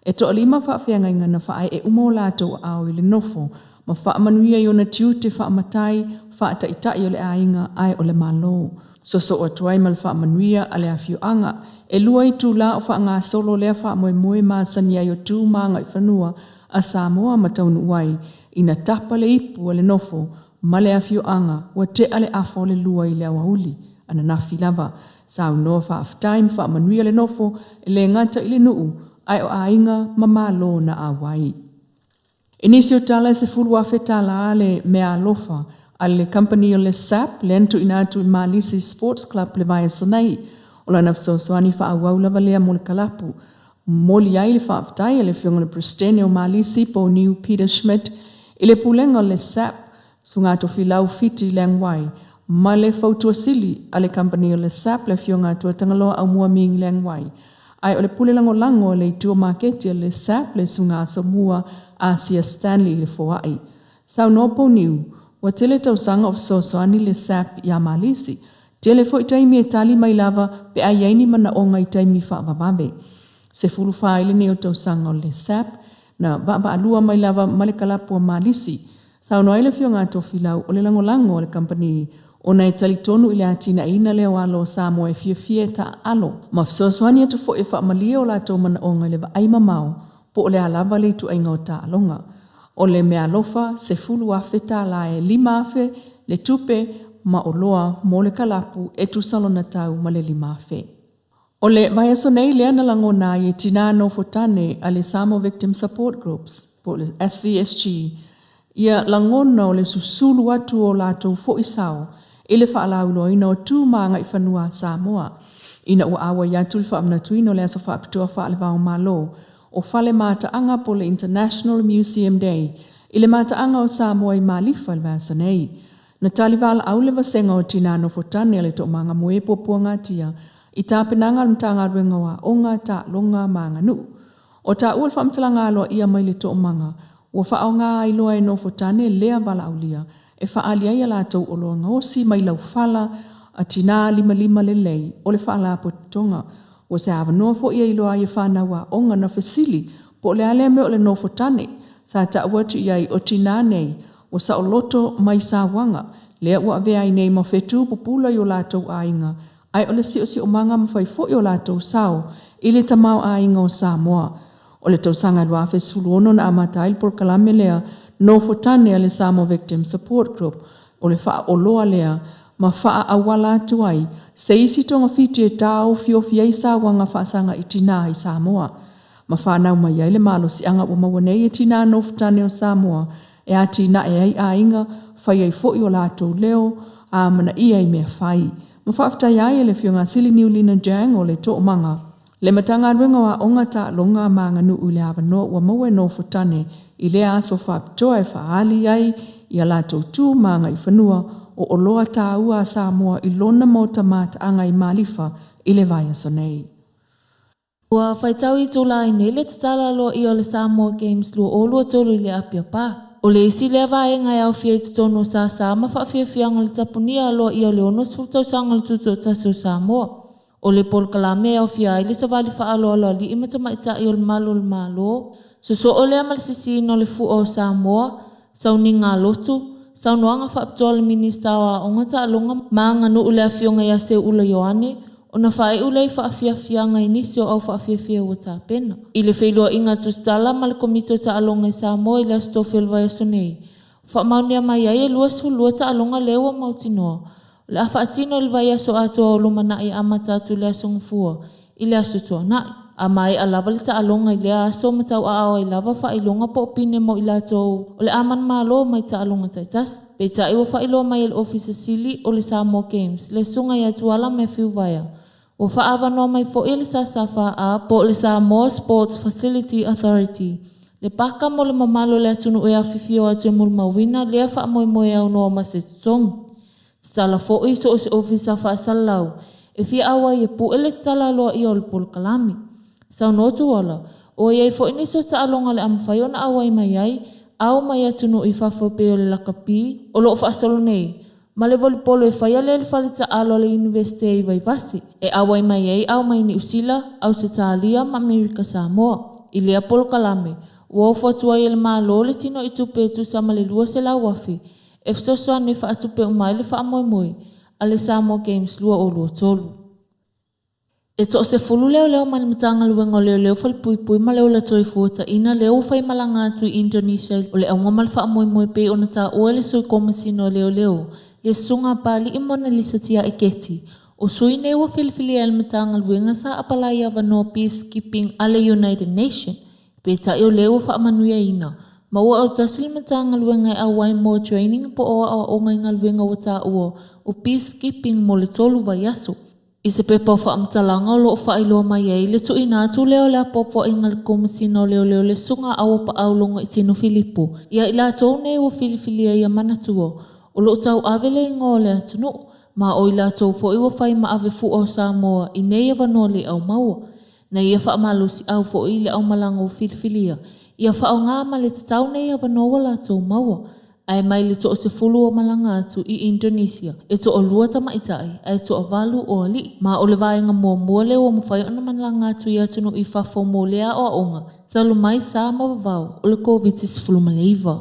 Speaker 4: E to alima whaafeangainga na whae e umolato au i le nofo, ma whaamanuia i o na tiu te whaamatai, whaataitai o le ainga ai o le malo. Soso o tuai mal whaamanuia a le afioanga, e lua i tūla o whaanga solo lea whaamoemoe maasani ai o tū maanga i whanua a Samoa mataunu uai, ina tapa le ipu a le nofo, ma le afioanga, wa te ale afo le lua i le awauli, ana nafi lava, sau noa whaaftaim whaamanuia le nofo, e le ngata i le nuu, ai o ainga mamalo na awai. Inisi o tala se fulua fetala le mea alofa, ale company o le SAP, le antu inatu i Malisi Sports Club le vai sanai, o la Suasua whaawau lava lea mo le kalapu. Moli ai le whaaftai le fionga le Pristene o Malisi po New Peter Schmidt, i le pulenga o le SAP, Sunga to filau fiti lengwai. Male fautua sili ale company o le SAP le fionga tua tangaloa au mua ming lengwai. Ai o le pule lango le tua marketi le SAP le sunga Samoa Asia Stanley le foai. Sau nopo niu, wa tele tau sanga of Suasua le SAP ya malisi. Tele fo itaimi e tali mai lava pe ayaini mana onga itaimi fa vababe. Se fulu faile ne o tau sanga le SAP na ba alua mai lava malekalapu malisi. Sau no ele fionga to filau o le lango le company ona e talitonu ile atina ina le walo Samoa Afiafi ta alo. Mafsosoani tu fo e fa malia o la to mana onga le va ai mamau po o le alava le tu ainga o ta alonga. O le mea lofa se fulu a Fetalaiga 5 afe le tupe ma o loa mo le kalapu e tu salona tau ma le 5 afe. O le vaiaso nei le ana lango na ye tina no fotane a le Samoa Victim Support Groups po le SVSG. Ia langona o le susulu atu o latou fo isao ele faalau loina o tu manga i whanua Samoa. Ina ua awa iatu le whaamnatuino le asa whaapitua whaale vau malo o whale mataanga po le International Museum Day ile mataanga o Samoa i malifa le vasa nei. Na talivala au le vasenga o tinano fotane le to manga moe popuanga tia i tāpenanga mtanga ruenga wa onga ta longa manga nu. O ta ua whaamtalanga aloa ia mai le to manga ua whaonga ailoa e no fotane lea vala aulia e whaalia ia lātou o loa ngaosi mai lau whala a tina 5 le lei o le whaala po tonga. O se awa noa fo ia iloa ia whanawa onga na fasili po le ale me o le no fotane sa ta watu iai o tina nei o sa o loto mai sa wanga lea ua vea i nei ma fetu pupula i o lātou ainga ai o le si o manga mawhai fo i o lātou sao i le tamau ainga o Samoa. O le tausanga lua fesulu ono na amata il por kalame lea no fotane a le Samoa Victim Support Group o le faa o loa lea ma faa awala tuai se isi tonga fiti e tau fiofi ai sa wanga faa sanga itina i Samoa. Ma faa nau mai ai le malo si anga o mawanei e tina no fotane o Samoa e a tina e ai ainga fai ai fo i o lato leo a mana ia i mea fai. Ma faa ftai ai le fionga sili niulina jang o le to manga. Le matanga ruenga wa onga ta longa manga nu ule hawa no wa mawe no fotane i le aso whaapitoa e whaali ai i a lato tu manga i whanua o oloa ta ua Samoa i lona mauta mata anga i malifa i le vaya sonei.
Speaker 5: Ua whaitau i tula i nele tala lo i o le Samoa Games lo o lua tolu i le apia pa. O le isi le vaenga au fia i tutono sa sama whaafiafianga le tapunia lo i o le ono sfutau sanga le tuto tasu Samoa. O le pol kalame au fia i le savali whaalo alo li i matama ita i o le malo. So o le amal sisi no le fu o Samoa, sau ni ngā lotu, sau noanga whaapitoa le minista wa o ngata alonga maanga no ule afionga ya se ula yoane, o na whae ule i whaafiafianga inisio au whaafiafia ua tā pena. I le whailua inga tustala ma le komito ta alonga i Samoa i le astofel vai sonei. Whaamaunia mai ai e lua ta alonga lewa mautinoa. Le a whaatino le vai aso atua o lomana i amatatu le asongfua i le aso tua nai. A mai a lava le ta alonga i le aso matau a ao i lava wha ilonga po opine mo i lato o le aman malo mai ta alonga taitas. Pe ta iwa wha iloa mai le officer sili o le Samoa Games le sunga i atuala me whiuwaya. O wha awa noa mai fo i le sasafa a po le Samoa Sports Facility Authority. Le paka mo le mamalo le atunu e awhifio atu e mul mawina lea wha moe au noa ma se tutong. Sala fo i so o se officer wha salau. E fia awa i e pu ele tala loa i o le pol kalami. Sau notu wala, o iei fo iniso ta alonga le amwhaiona awai mai ai, au mai atunu i whawhape o le lakapi, o loo whaasolo nei. Ma le volipolo e whaia le whale ta alo le universite i waivasi. E awai mai ai au mai ni usila, au se Talia ma Amerika Samoa. I lea polo kalame, ua ofo atua i le malo le tino i tupe tu sama le lua se la wafi. E fsosua ne wha atupe umai le wha moe, a le Samoa Games lua o lua tolu. E to se fulu leo mani matanga luenga leo fal pui ma leo la toi fuata ina leo fai malanga tu Indonesia o le aunga malfa moe pe ona ta o le soi komasino leo le sunga pali imona lisatia e keti o sui ne wa filfili el matanga luenga sa apalaya vano peacekeeping ale United Nation pe ta yo leo fa Manuia ina ma wa au tasil matanga luenga awai mo training po o ngai ngal luenga wata o peacekeeping mo le tolu vayaso. I se pepa o whaamtalanga o loo whaeloa mai ei le tu ina atu leo le apopo inga le komasino leo le sunga awa pa aulonga i tino Filipo. Ia ila tau nei o filifilia ia manatua. O loo tau avele ingo le atunu. Ma o ila tau fo iwa whai ma ave fu o Samoa i nei ava no le au maua. Na ia whaamalusi au fo i le au malanga o filifilia. Ia whao ngā ma le tatau nei ava no wala tau maua. Ai mai le to o se fulu o malanga atu i Indonesia. E to o lua tama itai, ai to o valu o ali. Ma o le vaenga mua le o mawhai ona malanga atu i atunu i whafo mo lea o aonga. Salu mai sa mawavau o le COVID-19 maleiva.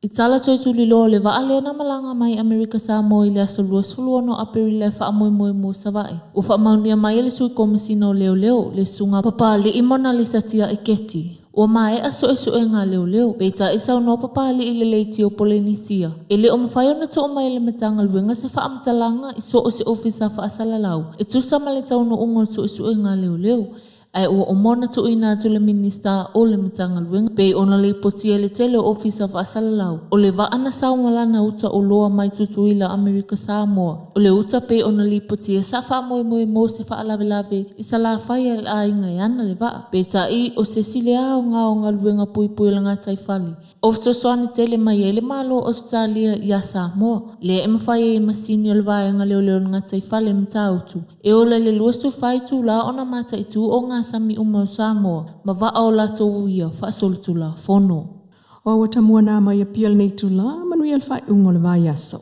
Speaker 5: I tala toi tuli lo le va ale na malanga mai Amerika Samoa i le aso luas fulu no aperi le wha moi mo savai. O wha Manuia mai le sui komasino leo le sunga papa le imona le satia e keti. O mai aso e ngā leo. Beita isau no papali i le leiti o Polenisia. E le o mawhai ona to o mai le matanga luenga se wha amatalanga i so o se ofisa wha asalalau. E tusa ma le tau no ungo so e ngā leo. Ai o mona tu ina tu le minista o le matanga luenga. Pei ona le potia le tele o ofisa wha asalalau. O le va ana sau malana uta o loa mai tutuila Amerika Samoa. O le uta pei ona le potia sa wha mo se wha alave i sa la whai al a inga iana le va. Beita i o se sile o ngā luenga pui la ngā taifali. O Suasua tele mai e le malo Australia i a Samoa. Le e mawhai e masini o le vaenga leo ngā taifali mtautu. E o le luasu whai tu la ona mata i tu o ngā sami uma o Samoa. Ma va o la tau ia whaasolu tu la fono.
Speaker 4: O wata mua nā mai a pial nei tu la, Manuia le Fai'oa le vai aso.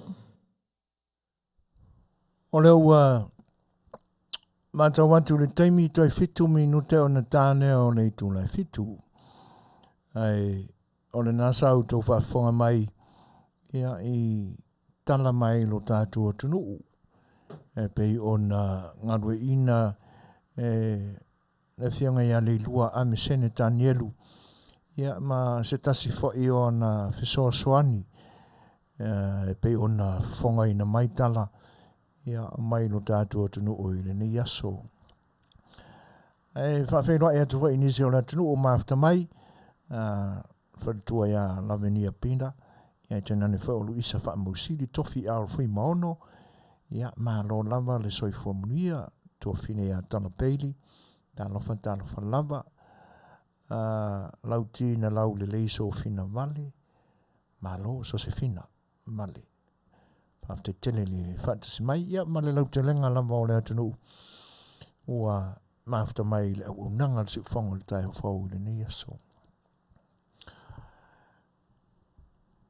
Speaker 1: O leo mata watu le taimi toi fitu minute o na tāne o nei tu la fitu. Ai, o le nasa au tau whaafonga mai ia i tala mai lo tātu o tunu. E pei o na ngarwe ina le fianga ia le lua a me sene Danielu. Ia ma se tasi fo i o na Suaswani. E pei o na fonga ina mai tala. Ia mai lo tātu o tunu o ile ni yaso. E whawhenua e atu wa inisi o la tunu o maafta mai. Whatua ia lavenia pina. Ia tena ne whaolu isa wha mausili tofi au fui maono. Ia ma lo lava le Suefuaina. Tua fine ia tala peili. Talofa lava. Lau tina lau le leiso fina vale. Malo so se fina vale. Pafte tele le fatasi mai. Ia ma le lau te lenga lava o le atunu. Ua maafta mai le au unanga le sifonga le tai hofau le ne yaso.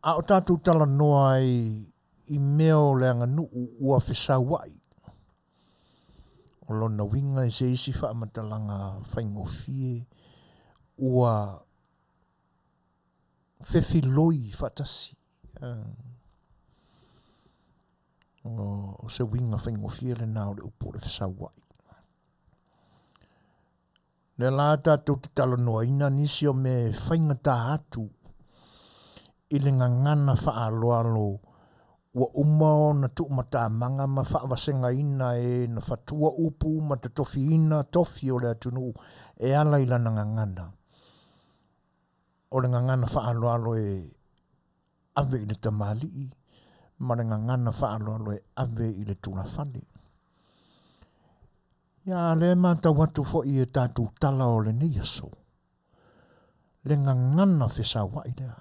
Speaker 1: A o tātou tala noa i meo le anga nuu ua whesauai. O lona winga i se isi wha amatalanga whaingofie ua whewhiloi whatasi. O se winga whaingofie le nao le upo le whesauai. Le la tātou te tala noa ina nisi o me whaingata atu i le ngangana whaaloalo ua umao na tuumata manga ma whaawasenga ina e na whatua upu ma te tofi ina tofi o le atunu e ala ila na ngangana. O le ngangana whaaloalo e ave i le tamali ma le ngangana whaaloalo e ave i le tūnawhale. Ia le mata watu fo i e tātou tala o le niaso. Le ngangana whesawa i lea.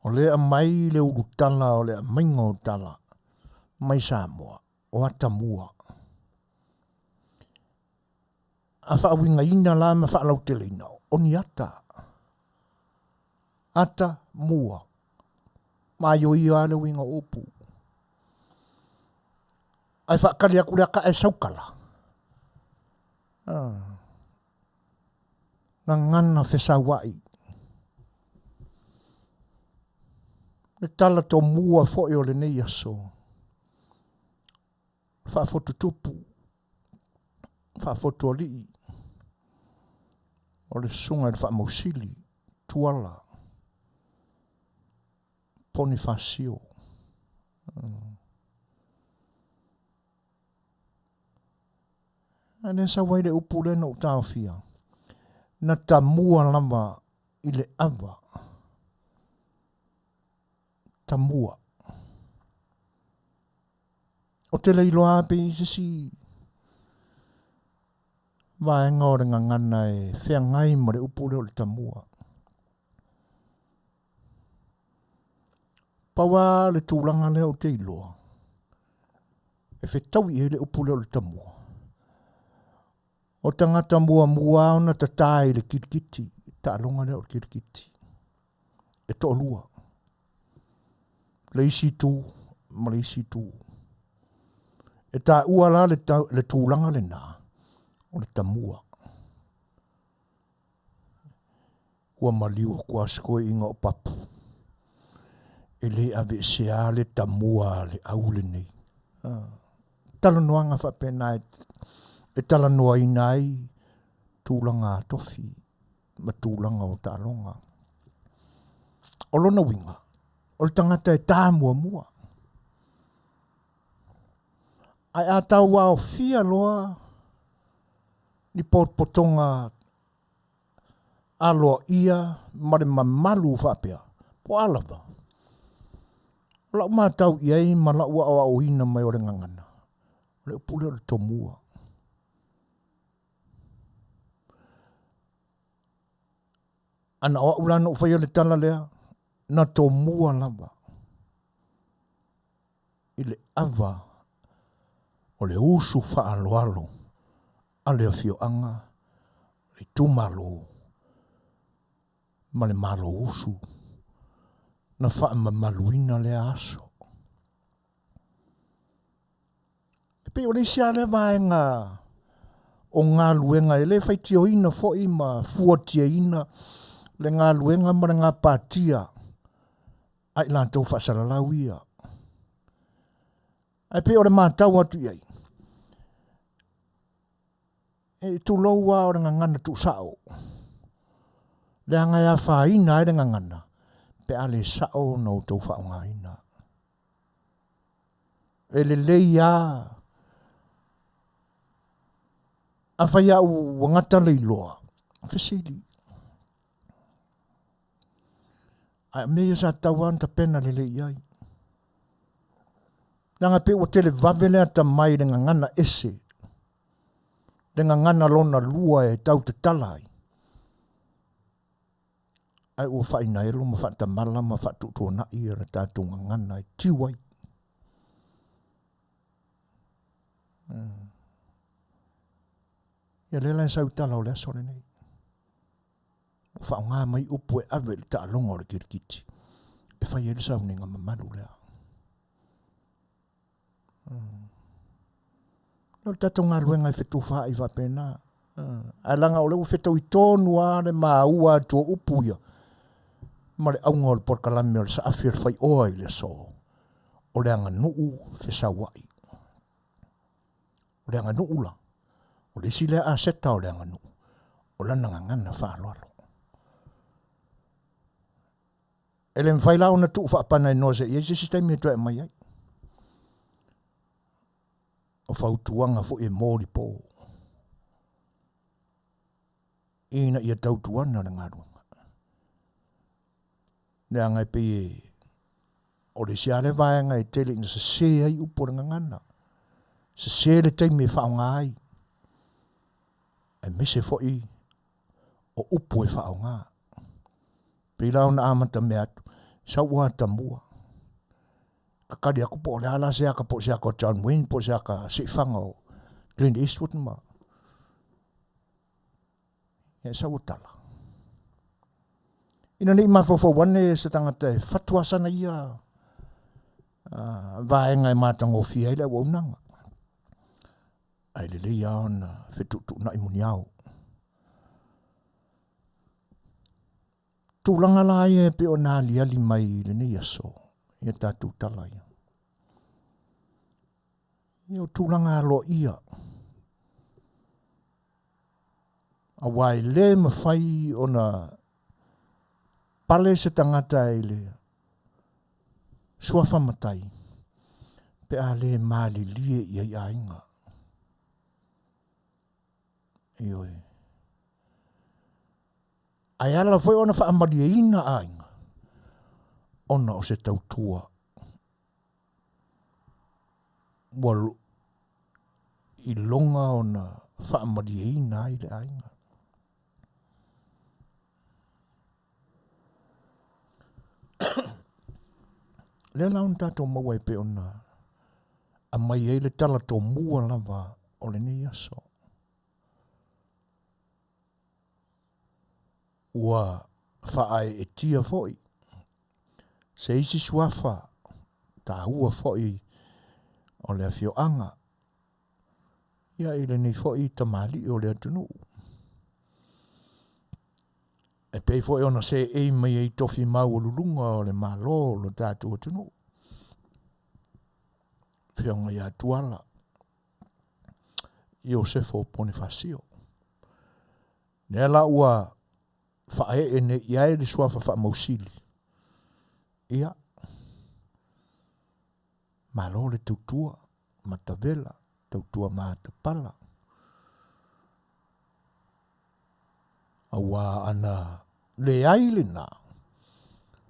Speaker 1: O lea mai le urutala o lea mainga o tala. Mai Samoa. O atamua. A whaawinga ina la ma whaalau teleina. O ni ata. Ata mua. Mai o ia ale winga opu. Ai whaakali aku lea ka e saukala. Nga ngana whesawai. Le tala to mua fo'i o le nei aso. Whaafotu tupu. Whaafotu o lii. O le sunga le whaamausili. Tuala. Ponifasio. Ane sa waile upu le no tau fia. Na tamua lama ile ava. Tamua. O te leiloa pe i si. Vaenga o renga ngana e whea ngai mo re upule o le tamua. Pawa le tūlanga lea o te iloa. E whetawi e le upule o le tamua. O tangata mua ona ta tai le kirikiti. Ta alonga lea o le kirikiti. E to lua. Le isi tū. Ma le isi tū. E ta ua la le tūlanga le nā. O le tamua. Ua maliwa kua skoe inga o papu. E le ave sea le tamua le aule nei. Tala noanga whapena e tala noa inai tūlanga tofi. Ma tūlanga o tālonga. O lona winga. O le tangata e tā mua. Ai a tau wao fia loa ni potonga aloa ia mare mamalu whapea. Po alava. La uma tau iai ma la ua o ina mai o le ngangana. Le upule o le tomua. Ana o ulana o whaia le tala lea. Na tomua lava. I le ava o le usu whaaloalo. A le Afiafi. Le tumalo. Ma le malo usu. Na wha mamaluina le aso. E pe o le sia le vaenga o ngā luenga e le whaitio ina fo ima fuatia ina le ngā luenga ma le ngā pātia ai lantou whasalalau ia. E pe o le mātau atu iai. E tu loua o le ngangana tu sao. Le anga ia whaina e le ngangana. Pe ale sao no tau whaongaina. E le leia. A whai au wangata leiloa. Whesili. A mea sa tauan ta pena le leiai. Nanga pe o tele vavele ata mai le ngangana ese. Le ngangana lona lua e tau te talai. Ai ua whaina elu ma whata mala ma whatu tōna i ra tātou ngangana e tiwai. Ia lela e sau tala o le asore nei. Whaonga mai upu e awe le ta alonga o le kirikiti. E whai ele sau ninga mamalu lea. Nau tātou ngā ruenga e whetu wha i whapena. Ai langa o leu whetau i tōnu a le māua tō upu ia. Ma le aunga o le porkalame o le sa A Le Fai'oa i le so. O le anga nuu whesawai. O le anga nuu la. O le isi lea a seta o le anga nuu. O lana ngangana whaaloalo. E le mwhailao na tuu whaapana i noze. Ia se sistemi e toi mai ai. O whautuanga fo e mōri pō. Ina ia tautuana na ngā runga. Nea ngai pe o le siare vaenga e tele ina se ai upo ringa ngana. Se le teime whaonga ai. E mese foi o upo e whaonga. Pe lau na amata me atu. Sa ua tambua. Kakari aku po le ala se aka po se aka o John Wayne po se aka se whanga o Clint Eastwood ma. E sa ua tala. Ina nei ma Fofogaina se tangata e whatuasana ia. Vaenga e mātanga o fia ile wa unanga. Ai le leia ona whetutu na imuni au. Tūlanga la e pe o nā liali mai le nei aso. Ia tātou tala ia. Ia o tūlanga alo ia. A wai le mawhai o na pale se tangata e le suafa matai. Pe a le maali lie ia ia inga. Ioi. Ai ala foi ona wha amaria ina a inga. Ona o se tautua. Walu I longa o na whaamariina I le ainga. Le laun tato maua pe ona a mai e le tala tō mua lava o le nei aso. Ua whaai e tia foi. Se isi suafa ta ua foi o le Afioanga. Ia I le nei foi ta mali o le atunu. E pei foi ona se e mai e tofi mau o lulunga o le malo o le tatu atunu. Whionga ia tuala. Iosefo Ponifasio. Nela ua whae e ne iae li suafa wha mausili. Ia. Malo le tautua, matavela, tautua matapala. Awa ana le aile na.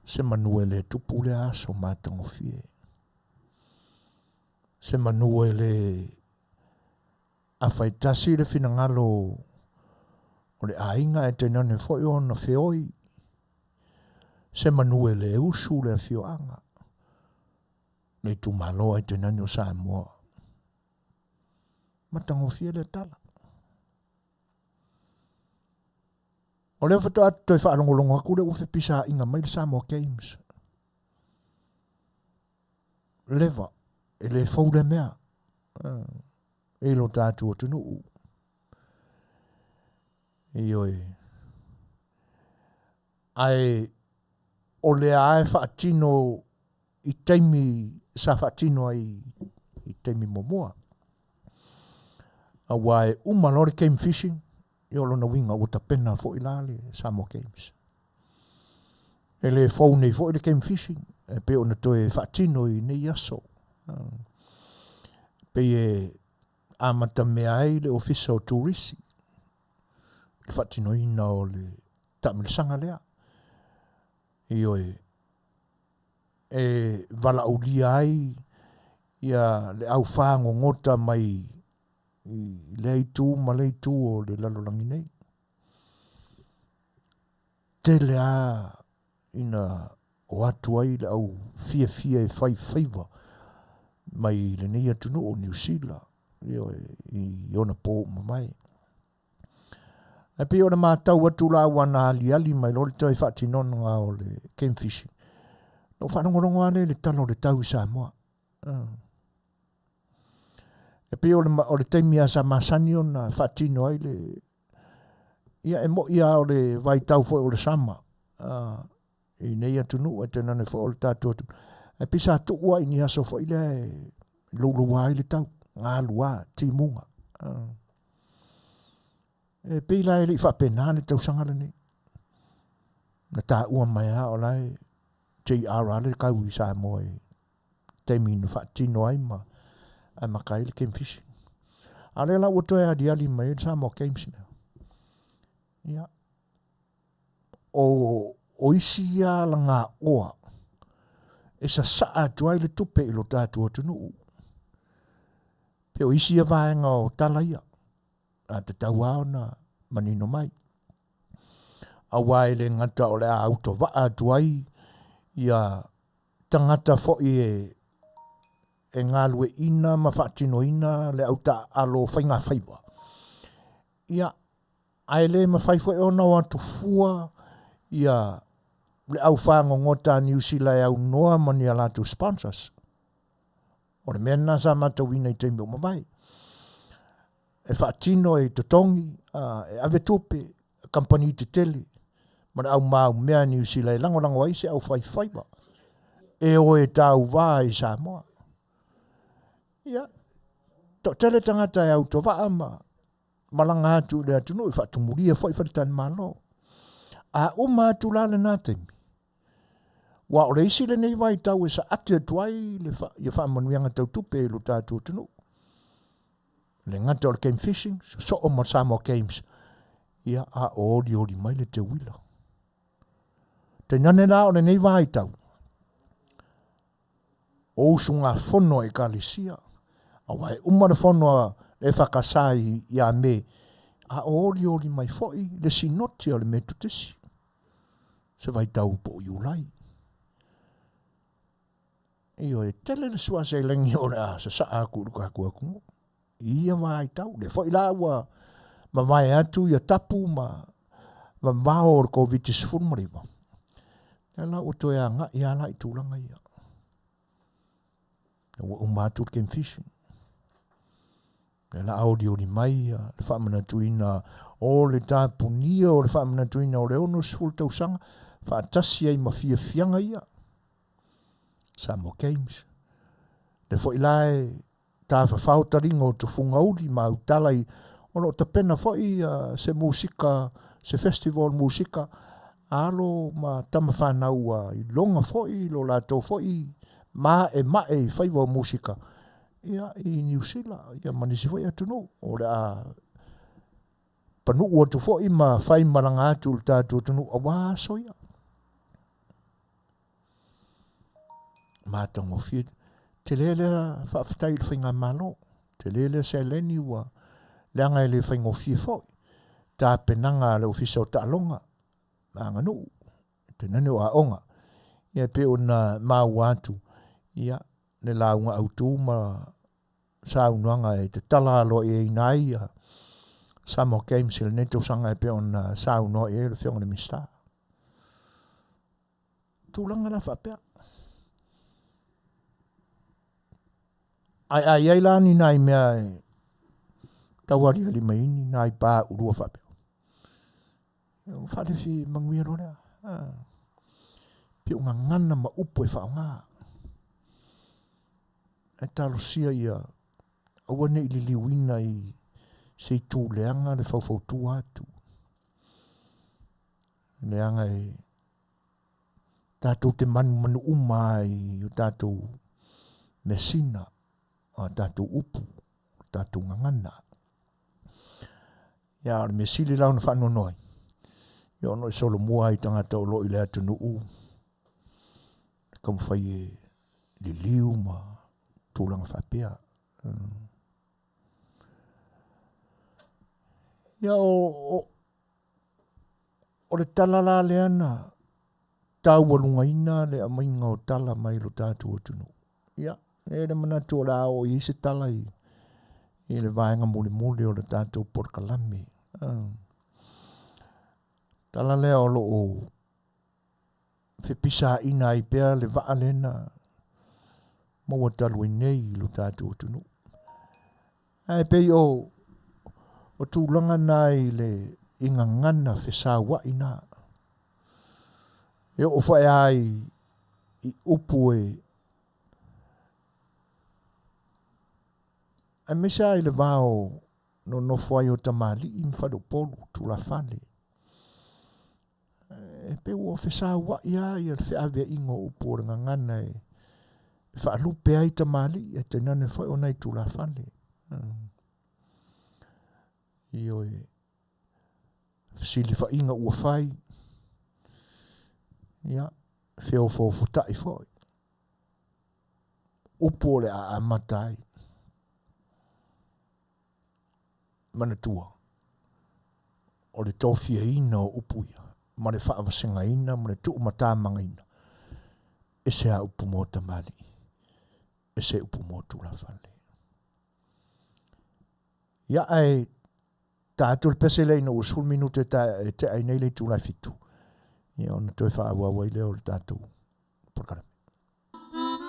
Speaker 1: Se Manuia le tupu le aso matangofie. Se Manuia le afaitasi le finangalo o le ainga e tenane foi o na feoi. Se Manuia le usu le Afioanga. Nei tu malo e tenane o Samoa. Matangofie le tala. O le fata atu toi whaalongolongo aku le ufe pisa inga mai le Samoa Games. Leva. E le fau le mea. E lo tātu o tunu. Ioi. Ai o le ae whaatino I teimi sa whaatino ai I teimi momoa. A wai umalore came fishing. I olo na winga o ta pena fo ilale Samoa Games. E le fau nei fo I le came fishing. E pe o na toe whaatino I nei aso. Pe e amata mea ai le ofisa o tourisi. Le whaatino ina o le tamilisanga lea. Ioi. E vala ulia ai ia le au whaango ngota mai I le aitu ma le aitu o le lalolangi nei. Te lea ina o atu ai le au fia e whaiva mai le nei atunu o New Zealand. I ona pō mamai. E pe ona mātau atu la wana ali mai lo le tau whaatinonga o le game fishing. No whanongorongo ale le talo le tau I Samoa. E pe o le teimi a sa masani o na whaatino ai le ia e mo ia o le vai tau foi o le sama. I nei atunu e tenane foi o le tātu atu. E pisa atu ua I ni aso foi le lulua ai le tau. Ngā lua, timunga. E pila e li whapena le tau sangala ni. Na tā ua mai a o lai JR le kau I Samoa e teimi na whaatino ai ma. Ai makai le game fishing. Ale la uto e adiali mai le Samoa Games na. Ia. O isi ia la ngā oa. E sa saa tuai le tupe I lo tātu o tunu. Pe o isi ia vaenga o tala ia. A te tau ao na manino mai. A wai le ngata o le a auto vaa tuai. Ia tangata fo e ngā lue ina ma whaatino ina le au ta alo whainga whaiwa. Ia, ai le ma whaifo e ona o atu fua, ia le au whaango ngota New Zealand e au noa mani ala tu sponsors. O le mea nasa mata wina I teimi o mawai. E whaatino e totongi, e ave tupe, company te tele, ma le au mau mea New Zealand e lango ai se au whaiwa. E o e tau wā I Samoa. Ia, tele tangata e au to waa malanga atu le atunu I whaatumuria fwoi wharitan malo. A uma atu la le nā teimi. Wa o le isi le nei vai tau e sa ate atuai le whaamanuianga tau tupe lo tātu atunu. Le ngata o le game fishing, so o ma Samoa Games. Ia a ori mai le te wila. Te nane la o le nei vai tau. O usunga fono e kalisia. Awai, umara whanua e whakasai i a me, a ori mai foi, le sinoti o le metu tesi. Se vai tau po i ulai. Io e tele le sua se lengi o le a sa saa kuruka kuakungo. Ia mai tau, le foi la ua ma vai atu ia tapu ma vao o COVID-19 mariwa. Ela o toe a nga i ala i tūlanga ia. Ua umatu kem fishing. Ela audio ni mai ia, le whamana tuina o le tāpunia o le whamana tuina o le ono sifuru tausanga, whaatasi ai mawhia fianga ia. Samoa Games. Le fo ilae tā whawhau taringa o te whungauri ma utalai ono te pena foi se musika, se festival musika, alo ma tama whanau i longa foi, lo lato foi, ma e whaiwa musika. Ia i New Zealand, ia manisi foi atu no, o le a panu ua tu foi ma whai maranga atu le tātu atu no, awa soia. Ma tango fie, te lele whaafitai le whainga malo, te lele se leni ua, leanga ele whaingo fie foi, tā penanga le ofisa o ta'alonga, maanga no, te nane o a onga, ia pe o na mau atu, ia, le launga autu ma saunuanga e te tala alo e inai, Samoa Games le neto sanga e pe o na saunua e le whionga le mista. Tūlanga la whapea. Ai la ni nai mea e tawari ali maini, nai pā urua whapea. Whare fi Manuia rorea. Pio ngā ngana ma upo e whaonga. E talo sia ia, awane i li liwina i Setu leanga le whauwhautu atu. Leanga e tātou te manu umai, o tātou mesina, o tātou upu, o tātou ngangana. Ia, o mesili lau na whanau noi. Ia ono i solo mua i tangata o lo i lea tunu u. Kamu whai e li liu ma tūlanga whapea. Ia o le tala la leana, tau walunga ina le amainga o tala mai lo tātou o tunu. Ia, e le manatu o la o i se tala i le vaenga muli o le tātou porkalame. Tala lea o lo o whipisa ina i pea le waa lena maua talu i nei lo tātou o tunu. Ai pei o tūlanga nai le inga ngana whesawa ina. E o whae ai i upu e ai mesa ai le vao no whae o tamali i mwhado polu tula whale. E pe o whesawa ia i al whaavea ingo upu o ringa ngana e whaalupe ai tamali e te nane whae o nei tula whale. Io e sili fa inga ua fai ia feo fofutai foi upo le a amatai manatua o le tofia ina o upu ia ma le whaavasenga ina ma le tuu matamanga ina e se a upu mo tamali e se upu mo tula fale ia ai tātou pese lei no usul minute te ai nei le tūlai fitu. Ia ona toi whaawawai leo le tātou porkarame.
Speaker 6: Thank you.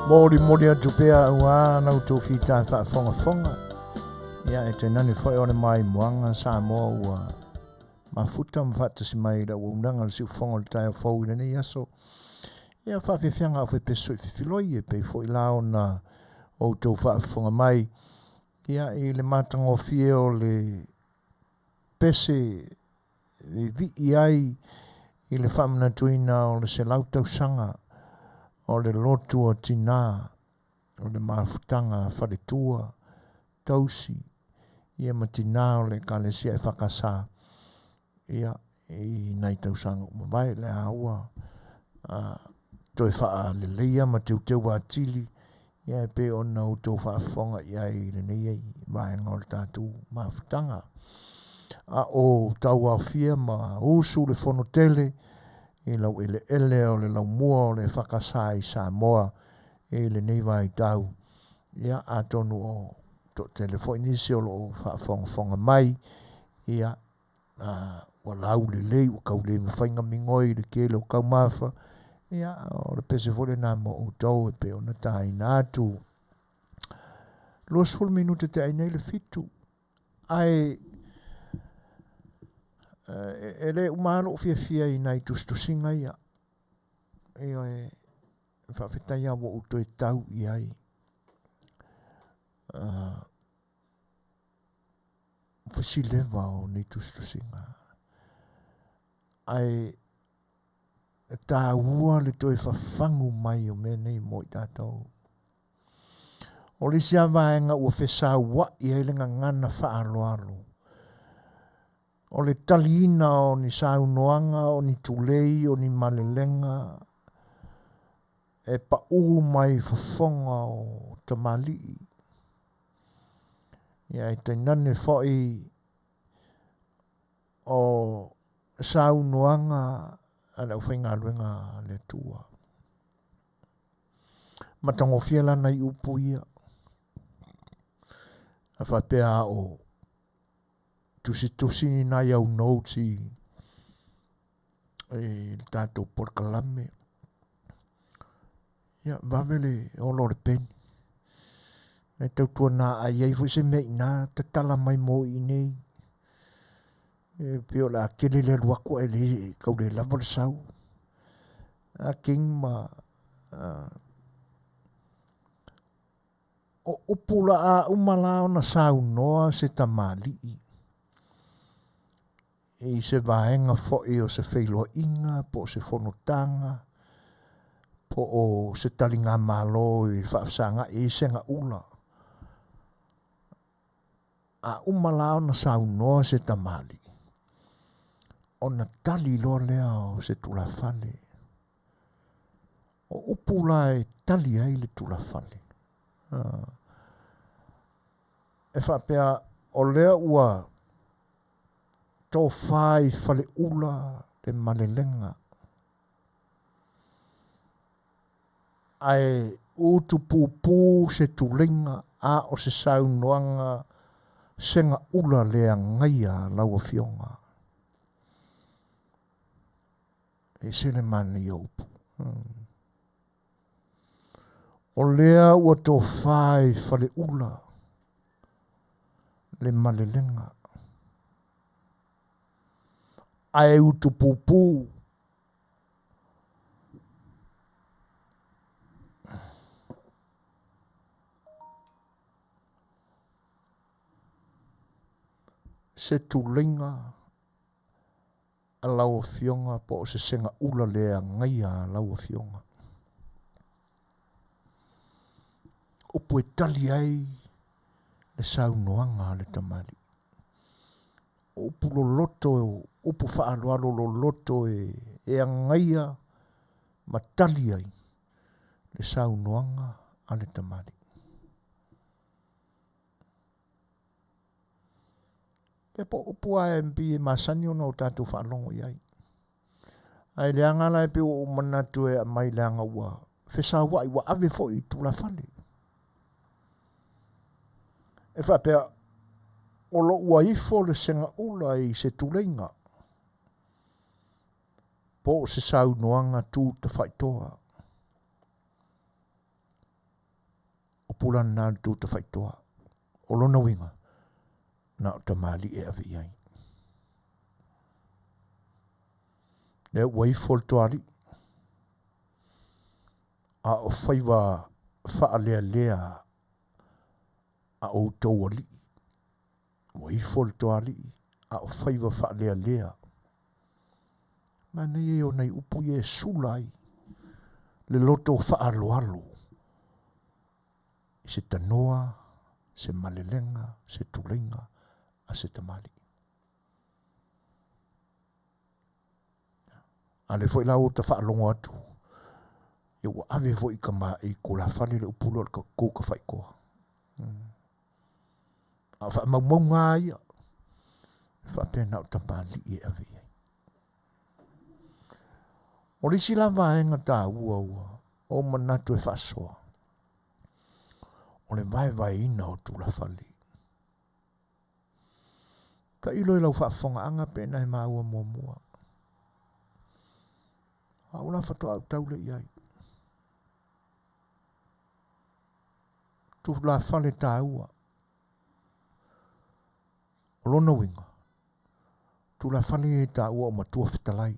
Speaker 1: Mori atu pea ua nau tō whita whaafonga. Ia e te nani whai ore mai moanga Samoa ua mafuta mwhatasi mai ra unanga le siu whonga le tai whau ina nei aso. Ia whawhiwhianga au whepeso i whiwhiloi e pei fo i lao na o tō whaafonga mai. Ia i le matanga o fie o le pese i vi ai i le whamana tuina o le se lautau sanga o le lotu o tina o le mafutanga wharetua tausi ia matina o le kalesia e whakasa ia i nei tausanga umawai le aua toi wha le leia ma teu wa tili ia e pe o nau tau whaafonga ia i le nei ei vaenga o le tātou mafutanga a o tau au fia ma usu le whanotele i lau ele o le lau mua o le whakasa i Samoa e le nei vai tau ia a tonu o to telefoni se o lo whaafonga mai ia wa lau le lei o kau le mwhainga mingoi le ke lo kau mawha ia o le pese fole nā mo o tau e pe o na tai nātu Los 4 minute te ainei le fitu ai ele umalo o fia i nai tustusinga ia e whawhetai awa o toi tau i ai whasileva o nei tustusinga ai tā ua le toi whawhangu mai o me nei mo i tātou o le sia vaenga ua whesa wa i ailenga ngana whaaloalo o le taliina o ni saunoanga, o ni tulei, o ni malelenga, e pa mai fofonga o tamali. Ia e tainane whai o saunoanga ala whainga luenga le tua. Matango fiela nei upu ia. A whapea o tusi na iau nouti e tātou porkalame. Ia, wawele o lore peni. E tautua nā ai ei fwese mei nā te tala mai mo i nei. E pio la kele le luako e le kau le lava le sau. A king ma o upula a umala o na sau noa se tamali i. E se vaenga fo'i o se whailoa inga, po se whanotanga, po o se talinga malo i whaafsanga e senga ula. A umalao na saunoa se tamali. O na tali loa lea o se tulafale. O upula e tali ai le tulafale. E whapea o lea ua tō whai whale ula le malelenga. Ai utu pūpū se tulinga a o se saunoanga senga ula lea ngaia laua fionga. E sele mani upu. O lea ua tō whai whale ula le malelenga. Ai utu pūpū. Se tulinga a laua fionga po se senga ula lea ngaia a laua fionga. Upu e tali ai le saunoanga le tamali. Upu lo loto upu whaaloalo lo loto e angaia matali ai le saunoanga a le tamali. E po upu a mpi e masani o na o tātou whaalongo iai. Ai le angala e pe o manatu e a mai le anga ua. Whesa wai wa ave fo i tula whale. E whapea o lo ua ifo le senga ula i se tulenga. Po se saunoanga tū te whaitoa. pulan nā tū ta whaitoa. O lona winga. Nā o ta mali e awe iai. Ne waifol toari. A o whaiwa wha lea lea a o tau ali. Waifol toari. A o whaiwa wha lea lea. Mana e o nei upu e sulai. Le loto wha alo alo. Se tanoa, se malelenga, se tulenga, a se tamali. Ale foi la o ta wha longo atu. E wa ave foi kama i kula whale le upulo ka kouka whai koa. A wha mau ngā ia. Wha pēna o tamali e ave ia. O risi la vaenga tā ua ua. O manatu e whasoa. O le vai ina o tula whale. Ka ilo i lau whaafonga anga pēna he māua mua mua. A ula whatoa au taule iai. Tu la whale tā ua. O lona winga. Tu la whale tā ua o matua Fetalai.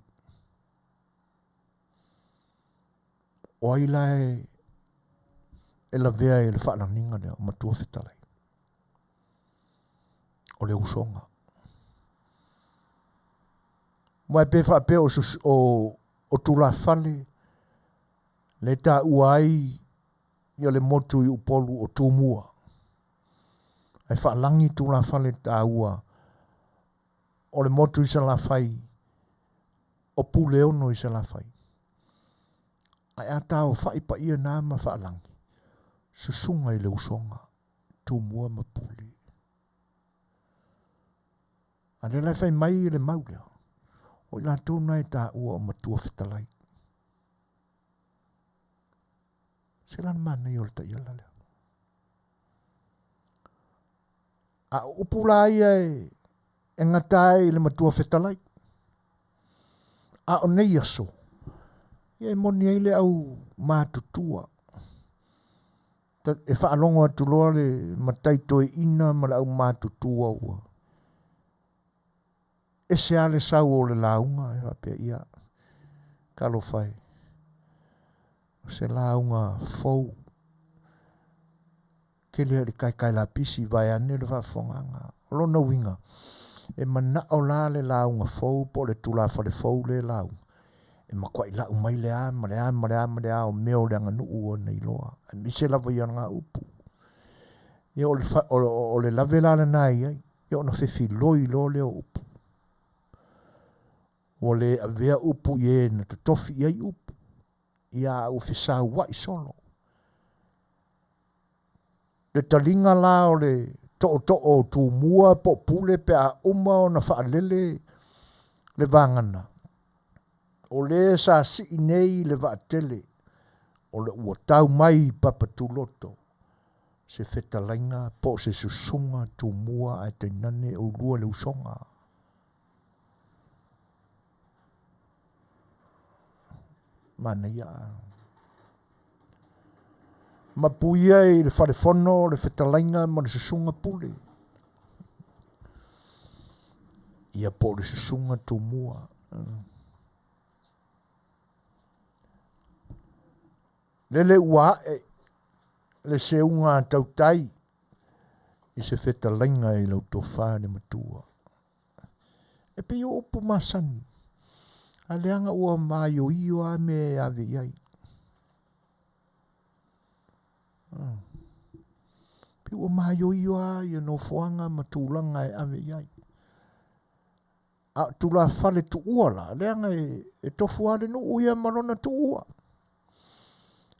Speaker 1: O aila e la vea e le whaalaninga lea o matua Fetalai. O le usonga. Mai pe whape o tula whale le tā uai ia le motu i upolu o tūmua. Ai whaalangi tula whale tā ua o le motu i sa la whai o pule ono i sa la whai. Ai ata o whai pa ia nā ma whaalangi. Susunga i le usonga tūmua ma pule. A le lai whai mai i le maulea. O i la tōna e tā ua o matua Fetalai. Se lan mana i o le ta iala lea. A upula ia e ngatai le matua Fetalai. A o nei aso. Ia e moni ai le au mātutua. E whaalongo atu loa le mataito e ina ma le au mātutua ua. E se ale sau o le launga e wapea ia kalo whai. Se launga fau. Ke lea li kai la pisi vai ane le whafonganga. Lona winga. E mana o la le launga fau po le tula whale fau le launga. E makwai lau mai le a, ma le a o meo le anga nuu o nei loa. E mise lava i anga upu. Ia o le lave la le nai ai. Ia ona fefi loi lo le upu. O le avea upu ie na totofi iai upu. Ia u fisa wai solo. Le talinga la o le to o tu mua po pule pe a uma o na whaalele le vangana. O le sa si inei le vaatele. O le ua tau mai papatuloto. Se Fetalaiga po se susunga tu mua ai te nane o lua le usonga. Manuia. Mapuia i le wharefono, le Fetalaiga ma le susunga pule. Ia po le susunga tu mua. Lele ua le seunga tautai i se Fetalaiga i lau tofa le matua. E pe o upu masangi. A leanga ua maio io a me ave iai. Pe ua maio io a ia no foanga ma tūlanga e ave iai. A tula fale tu uala. Leanga e tofu ale no uia marona tu ua.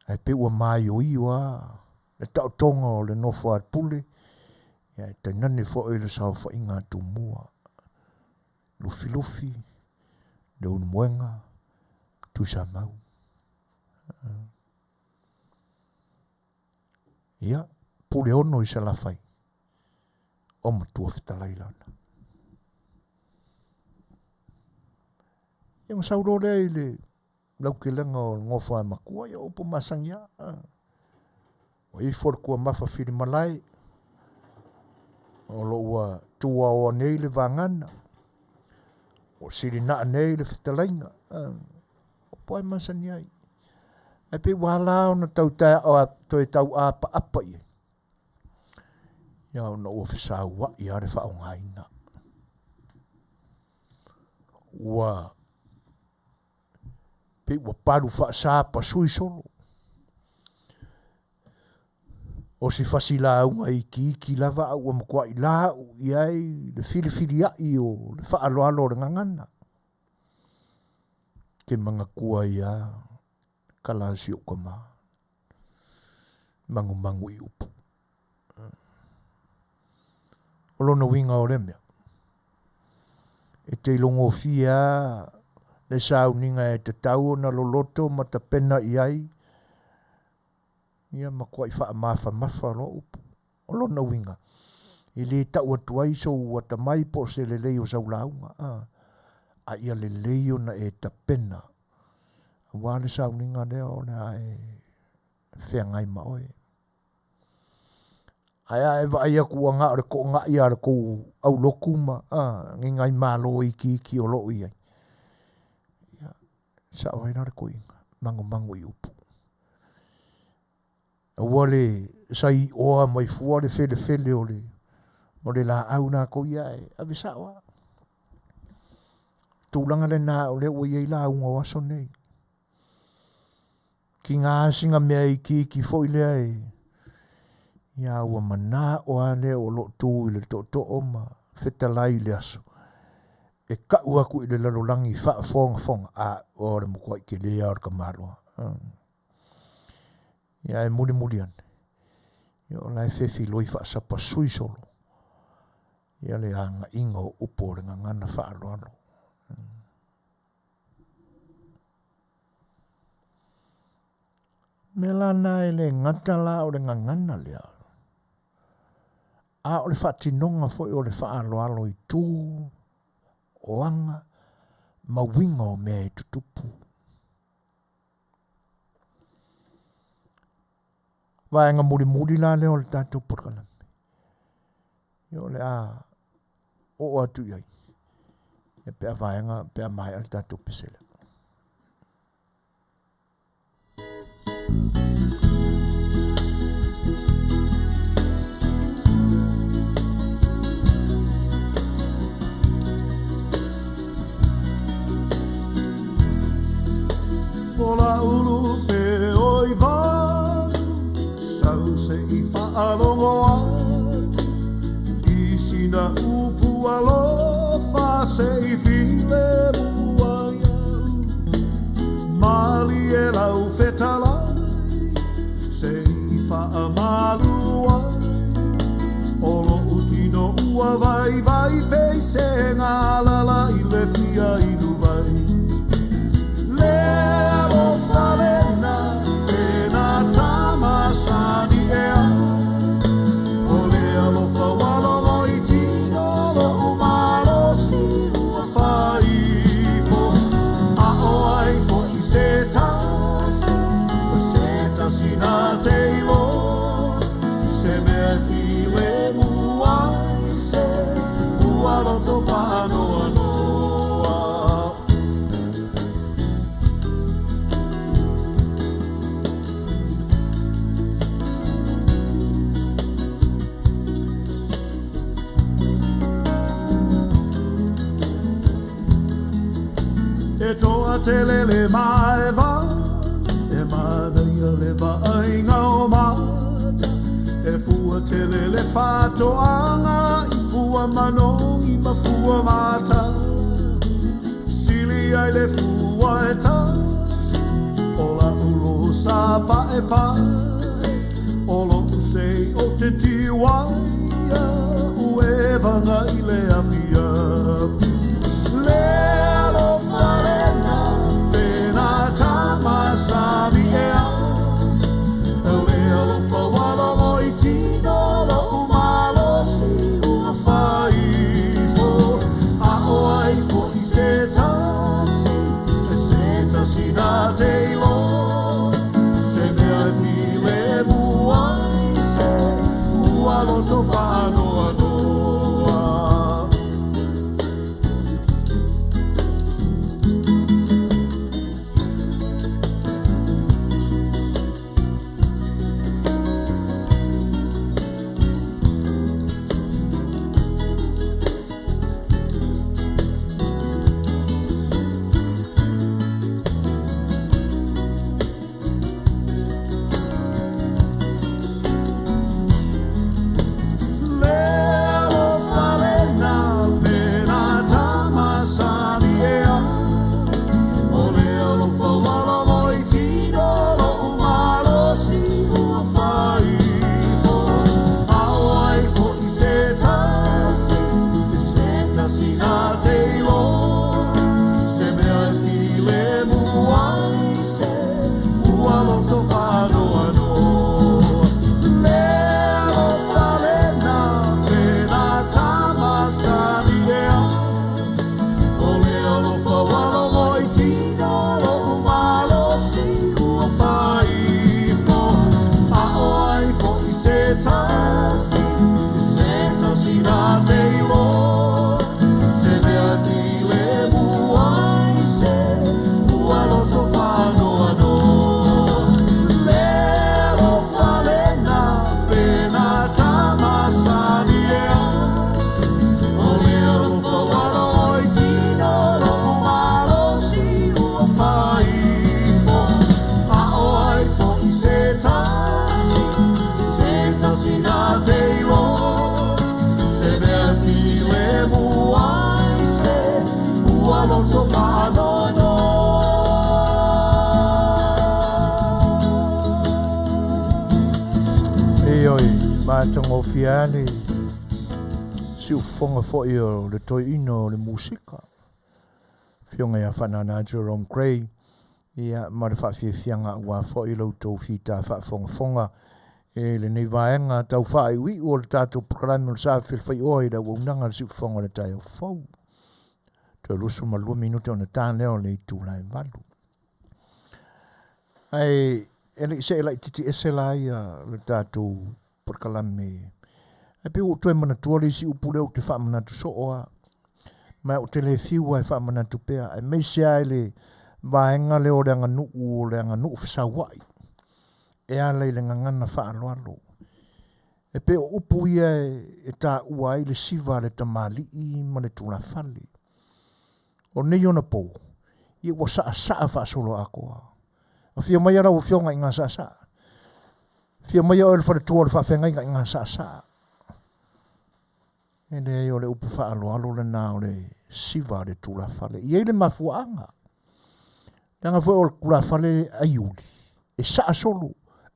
Speaker 1: Ai pe ua maio io a. Le tau tonga o le nofo at pule. Ia te nane fo e le sao fa inga tu mua. Lufi lufi. Le unmuenga. Tu sa mau. Ia. Pule ono i se la fai. O matua Fetalai lana. Ia saurore i le laukelenga o ngofo a makua. Ia upo masangia. O i for kua mafa fili malai. O lo ua tua o nei le vangana. O siri na nei le Fetalaiga. O poe masani ai. Ai pe wala ona tau tae o toi tau apa apa i. Ia ona ua whisau i are whaongaina. Ua pe ua paru whaasapa sui solo. O si fasila unga i ki lava au amkua i la u iai le fili ai o le whaaloalo re ngangana. Ke mga kua ia kalasi o kama. Mangu i upu. O lona winga o remea. E te ilongo fia le sauninga e te tau na loloto ma ta pena i ai. Ia makua i wha mafa lo upu. O lona winga. I le tau atuai so wata mai po se le leo sau launga. A ia le leo na e ta pena. A wale sauninga leo na e whea ngai maoe. Ai va ia ku nga re ko nga ia re ko au lokuma ngai malo i ki o lo ia. Ya sa vai na re ko mangu i upu. Wale sai o mai fu le fele o le la au na ko ia a visa wa. Tu langa le na o le o ia la un o so nei. Ki nga singa me i ki fo ile ai. Ia ua mana o ane o lo tu i le to o ma fetalai le aso. E ka ua ku i le lalolangi wha fonga a o re mukua i ke lea o ka marua. Ia e muri ane. Ia o lai fefi loi wha sapa sui solo. Ia le anga inga o upo re ngana wha aloalo. Melana e le ngatala o re ngana lea. A o le whaatinonga foi o le whaaloalo i tū, o anga, mawinga o mea i tutupu. Vaenga muri la leo le tātou porkalame. Io le a o atu iai. E pea vaenga, pea mai al tātou pesele.
Speaker 2: Ola ulu pe oi vānu, sau se I whaarongo atu, I sina upu alofa se I while mua iau. Mali e lau fetalai, se I whaamalu ai, olo utino ua vai pei se ngā lala I le fia I nuwai. Lea lo falena, pena tama sani ea. O lea lo fawalo I tino lo umaro si ua whaifo. A o ai fo I se tasi na te ilo. Se mea file muai se, ua roto whanoa noa. E toa te lele mai va, e Manuia le vainga o mata, e fua te lele whatoanga, I fua manongi ma fua mata, sili ai le fua e tasi, ola ulo sa pa e pai, olo usei o te tiwaia, ue vanga I le Afiafi. Lea lo falena, pena tama sani ea. Lea lo fawalo I tino lo umalo si ua whaifo. A o ai fo I se tasi na te ilo. Se mea file mua
Speaker 1: Mātango fiale si ufonga fo i le toi ino le musika. Fionga ia whanana Jerome Gray ia ma le whawhiawhianga ua fo i lau fita whafonga e le nei vaenga tau whae ui o le tātou programi o le sa Fai'oa i la waunanga le si ufonga le tai o fau. Toi lusu ma 2 minuti o na tāleo le i tūlai valu. Ai ele se la titi esela ia le tātou programi. E pe o toi mana tuale si upule o te whamana tu soa. Mai o te le fiua e whamana tu pea. E mei se ai le vaenga le o le anganu o le anganu whasawai. E a le ngangana whaaloalo. E pe o upu ia e tā uai le siva le tamali i ma le tūla whali. O nei ona pō. I wa saa whaasolo akoa. O fia mai ara o fionga i ngā saa. Fia mai o le whare tua le whawhenga i ngā saa. E le o le upu whaaloalo le nā o le siva le tūla whale. I le mafuanga. Tanga fwe o le kula whale a iuli. E saa solo.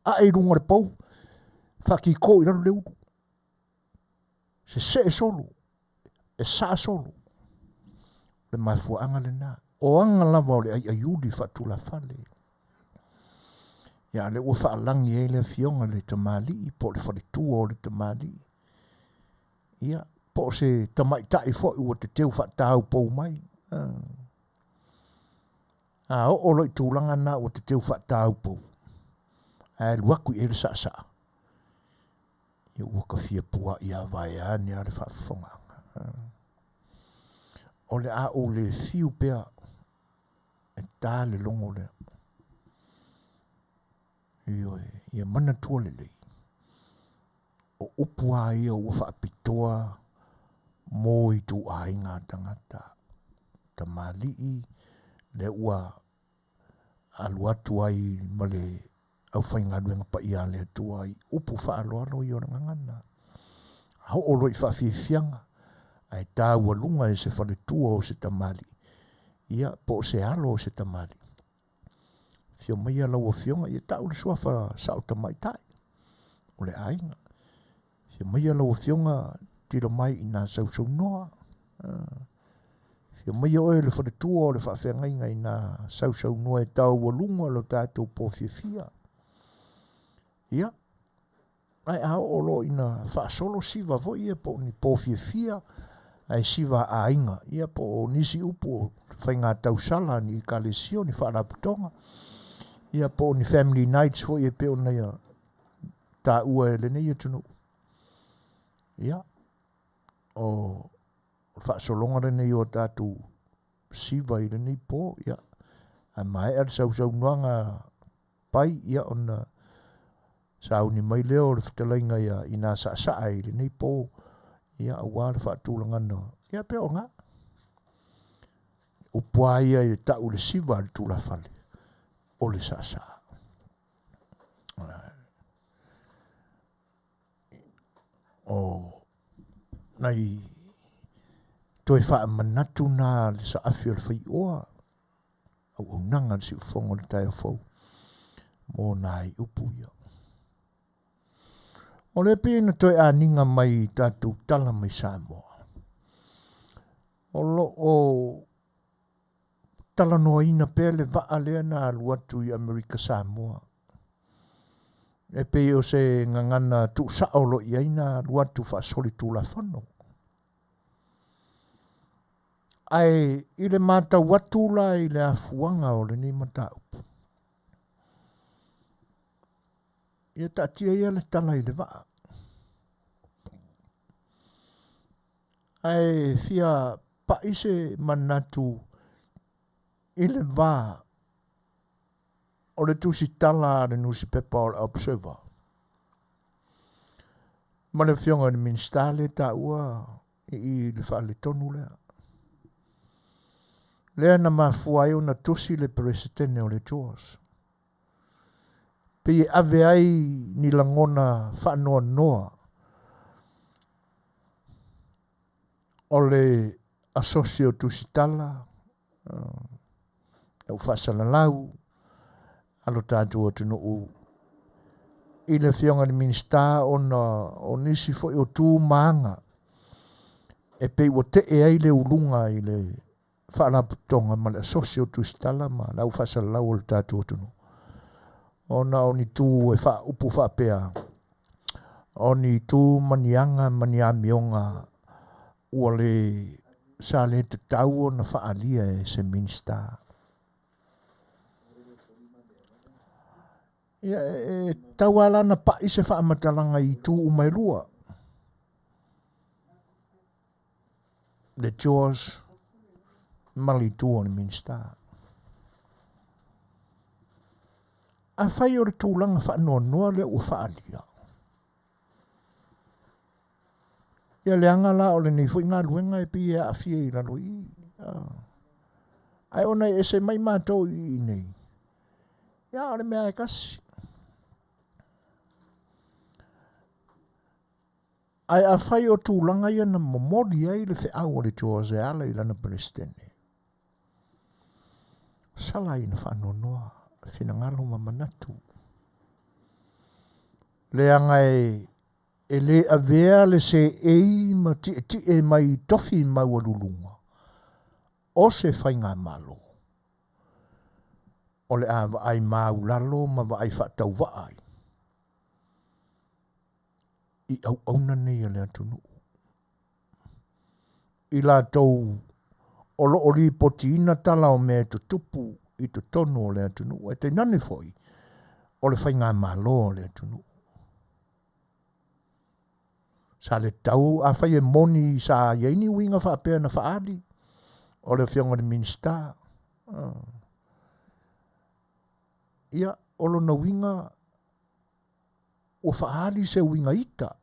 Speaker 1: A e runga le pau. Whaki ko i raro le upu. Se e solo. E saa solo. Le mafuanga le nā. O anga lava o le a iuli whatula whale. Ia le ua whaalangi e le fionga le tamali i po le wharetua o le tamali. Ia, po se tamai tai fo i ua te teu whatau pou mai. A o loi tūlanga na ua te teu whatau pou. A luaku e le saa. Ia ua ka fia pua i a vai ani a le whaafonga. O le a o le fiu pea e tā le longo le. Ia mana tua lelei. O upua ia ua whaapitoa mō i tu a inga tangata. Ta malii le ua aluatu ai ma le au whaingaruenga pa ia le atua ai upu whaaloalo i ora ngangana. Hau o roi whawhiawhianga. Ai tā ua lunga e se whaletua o se tamali. Ia po se alo o se tamali. Fio mai ala ua fionga, ia tau le suafa sao tamai tai. O le ainga. Fio mai ala ua fionga, tira mai ina sau noa. Fio mai oe le wharetua o le whawhengainga ina sau noa e tau ua lunga lo tātou po fia. Ia. Ai ao olo ina whaasolo siva vo ia po ni po fia. Ai siva a inga. Ia po nisi upo whainga tau sala ni kalesio ni whaaraputonga. Ia po ni family nights fo ia peo na ia tā ua e le nei atunu. Ia. O whaasolonga le nei o tātou siva i le nei po. Ia. A mai ar sau nuanga pai ia ona sau ni mai leo le Fetalaiga ia ina sa i le nei po. Ia awa le whaatulanga no. Ia peo ngā. Upua ia i tau le siva le tūla whale. O le sa. O nai toi wha manatu nā le sa Afiafi o Le Fai'oa. Au unanga le si ufonga le tai o fau. Mō nai upu ia. O le pēna toi aninga mai tātou tala mai Samoa. O tala noa ina pele vaa lea na aluatu i Amerika Samoa. E pe o se ngangana tu saolo i aina aluatu whaasoli tūla whano. Ai i le mata watula i le afuanga o le ni mataupu. Ia tatia ia le tala i le vaa. Ai fia paise manatu i le vā o le tusi tala le nusi pepa o le observer. Ma le fionga ni minstale ta ua i le whaale tonu lea. Lea na mafuai o na tusi le presidente o le George. Pe i ave ai ni langona whaanoa noa o le asocio tusi tala au whaasala lau alo tātua tunu u I le fionga le minista o nisi fo i o tū maanga. E pei o te e ai le ulunga i le whaalaputonga ma le asosio tu stala ma lau whasala lau o le tātua tunu. Ona o ni tū e wha upu wha pea. O ni tū manianga maniamionga ua le sa le te tau o na whaalia e se minista. Ia e tau ala na pa i se whaamatalanga i tū umairua. Le George mali tū o ni minsta. A whai o le tūlanga whaanoa noa le ua whaalia. Ia le angala o le nei fwoi ngā luenga e pi e afia i lalo i. Ai ona e se mai mātou i nei. Ia o le mea e kasi. Ai a whai o tūlanga ia na momori ai le whaau o le George e ala i lana Palestine. Sala i na whaanoa noa. Fina ngalo ma manatu. Le anga e le avea le se ei ma ti e mai tofi mau alulunga. O se whai ngā malo. O le a ai mau lalo ma ai whatau waai. I au auna nei a le atunu. I la tau olo ori potina tala o me tutupu i to tono o le atunu. E te nane foi. O le whai ngā malo o le atunu. Sa le tau a whai e moni sa yeini winga whaapea na whaali. O le whionga de minsta. Ia, olo na winga o whaali se winga ita.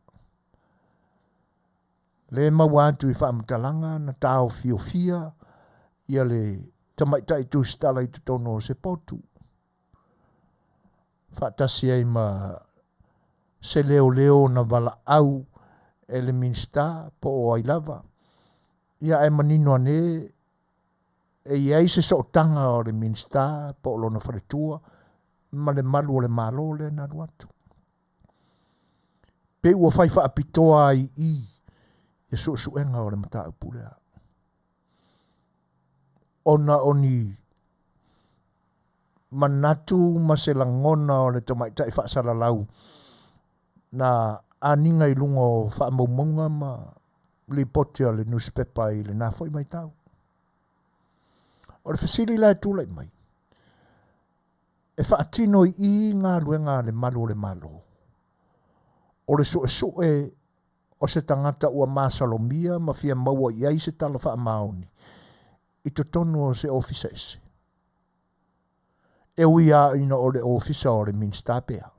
Speaker 1: Le mawatu i whaamatalanga na tau fiofia. Ia le tamaitai tu stala i tu tono se potu. Whaatasi ai ma se leo na wala au e le minsta po o ai lava. Ia e manino ane e iai se sootanga o le minsta po o lona wharetua ma le malu o le malo le na ruatu. Pe ua whai whaapitoa ai i e suenga o le mata upulea. Ona oni manatu ma se langona o le tamaitai whaasala lau na aninga i lunga o whaamaumunga ma li poti o le newspaper i le nafoi mai tau. O le fasili la tūlai mai. E whaatino i ngā luenga le malu o le malo. O le sue o se tangata ua masalomia ma fia maua iai se tala whaamaoni. I to tonu o se ofisa ese. E uia ina o le ofisa o le minsta pea.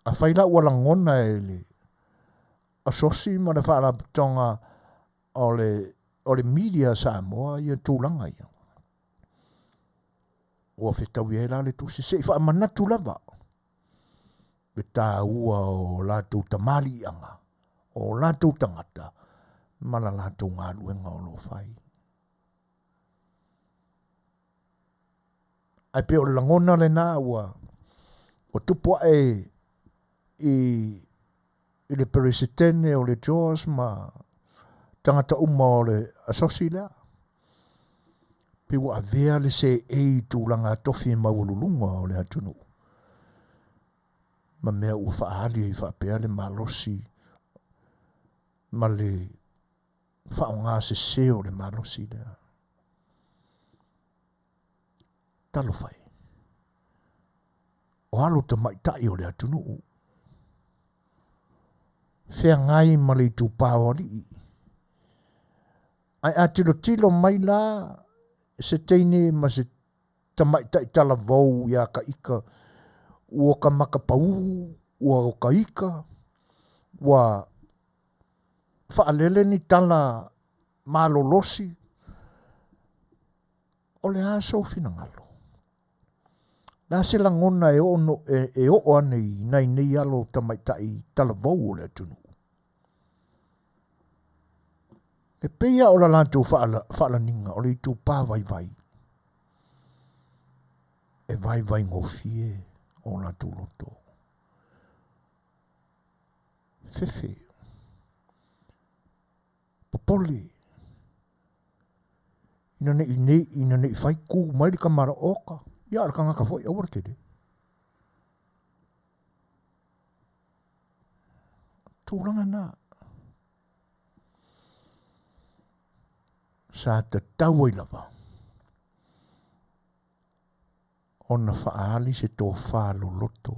Speaker 1: A whaila ua langona e le asosi ma le whaala tonga o le media Samoa i a tūlanga ia. Ua whetau e la le tusi se i wha manatu lava. Me tā ua o lātou tamali anga. O lātou tangata. Mala lātou ngā luenga o lo whai. Ai pe o langona le nā ua. O tupua i le peresetene o le George ma tangata uma o le asosi lea. Pe ua avea le se ei tūlanga tofi maululunga o le atunu. Ma mea ua whaali i whapea le malosi ma le whaonga se seo le malosi lea. Talo whai. O alo ta maitai o le atunu. Whea ngai ma le tu pāwari. Ai atiro tilo mai la se teine ma se tamaitai tala vau ia ka ika. Ua ka makapau, ua o ka ika. Ua whaalele ni tala malolosi. O le aso fina ngalo. Nā se langona e o anei nei nei alo tamaitai tala vau o le atunu. E peia o la lantou whaala ninga o le itu pā vai vai. e vai ngofie o na tuloto. Fefe. Popoli. Ina ne fai ku mai di kamara oka. Ia ala kanga ka foi awar kede. Tūranga nā. Sa te tau i lava. Ona whaali se tō whālo loto.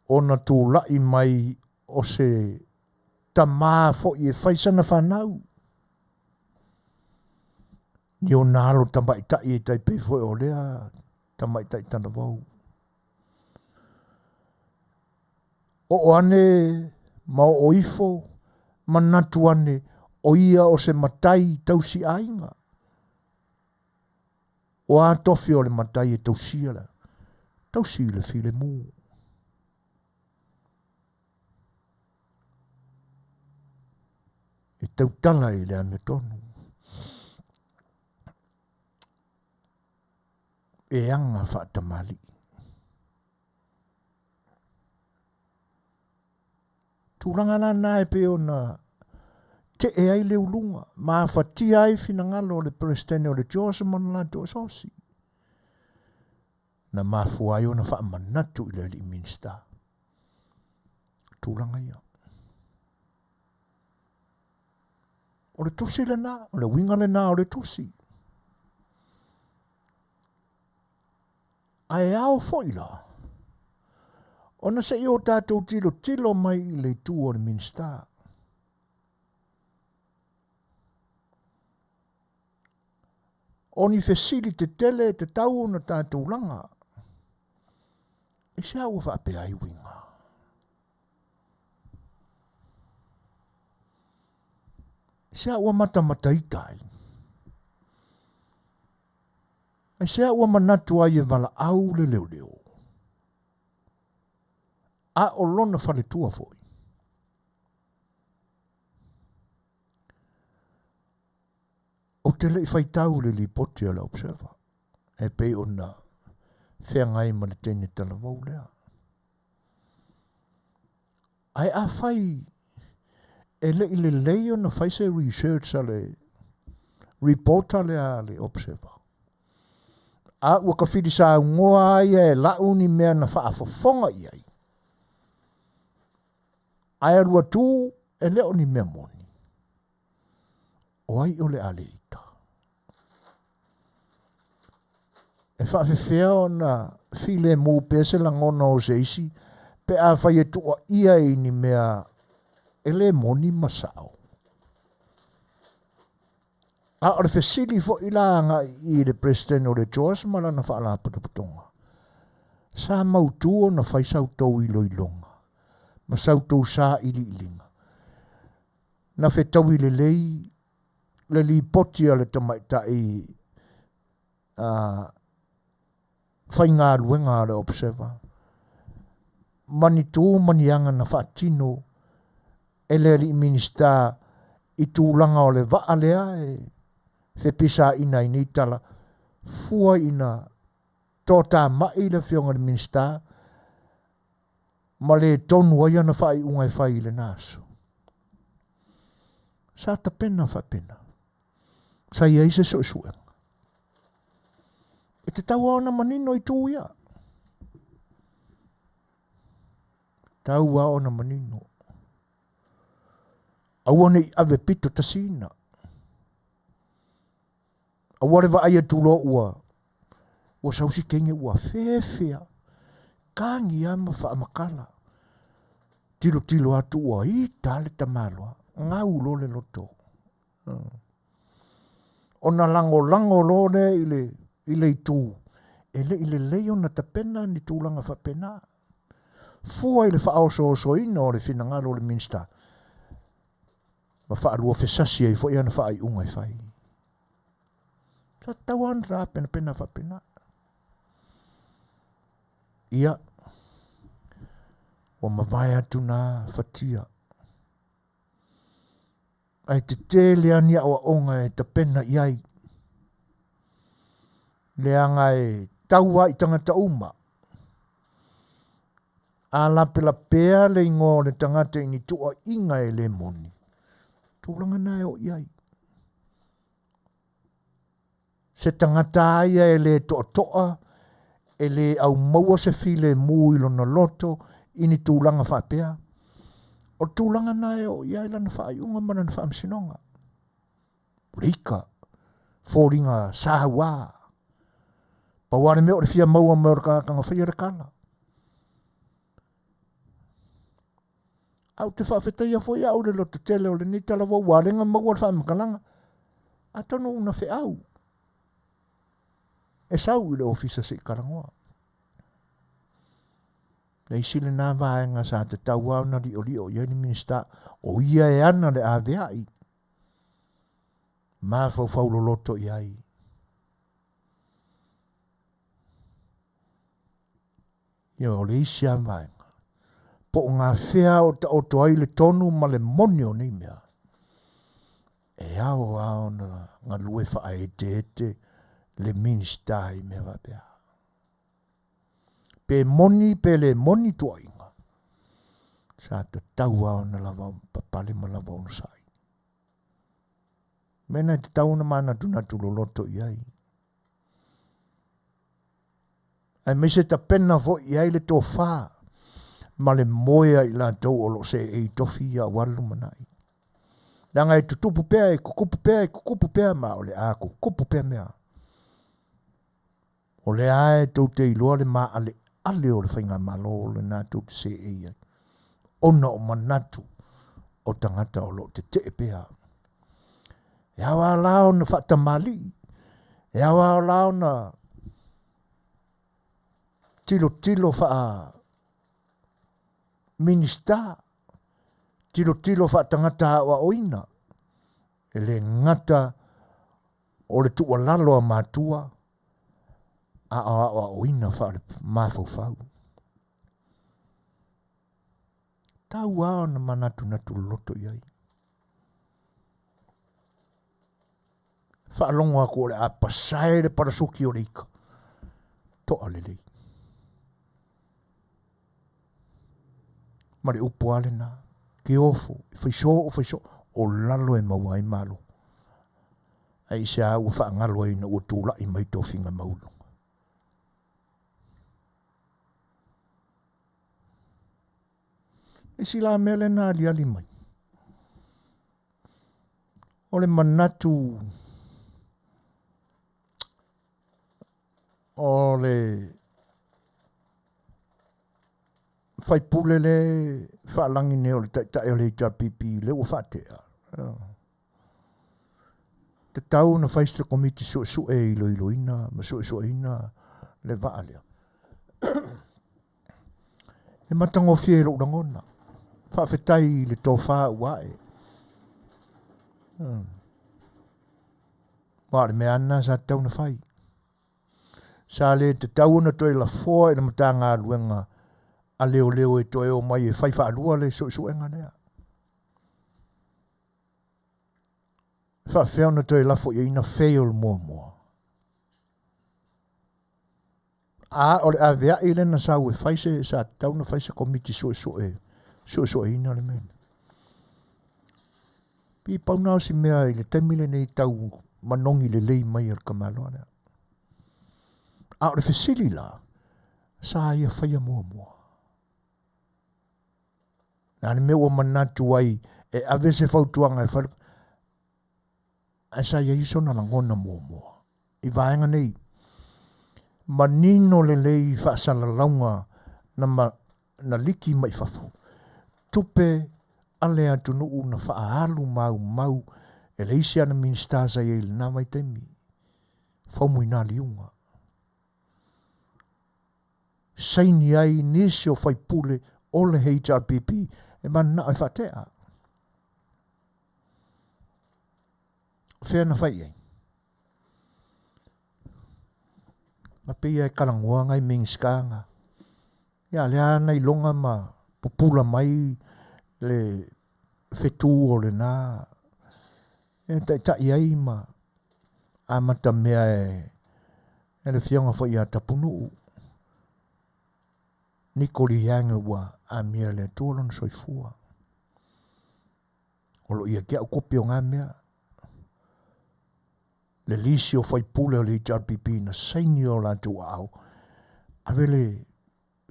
Speaker 1: Ona tū lai mai o se tamā fo i e whaisana whanau. Ni o nālo tamaitai e tai pe fo o lea tamaitai tana wau. O ane ma o ifo manatu ane o ia o se matai tausi ainga. O a tofi o le matai e tausi ala. Tausi le file mū. E tautala e le ame tonu. E anga whaatamali. Tūranga nā e pe o na te e ai le ulunga. Mā whatia ai fina ngalo le Prestene o le Jose Manalato o sosi. Na mā fuai o na whaamanatu i le li minsta. Tūranga ia. O le tusi le nā, o le winga le nā o le tusi. Ai ao foila. Ona se i o tātou tilo mai i le tū o le minsta. Oni fesili te tele te tau o na tātou langa. E se au whape ai winga. E se au mata itai. E se au manatu ai e wala au le leo. A o lona whale tua foi. O te lei whaitau le li poti ala observa. E pei o na whea ngai ma le tene tala wau lea. Ai a whai e le i le leo na whai se research ale report ale a le observa. A ua ka whiri sa ngoa ai e lau ni mea na wha fofonga i ai. Ai arua tū e leo ni mea moni. O ai o le ale ita. E whawhewhea o na while mō pese la ngona o seisi, pe a whai e tua ia i ni mea e le moni masao. A o le whesili fo ilanga i le Prestene o le Jose Malana whaala patapatonga. Sa mautuo na whai sautou i loilonga. Ma sautou sa ili ilinga. Na whetau i le lei, le li poti a le tamaita i whai ngā luenga le observa. Mani tō manianga na whaatino e le li minista i tūlanga o le waa lea e whepisa ina i nitala fua ina tōtā mai le whionga le minista ma le tonu ai ana whai ungai whai le naso. Sa ta pena wha pena. Sa ia se Suefuaina. E te tau ana manino i tū ia. Tau ana manino. Awane i ave pito tasina. Aware wa aia tūlo ua. Ua sausi kenge ua whewhea. Kangi ama wha makala. Tilo atu ua i tale tamalua. Ngau lo le loto. Ona lango lo le ile i tū. Ile leo na tapena ni tūlanga whapena. Fua ile wha ina o le whinangalo o le minsta. Ma wha alua whesasi ai fo i ana wha ai ungai whai. Ta tauan rā pena whapena. Ia. Wa mawai atu nā whatia. Ai te tēlea ni awa onga e ta pena iai. le anga e taua I tangata uma. A lape la pea le ingo le tangata ini tua inga e le moni. Tūlanga nai o iai. Se tangata aia e le toa e le au maua se file mui lona loto ini tūlanga whapea. O tūlanga nai o iai lana whaiunga mana na whaamsinonga. Rika, fōringa sāhua. Paware meo re fia maua meo kanga whaia re kala. Au te whawhetai a fwoi au le loto tele o le ni tala wau warenga maua re whaamakalanga. A tono una whi au. E sau I le ofisa si karangoa. Le isile nā vāenga sa te tau au na rio ia ni minista o ia e ana le AVI. Mā fau lo loto iai. Ia o le isi a vāenga. Po ngā whea o toai le tonu ma le monio ni mea. E ao na ngā lue whae te le minista I mea wapea. Pe le moni tua inga. Sa te tau ao na lava papale ma lava ono sai. Mena te tau na mana tunatu lo loto iai. Ai me se ta pena vo iai le tō whaa. Ma le moea I la tau o lo se e tofi a walu manai. Nanga e tutupu pea e kukupu pea ma o le a kukupu pea mea. O le ae tau te iloa le maa ale o le whainga malo o le nā tau te se e iai. Ona o manatu o tangata o lo te te pea. E awa lao na whatamali. E awa lao na tilo wha minista. Tilo wha tangata wa oina. E le ngata o le tua lalo a mātua. A oina wha mafau. Tau ao na manatu loto iai. Wha alongo ako le a pasai le parasuki o le ika. Toa lelei. Mare upu ale na. Ke ofo. Whaiso. O lalo e maua I malo. Ai se a ua wha ngalo e na ua tūla I mai tofinga maulu. E si la mele na ali mai. O le manatu. O le whaipule le whaalangi ne o le tae o le Interpersonal le ua whatea. Te tau na whaistra komiti Suasua iloina, ma Suefuaina le vaalea. E matango fie lo rangona. Whawhetai le tō wha uae. Wāre me ana sa tau na whai. Sa le te tau na toi la fōa e na mata ngā ruenga a leo e toi o mai e whai whaalua le Suefuaina nea. Whawheo na toi la fōa i ina wheo mua. A o le avea I le na sa ue whaise sa tau na whaise komiti Suefuaina le mena. Pi paunao si mea I le temile nei tau manongi le lei mai al kamaloa nea. A o le whesili la, sa ia whaia mua. Nā ni mea ua manatu ai, e ave se whautuanga e wharu. A sa ia iso na langona mua. I vaenga nei, manino le lei whaasala launga na liki mai whafu. Tupe ale atu nuu na whaalu mau e le isi ana minista sa i na mai temi. Whaumu I nā liunga. Saini ai nisi o whaipule o le HRPP e mana ai whatea. Whea na whai ei. Ma pia e kalangoa ngai mingskanga. Ia lea nei longa ma popula mai le Setu o le nā. E tai ai ma amata mea E le fionga fo ia tapunu. Nikoli yanga wa a mea le tūlon soifua. Olo ia kia ukopi o ngā mea. Le lisi o fai pule o le HRPP na saini o la tu au. Avele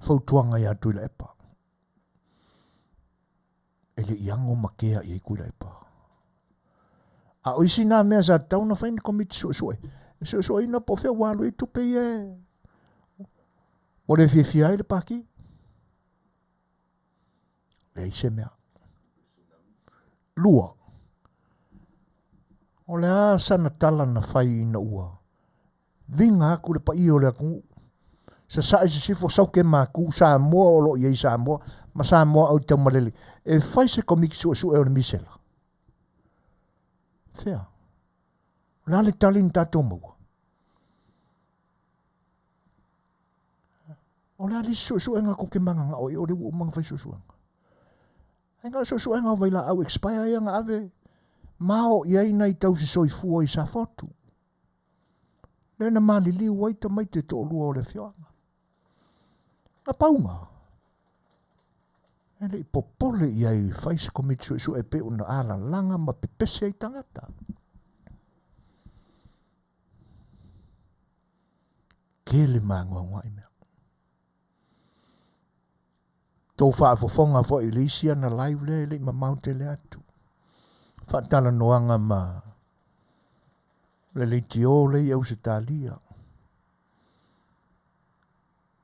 Speaker 1: fautuanga ia tu la epa. Ele iango makea i kui la epa. A oisi nā mea sa tauna faini komiti suasua. Suasua po fea walo i tupe ie. O le fia le paki. Le ise mea. Lua. O le a sana tala na fai ina ua. Vinga aku le pa i o le aku. Sa sa isi sifo sauke maku Samoa o lo iei Samoa. Ma Samoa au tau malele. E fai se komiki suasua o le misela. Fea. La le talin tato maua. O le ali suasua nga ko ke manga nga o le umanga fai suasua. Nga suasua nga vai la au expire ia nga ave. Mao iei nei tau si soifua i sa fotu. Le na mali liu waita mai te to lua o le fioanga. Nga paunga. Ele i popole iei fai se komiti suasua e pe una ala langa ma pepese ai tangata. Kele mangua ngai mea. Tau faa fofonga fo Elisia na live le ma maute le atu. Fatala noanga ma le tio le au se talia.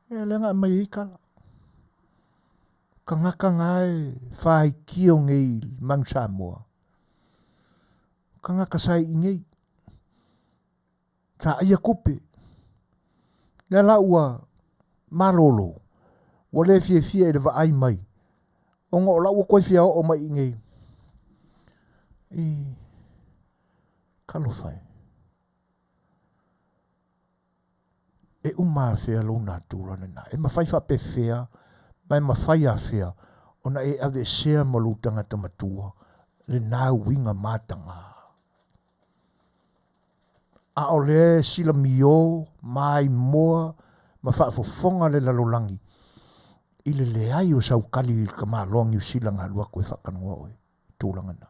Speaker 1: E le nga mai ikala. Kangaka ngai fai kio ngei mang Samoa. Kangaka sai ngei. Ka ia kupe. Le la ua malolo. Wale fie e le va ai mai. Onga o la ua koe fia o mai ngei. Kalofai. E uma fea luna tūra na. E mawhai wha pe fea. Mai mawhai a fea. Ona e ave sea malutanga tamatua. Le nā winga mātanga. A o le sila mio. Mai moa. Ma wha fofonga le lalolangi. Ile le ai o sau kali ka māloang i sila ngā lua koe whakanua oe. Tūlanga na.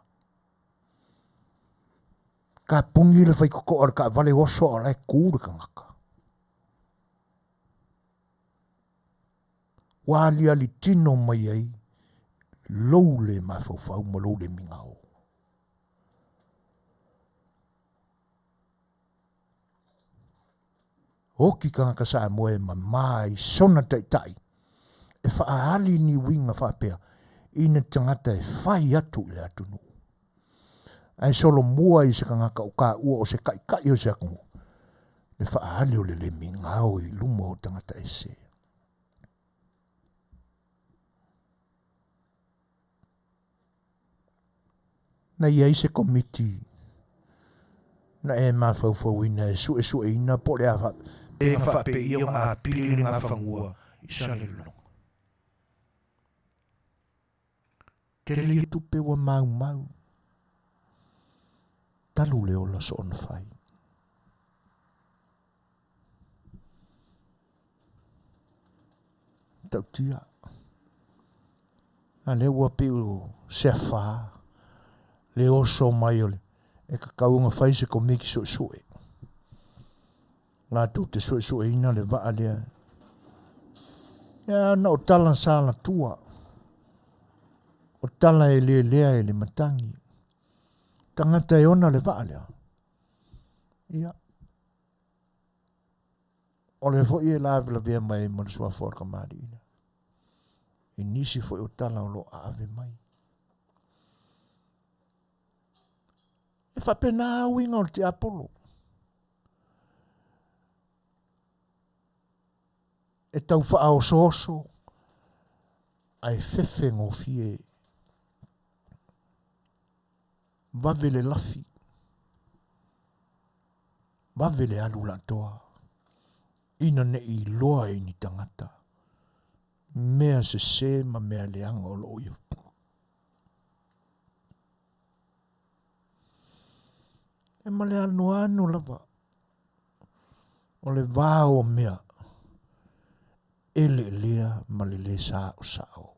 Speaker 1: Ka pungi le whai koko ar ka vale oso o lai kūre ka ngaka. Wālia li tino mai ai, lou le mawhauwhau ma lou le mingao. Hoki ka ngaka sa moe ma mai sona tai. E whaali ni winga whapea, ina tangata e whai atu i le atunu. Ai solo mua i se ka ngaka o ka ua o se kai o se akungu. Le whaali o le mingao i lumo o tangata e se. Na iai se komiti. Na e mawhauwhauina e suefuaina po le awa. E ngā whape i o ngā pili ngā whangua i sa le longa. Te le tupe wa mau. Talu le ola so on fai. Tau tia. A le ua piu se whaa. Le oso mai ole. E ka kaunga fai se komiki suesue. Ngā tu te suesue ina le waa lea. Ia na o tala sala tua. O tala e lea e le matangi. Tangata e ona le waa lea. Ia. O le fo i e la vila vea mai mo le sua forka maari ina. I nisi fo i o tala o lo ave mai. E whapena winga o te Apollo. E tau wha o soso. Ai fefe ngō fie. Wawele lafi. Wawele alu la toa. Ina ne i loa i ni tangata. Mea se ma mea leanga o lo ia. E male anu lava. O le vāo mea. Ele lea ma le le sao.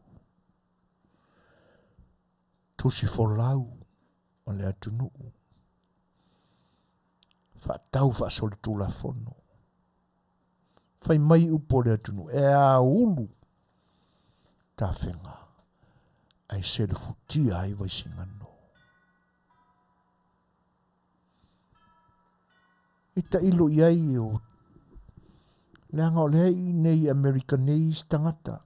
Speaker 1: Tusi folau ma le atunu. Whaatau whaasole tula fono. Whai mai upo le atunu. E a ulu. Tā whenga. Ai se le futia ai vai singano. E ta ilo iai o leanga o lehei nei Americanese tangata.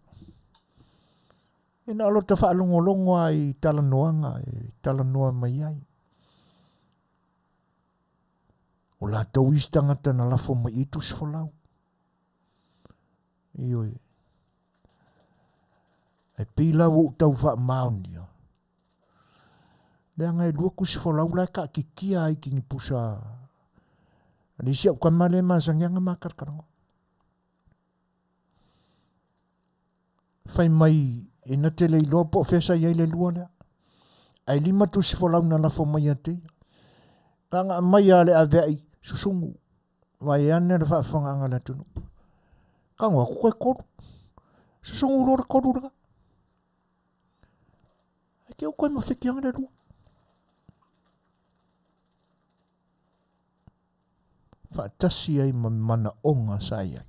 Speaker 1: E na alo ta whaalongolongo ai talanoanga, talanoa mai ai. O la tau isi tangata na lafo mai i tusi folau. Ioi. Ai pila wo tau wha maonia. Leanga e lua kusi folau lai ka kikia ai kingi pusa. Ani sia ukamale ma sangyanga makarkarango. Fai mai e na te leilo po fesa iai le lua lea. Ai lima tusi folau na lafo mai ate. Kanga mai ale a vei susungu. Vai ane na whaafanga le tunu. Kanga wako koe koru. Susungu rora koru raka. Ai ke o koe mawhiki anga le lua. Whaatasi ai mana onga sai ai.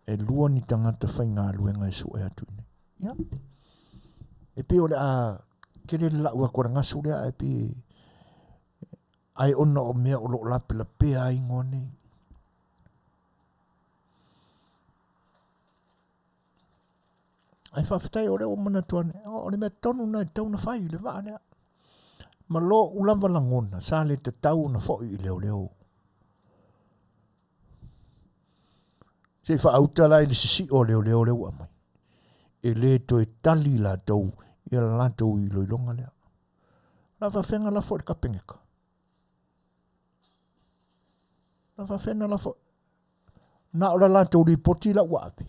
Speaker 1: E lua ni tangata whai ngā luenga e su e atu nei. Ia. E pe ole a kere la ua kora ngasu lea e pe ai ona o mea o lo lape la pe ai ngone. Ai whawhitai ore o mana tuane. O le mea tonu na e tau na whai le waa lea. Ma lo ulamba langona. Sa le te tau na whoi i leo leo. Se whaauta le sisi o leo amai. E le to e tali la tau, i la tau i loilonga lea. La whawhenga la fo e kapengeka. La whawhenga la fo. Na ora la tau li poti la wapi.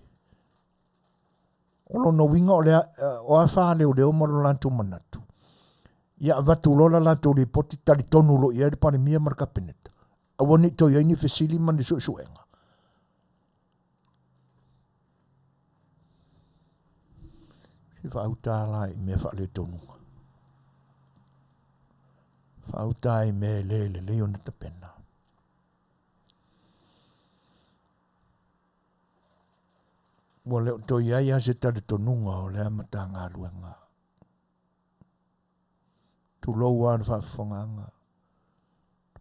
Speaker 1: Olo no winga o lea, o a wha leo maro la tau manatu. Ia watu lola la tau li poti tali tonu lo i ere pane mia marka peneta. Awani to iaini fesili mani suenga. Si whaauta lai me whaale tonunga. Whaauta i me le leo na ta pena. Wa leo to iai a se tale tonunga o lea mata ngā luenga. Tu lou an whaafonganga.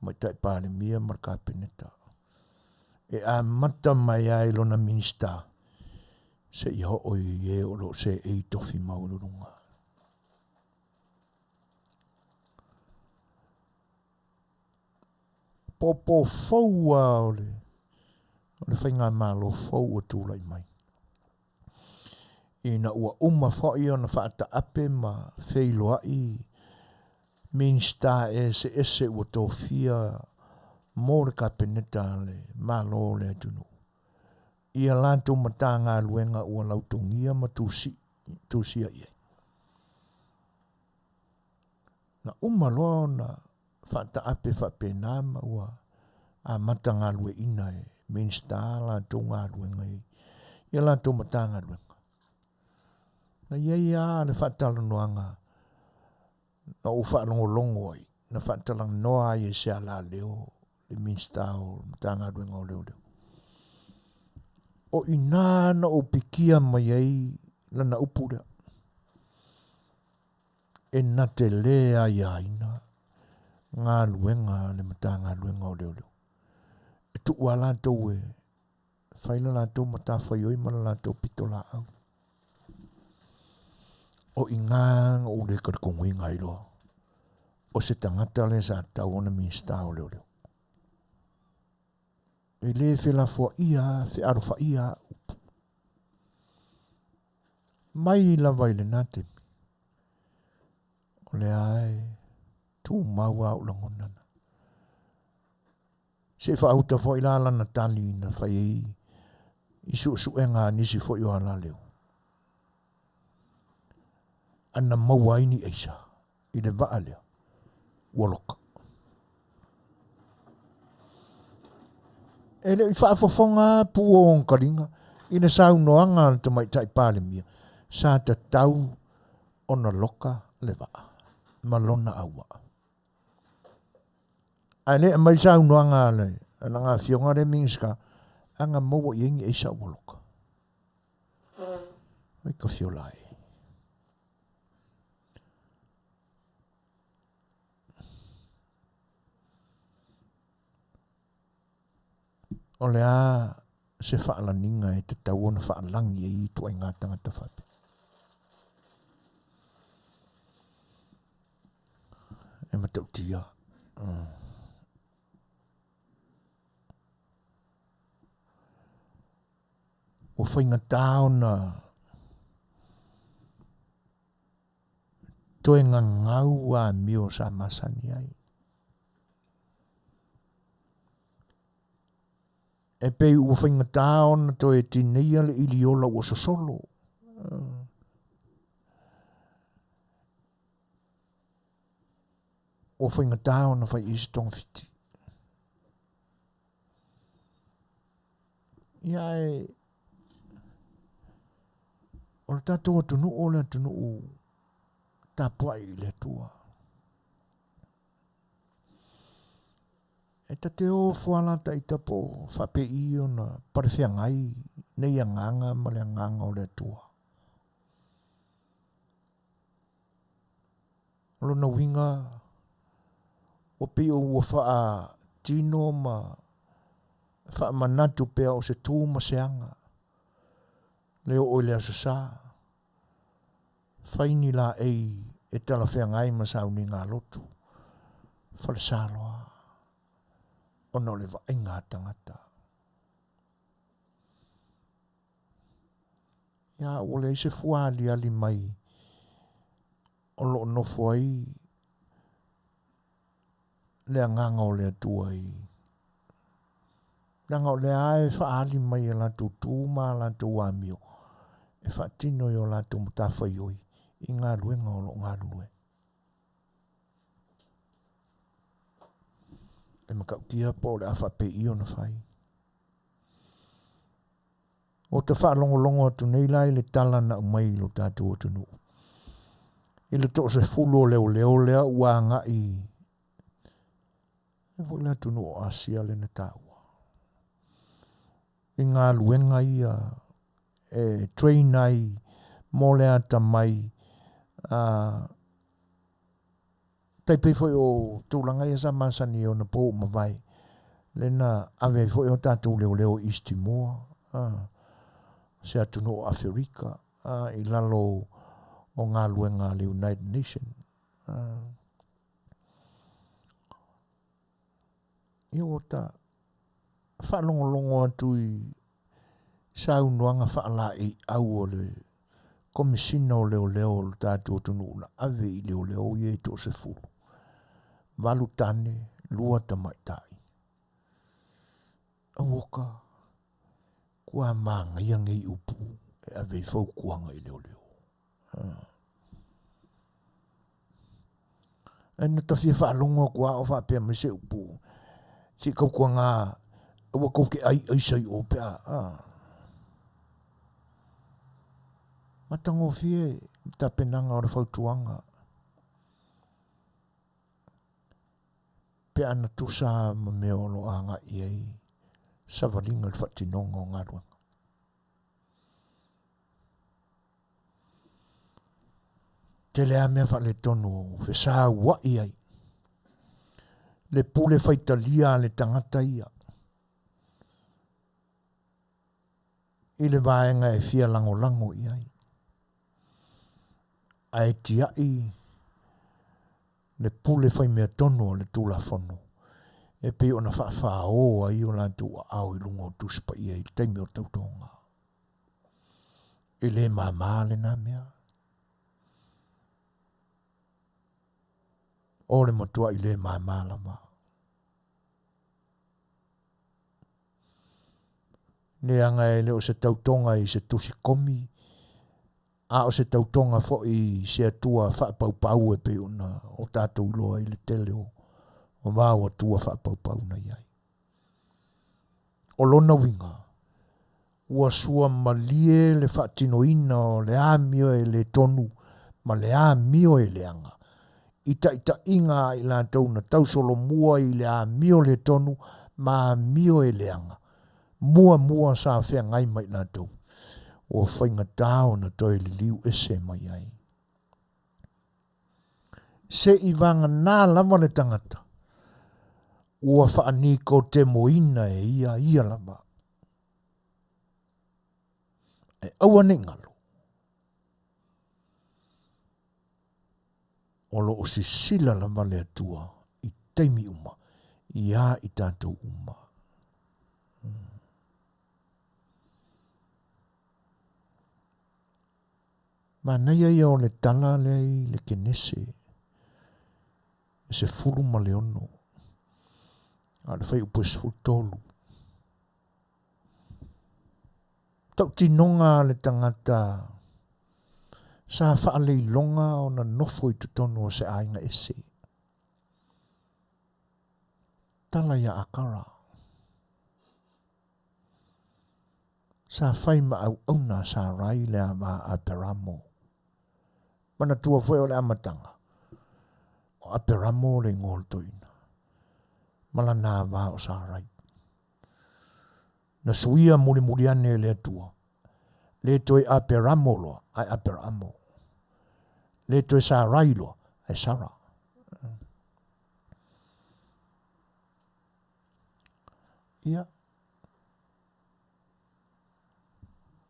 Speaker 1: Mai tai pāle mia marka peneta. E a mata mai ai lona minista. Se iho o i o lo se e tofi maurunga. Popo faua ole. Ole whainga malo faua tūlai mai. Ina ua fai ona whaata ape ma wheiloa i. Minsta e se ua tofia mōre ka peneta le malo le tunu. Ia lanto mata ngā luenga ua lautongia ma tūsia ia. Na umaloa na whata ape whapena ma ua a mata ngā lue ina e. Minsta lanto ngā luenga i. Ia lanto mata ngā luenga. Na ia le whatala noanga. Na u whaalongolongo ai. Na whatala noa i e se ala leo. Le minsta o mata ngā luenga o leo leo. O inana o pikia mai ai lana upura. E na te lea iaina ngā luenga le mata ngā luenga o leo leo. E tu ua lantou e whaila lantou mata whaioi mana lantou pitola au. O ingang o le karkongui ngai loa. O se tangata le sa tau ona minsta o leo leo. E le whela fua ia, whearofa ia. Mai la vaile nate. O le ai, tū maua o langonana. Se whaauta fo ila lana tali na whai i suenga nisi fo i ala leo. Ana maua ini eisa, i le vaa leo, woloka. Ele i whaafofonga puong karinga. Ina sau noanga te mai tai pāle mia. Sa te tau ona loka le waa. Malona awa. Ane mai sau noanga le. Ana ngā whionga re mingiska. Anga maua yengi e sa waloka. Mai ka whiolai. O le a se whaalaninga e te tau ona whaalangi e i tua i ngā tangata whape. E matau tia. O whainga tāona toe ngā ngau a mio sa masani ai. E pei ua whainga tāona toi e tinea le ili ola ua sosolo. O whainga tāona whai isi tonga whiti. Ia e o le tātou atunu o le atunu o tāpuai i le tua. E ta te o fualata i tapo whape i o na parewhia ngai nei a nganga ma le nganga o le tua. Olo na winga o pe o ua wha tino ma wha manatu pea o se tū ma seanga. Leo o lea sa sa. Whaini la e tala whea ngai ma sau ni ngā lotu. Whale sāloa. Ono le wa inga tangata. Ia o le se fuali ali mai. Olo no fuai. Le nganga o le atua i. Nanga o le ae wha ali mai e la tu tūma la tu wamio. E wha tino i o la tu mutawhai oi. I ngā ruenga o lo ngā rue. E makautia po le awha pe i o na whai. O te wha longo atu nei lai le tala na umai lo tātou atu nu. I le tō se fulo leo lea ua ngā i. E voi le atu nu o asia le na tāua. I ngā luenga ia e train ai mō le ata mai taipei foi o tūlanga ia sa masani o na pō mawai le na ave foi o tātou leo East Timor se atu no Afrika i lalo o ngā luenga le United Nations i o ta whalongolongo atu i sau nuanga whaala i au o le komisina o leo o tātou tunu na ave i leo i e tō se fulu. Walu tane, lua tamaitai. Awoka, kua maanga ia ngei upu e ave i fau kuanga i leo. E na tawhia whaalonga kua o whapea me se upu. Si kau kua ngā, awa kau ke ai sai o pea. Matango fie, ta penanga o le whautuanga. Pe ana tusa ma me o lo anga iei. Savalinga le whatinonga o ngā ruanga. Te lea mea wha le tonu, whesa wa iei. Le pule whaitalia le tangata ia. I le vaenga e fia lango iei. Ai tiai le pule fai mea tono le tula fono. E pe ona wha o ai o la tu au i lungo tuspa i e teimi o tautonga. I le mama le na mea. O le matua i le mama la ma. Ne anga e le o se tautonga i se tusi komi. A o se tautonga fo i se atua whaapau e pe una o tātou loa i le tele o wāua tua whaapau na iai. o lona winga. Ua sua malie le whaatinoina o le amio e le tonu, ma le amio e le anga. Ita inga i la tauna tausolo mua i le amio le tonu, ma amio e le anga. Mua sa whea ngai mai la tau. Ua whainga tau na toi li liu ese mai ai. Se i vanga nā lama le tangata. Ua whaaniko te moina e ia lama. E aua ne ngalo. O lo o si sila lama le atua i teimi uma. Ia i tātou uma. Ma naia ia o le tala le kenese. Se fulu ma le ono. A le whai upo se fulu tolu. Tau tinonga le tangata. Sa whaale i longa o na nofo i tutono o se ainga ese. Tala ia akara. Sa whai ma au na sa rai le ama a peramo. Mana tua fwe o le amatanga. O a peramo le ngol toina. Mala nā wā o sa rai. Na suia muri ane le atua. Le toi a peramo loa, ai a peramo. Le toi sa rai loa, ai sara. Ia.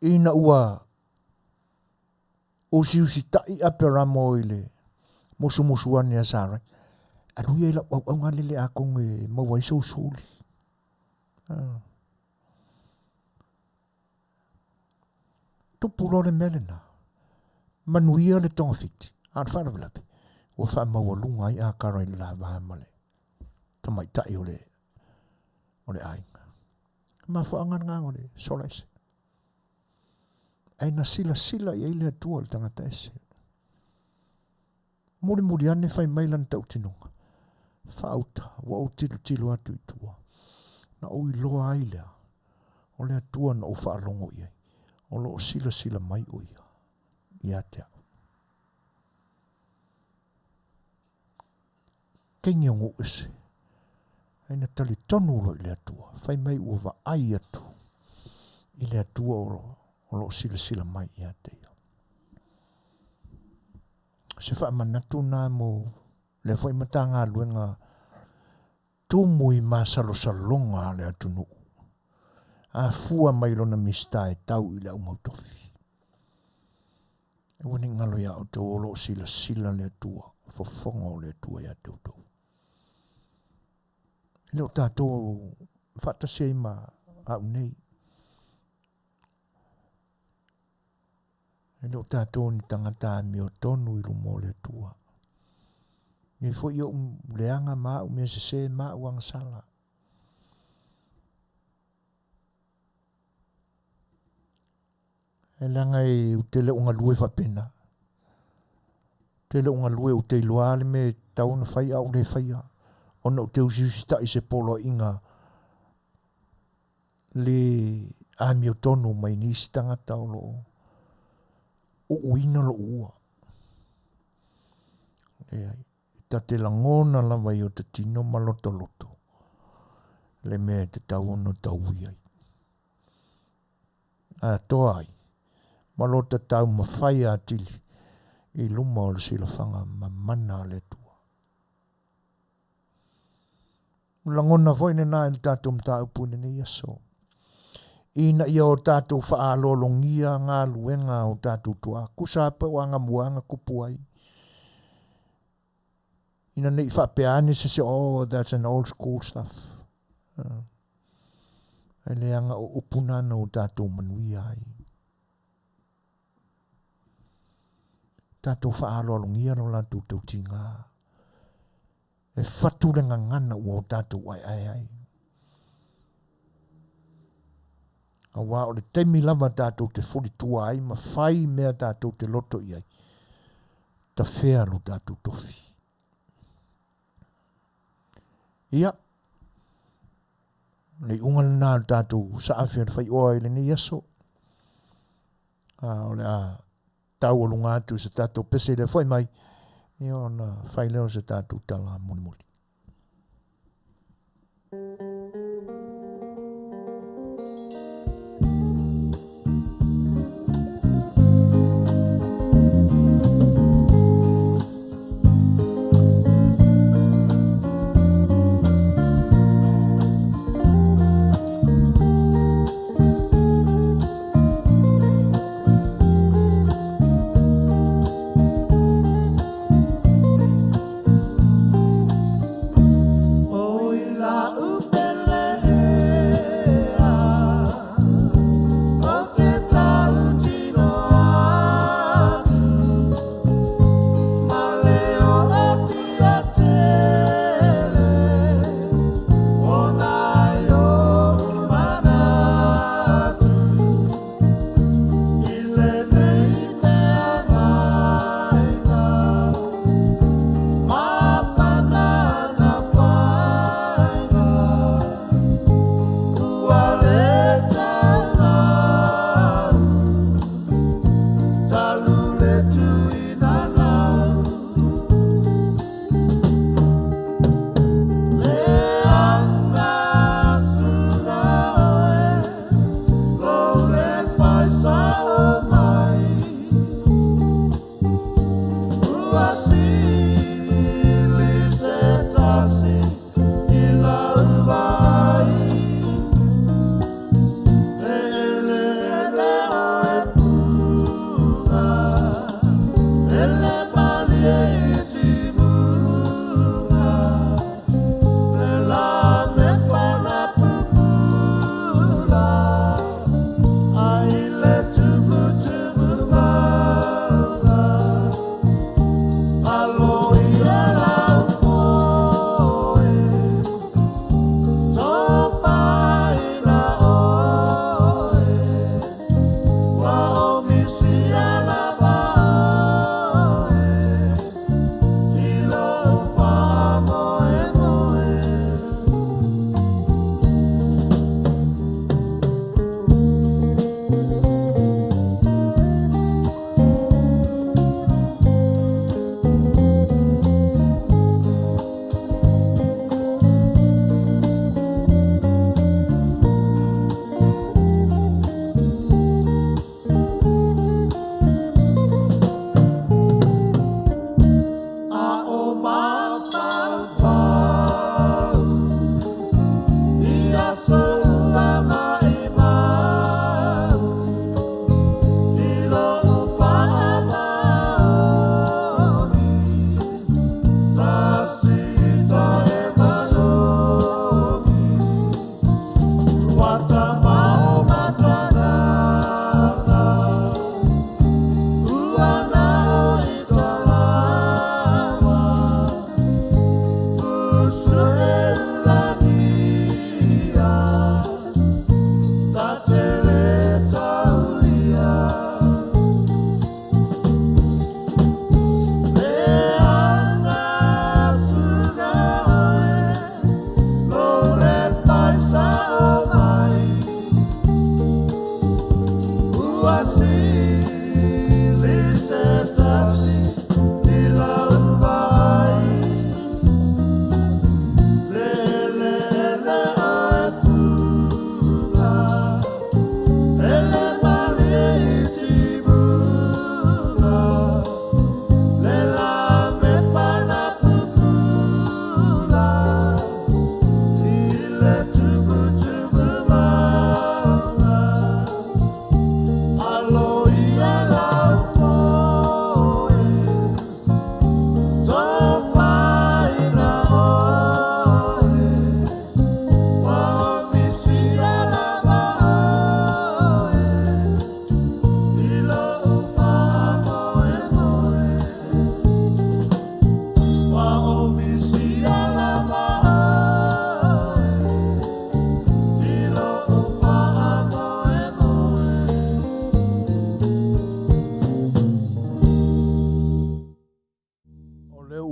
Speaker 1: Ina ua o si tai a peramo i le musu ane a sa rai. Aruia ila au ngale le a konge mawai so suli. Tupulo le melena. Manuia le tonga fiti. Ar whana vilapi. Ua wha mawalunga ai a karai la vahamale. Tamai tai o le ainga. Ma wha anganga o le sola ese. Aina sila i eile atua le tangata ese. Muri ane whai mailan tau tinunga. Whauta, wa o tilu atu i tua. Na o i loa ailea. O le atua na o whaalongo iai. O lo o sila mai o ia. Ia te au. Kengi ongo ese. Aina tali tonu lo i le atua. Whai mai ua wa ai atu. I le atua o lo o sila mai ia te ia. Se wha manatu nā mo le whai matanga luenga tumui masalo salonga le atunu. A fua mai lona mista e tau i le au mautofi. E wani ngalo ia o te olo sila le atua. Fofonga o le atua ia te utou. Ele o tātou whatasei ma au nei. Ele o tātou ni tangata mi o tonu i lumo le atua. Ni fo i o leanga ma u me se ma u ang sala. E langa e u te le unga lue whapena. Te le unga lue u te iloale me tau na whai au le whaia. Ona u te usiusita i se polo inga le ami o tonu mai nisi tangata o lo o uina lo ua. Ta te langona lava i o te tino maloto loto. Le mea te tau ono tau iai. A toa ai. Malota tau mawhai a tili. I luma o le sila whanga mamana le tua. Langona voine nā il tātou mta upune ni yaso. Ina ia o tātou whaalolongia ngā luenga o tātou tua. Kusapa o anga muanga kupuai. Ina nei whapeane se oh, that's an old school stuff. Ele anga o upunana o tātou manuia ai. Tātou whaalolongia no la tūtou tinga. E whaturenga ngana ua o tātou ai. A wā o le teimi lava tātou te furi tua ai, ma whai mea tātou te loto iai. Ta whea lo tātou tofi. Ia. Nei unga lana tātou sa awhia le whaiua i le ni aso. O le a tau o lunga atu sa tātou pese le whai mai. I o na whai leo sa tātou tala muli muli.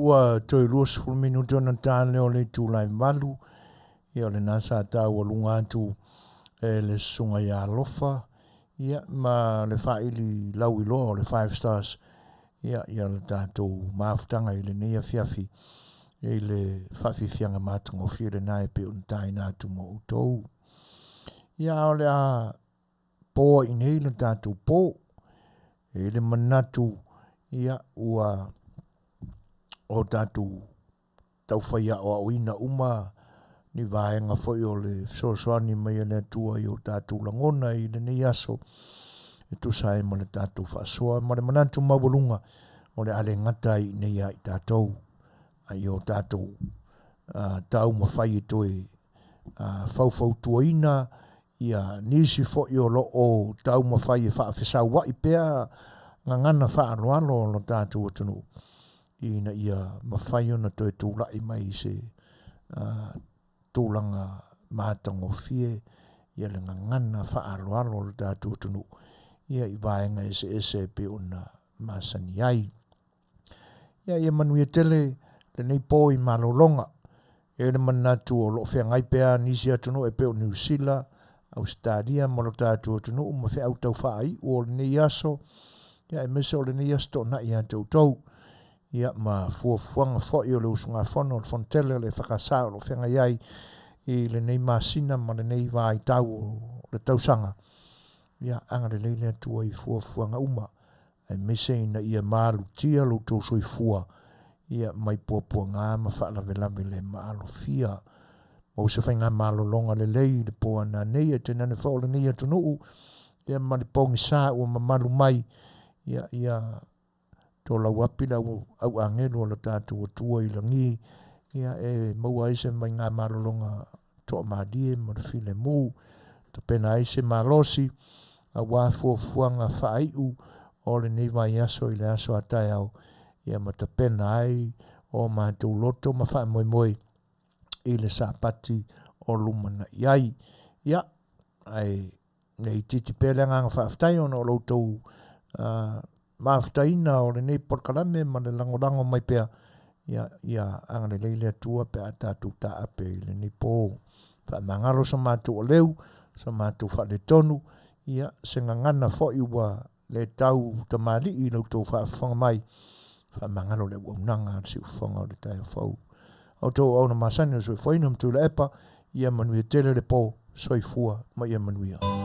Speaker 1: ua toi 20 minuto na tāne o le tūlai malu Ia o le nasa tau o lunga atu le sunga ia alofa. Ia ma le whaili lau iloa o le 5 stars. Ia le tātou maafutanga i le nei Afiafi. I le whawhiwhianga mātanga o whire nai pe untai nātu mo utou. Ia o le a pō i nei le tātou pō. E le manatu ia ua o tātou tau whaia o auina uma ni vaenga foi o le Suasua mai le atua i o tātou langona i le nei aso. E tu sae ma le tātou whaasua. Ma le manatu mawalunga o le ale ngata i nei a i tātou. Ai o tātou tau mawhai e toi whau tuaina ia nisi foi o lo o tau mawhai e whaafesau wa i pēa ngangana whaaroalo lo tātou atunu. Ina ia mawhai o na toi tūlai mai se tūlanga mātango fie ia le ngangana whaaroalo lo tātou atunu. Ia i vaenga ese pe ona masani ai. Ia Manuia tele le nei pō i malolonga. E le manatu o lo whengai pēa nisi atunu e peo New Zealand, Australia, mo lo tātou atunu ma whe au tau whaai o le nei aso. Ia e mese o le nei aso tōna i atau tau. Ia ma fuafuanga foi o le usunga whono, le fontele, le whakasao, lo whengai ai i le nei masina ma le nei vai tau o le tausanga. Ia anga le leile atua i fuafuanga uma. E mese ina ia malu tia lo tō soifua. Ia mai puapua ngā ma whaalawelawe le maalo fia. O se whai ngā maalo longa le lei le poa nā nei e tenane whao le nei atunuu. Ia ma le pongi sā ua ma malu mai. Ia tō lau apila au angelu o le tātou atua i langi. Ia e maua eise mai ngā maalo longa tō amadie ma le file mū. Ta pena eise malosi a wafuafuanga whaaiu o le nei vai aso i le aso atai au. Ia ma ta pena ai o mātou loto ma wha moi moi i le sāpati o lumana iai. Ia, ai nei titi pēle nganga whaaftai ona o loutou maaftaina o le nei porkalame ma le langolango mai pēa. Ia anga le leile atua pe a tātou ta ape i le nei pō. Wha mangalo sa mātou o leu, sa mātou wha le tonu. Ia, se ngangana fo i ua le tau tamali i loutou whaafanga mai. Wha mangalo le waunanga si ufonga o le tai whau. Au tō au na masani o Suefuaina mtu le epa, ia Manuia tele le pō, soifua ma ia Manuia.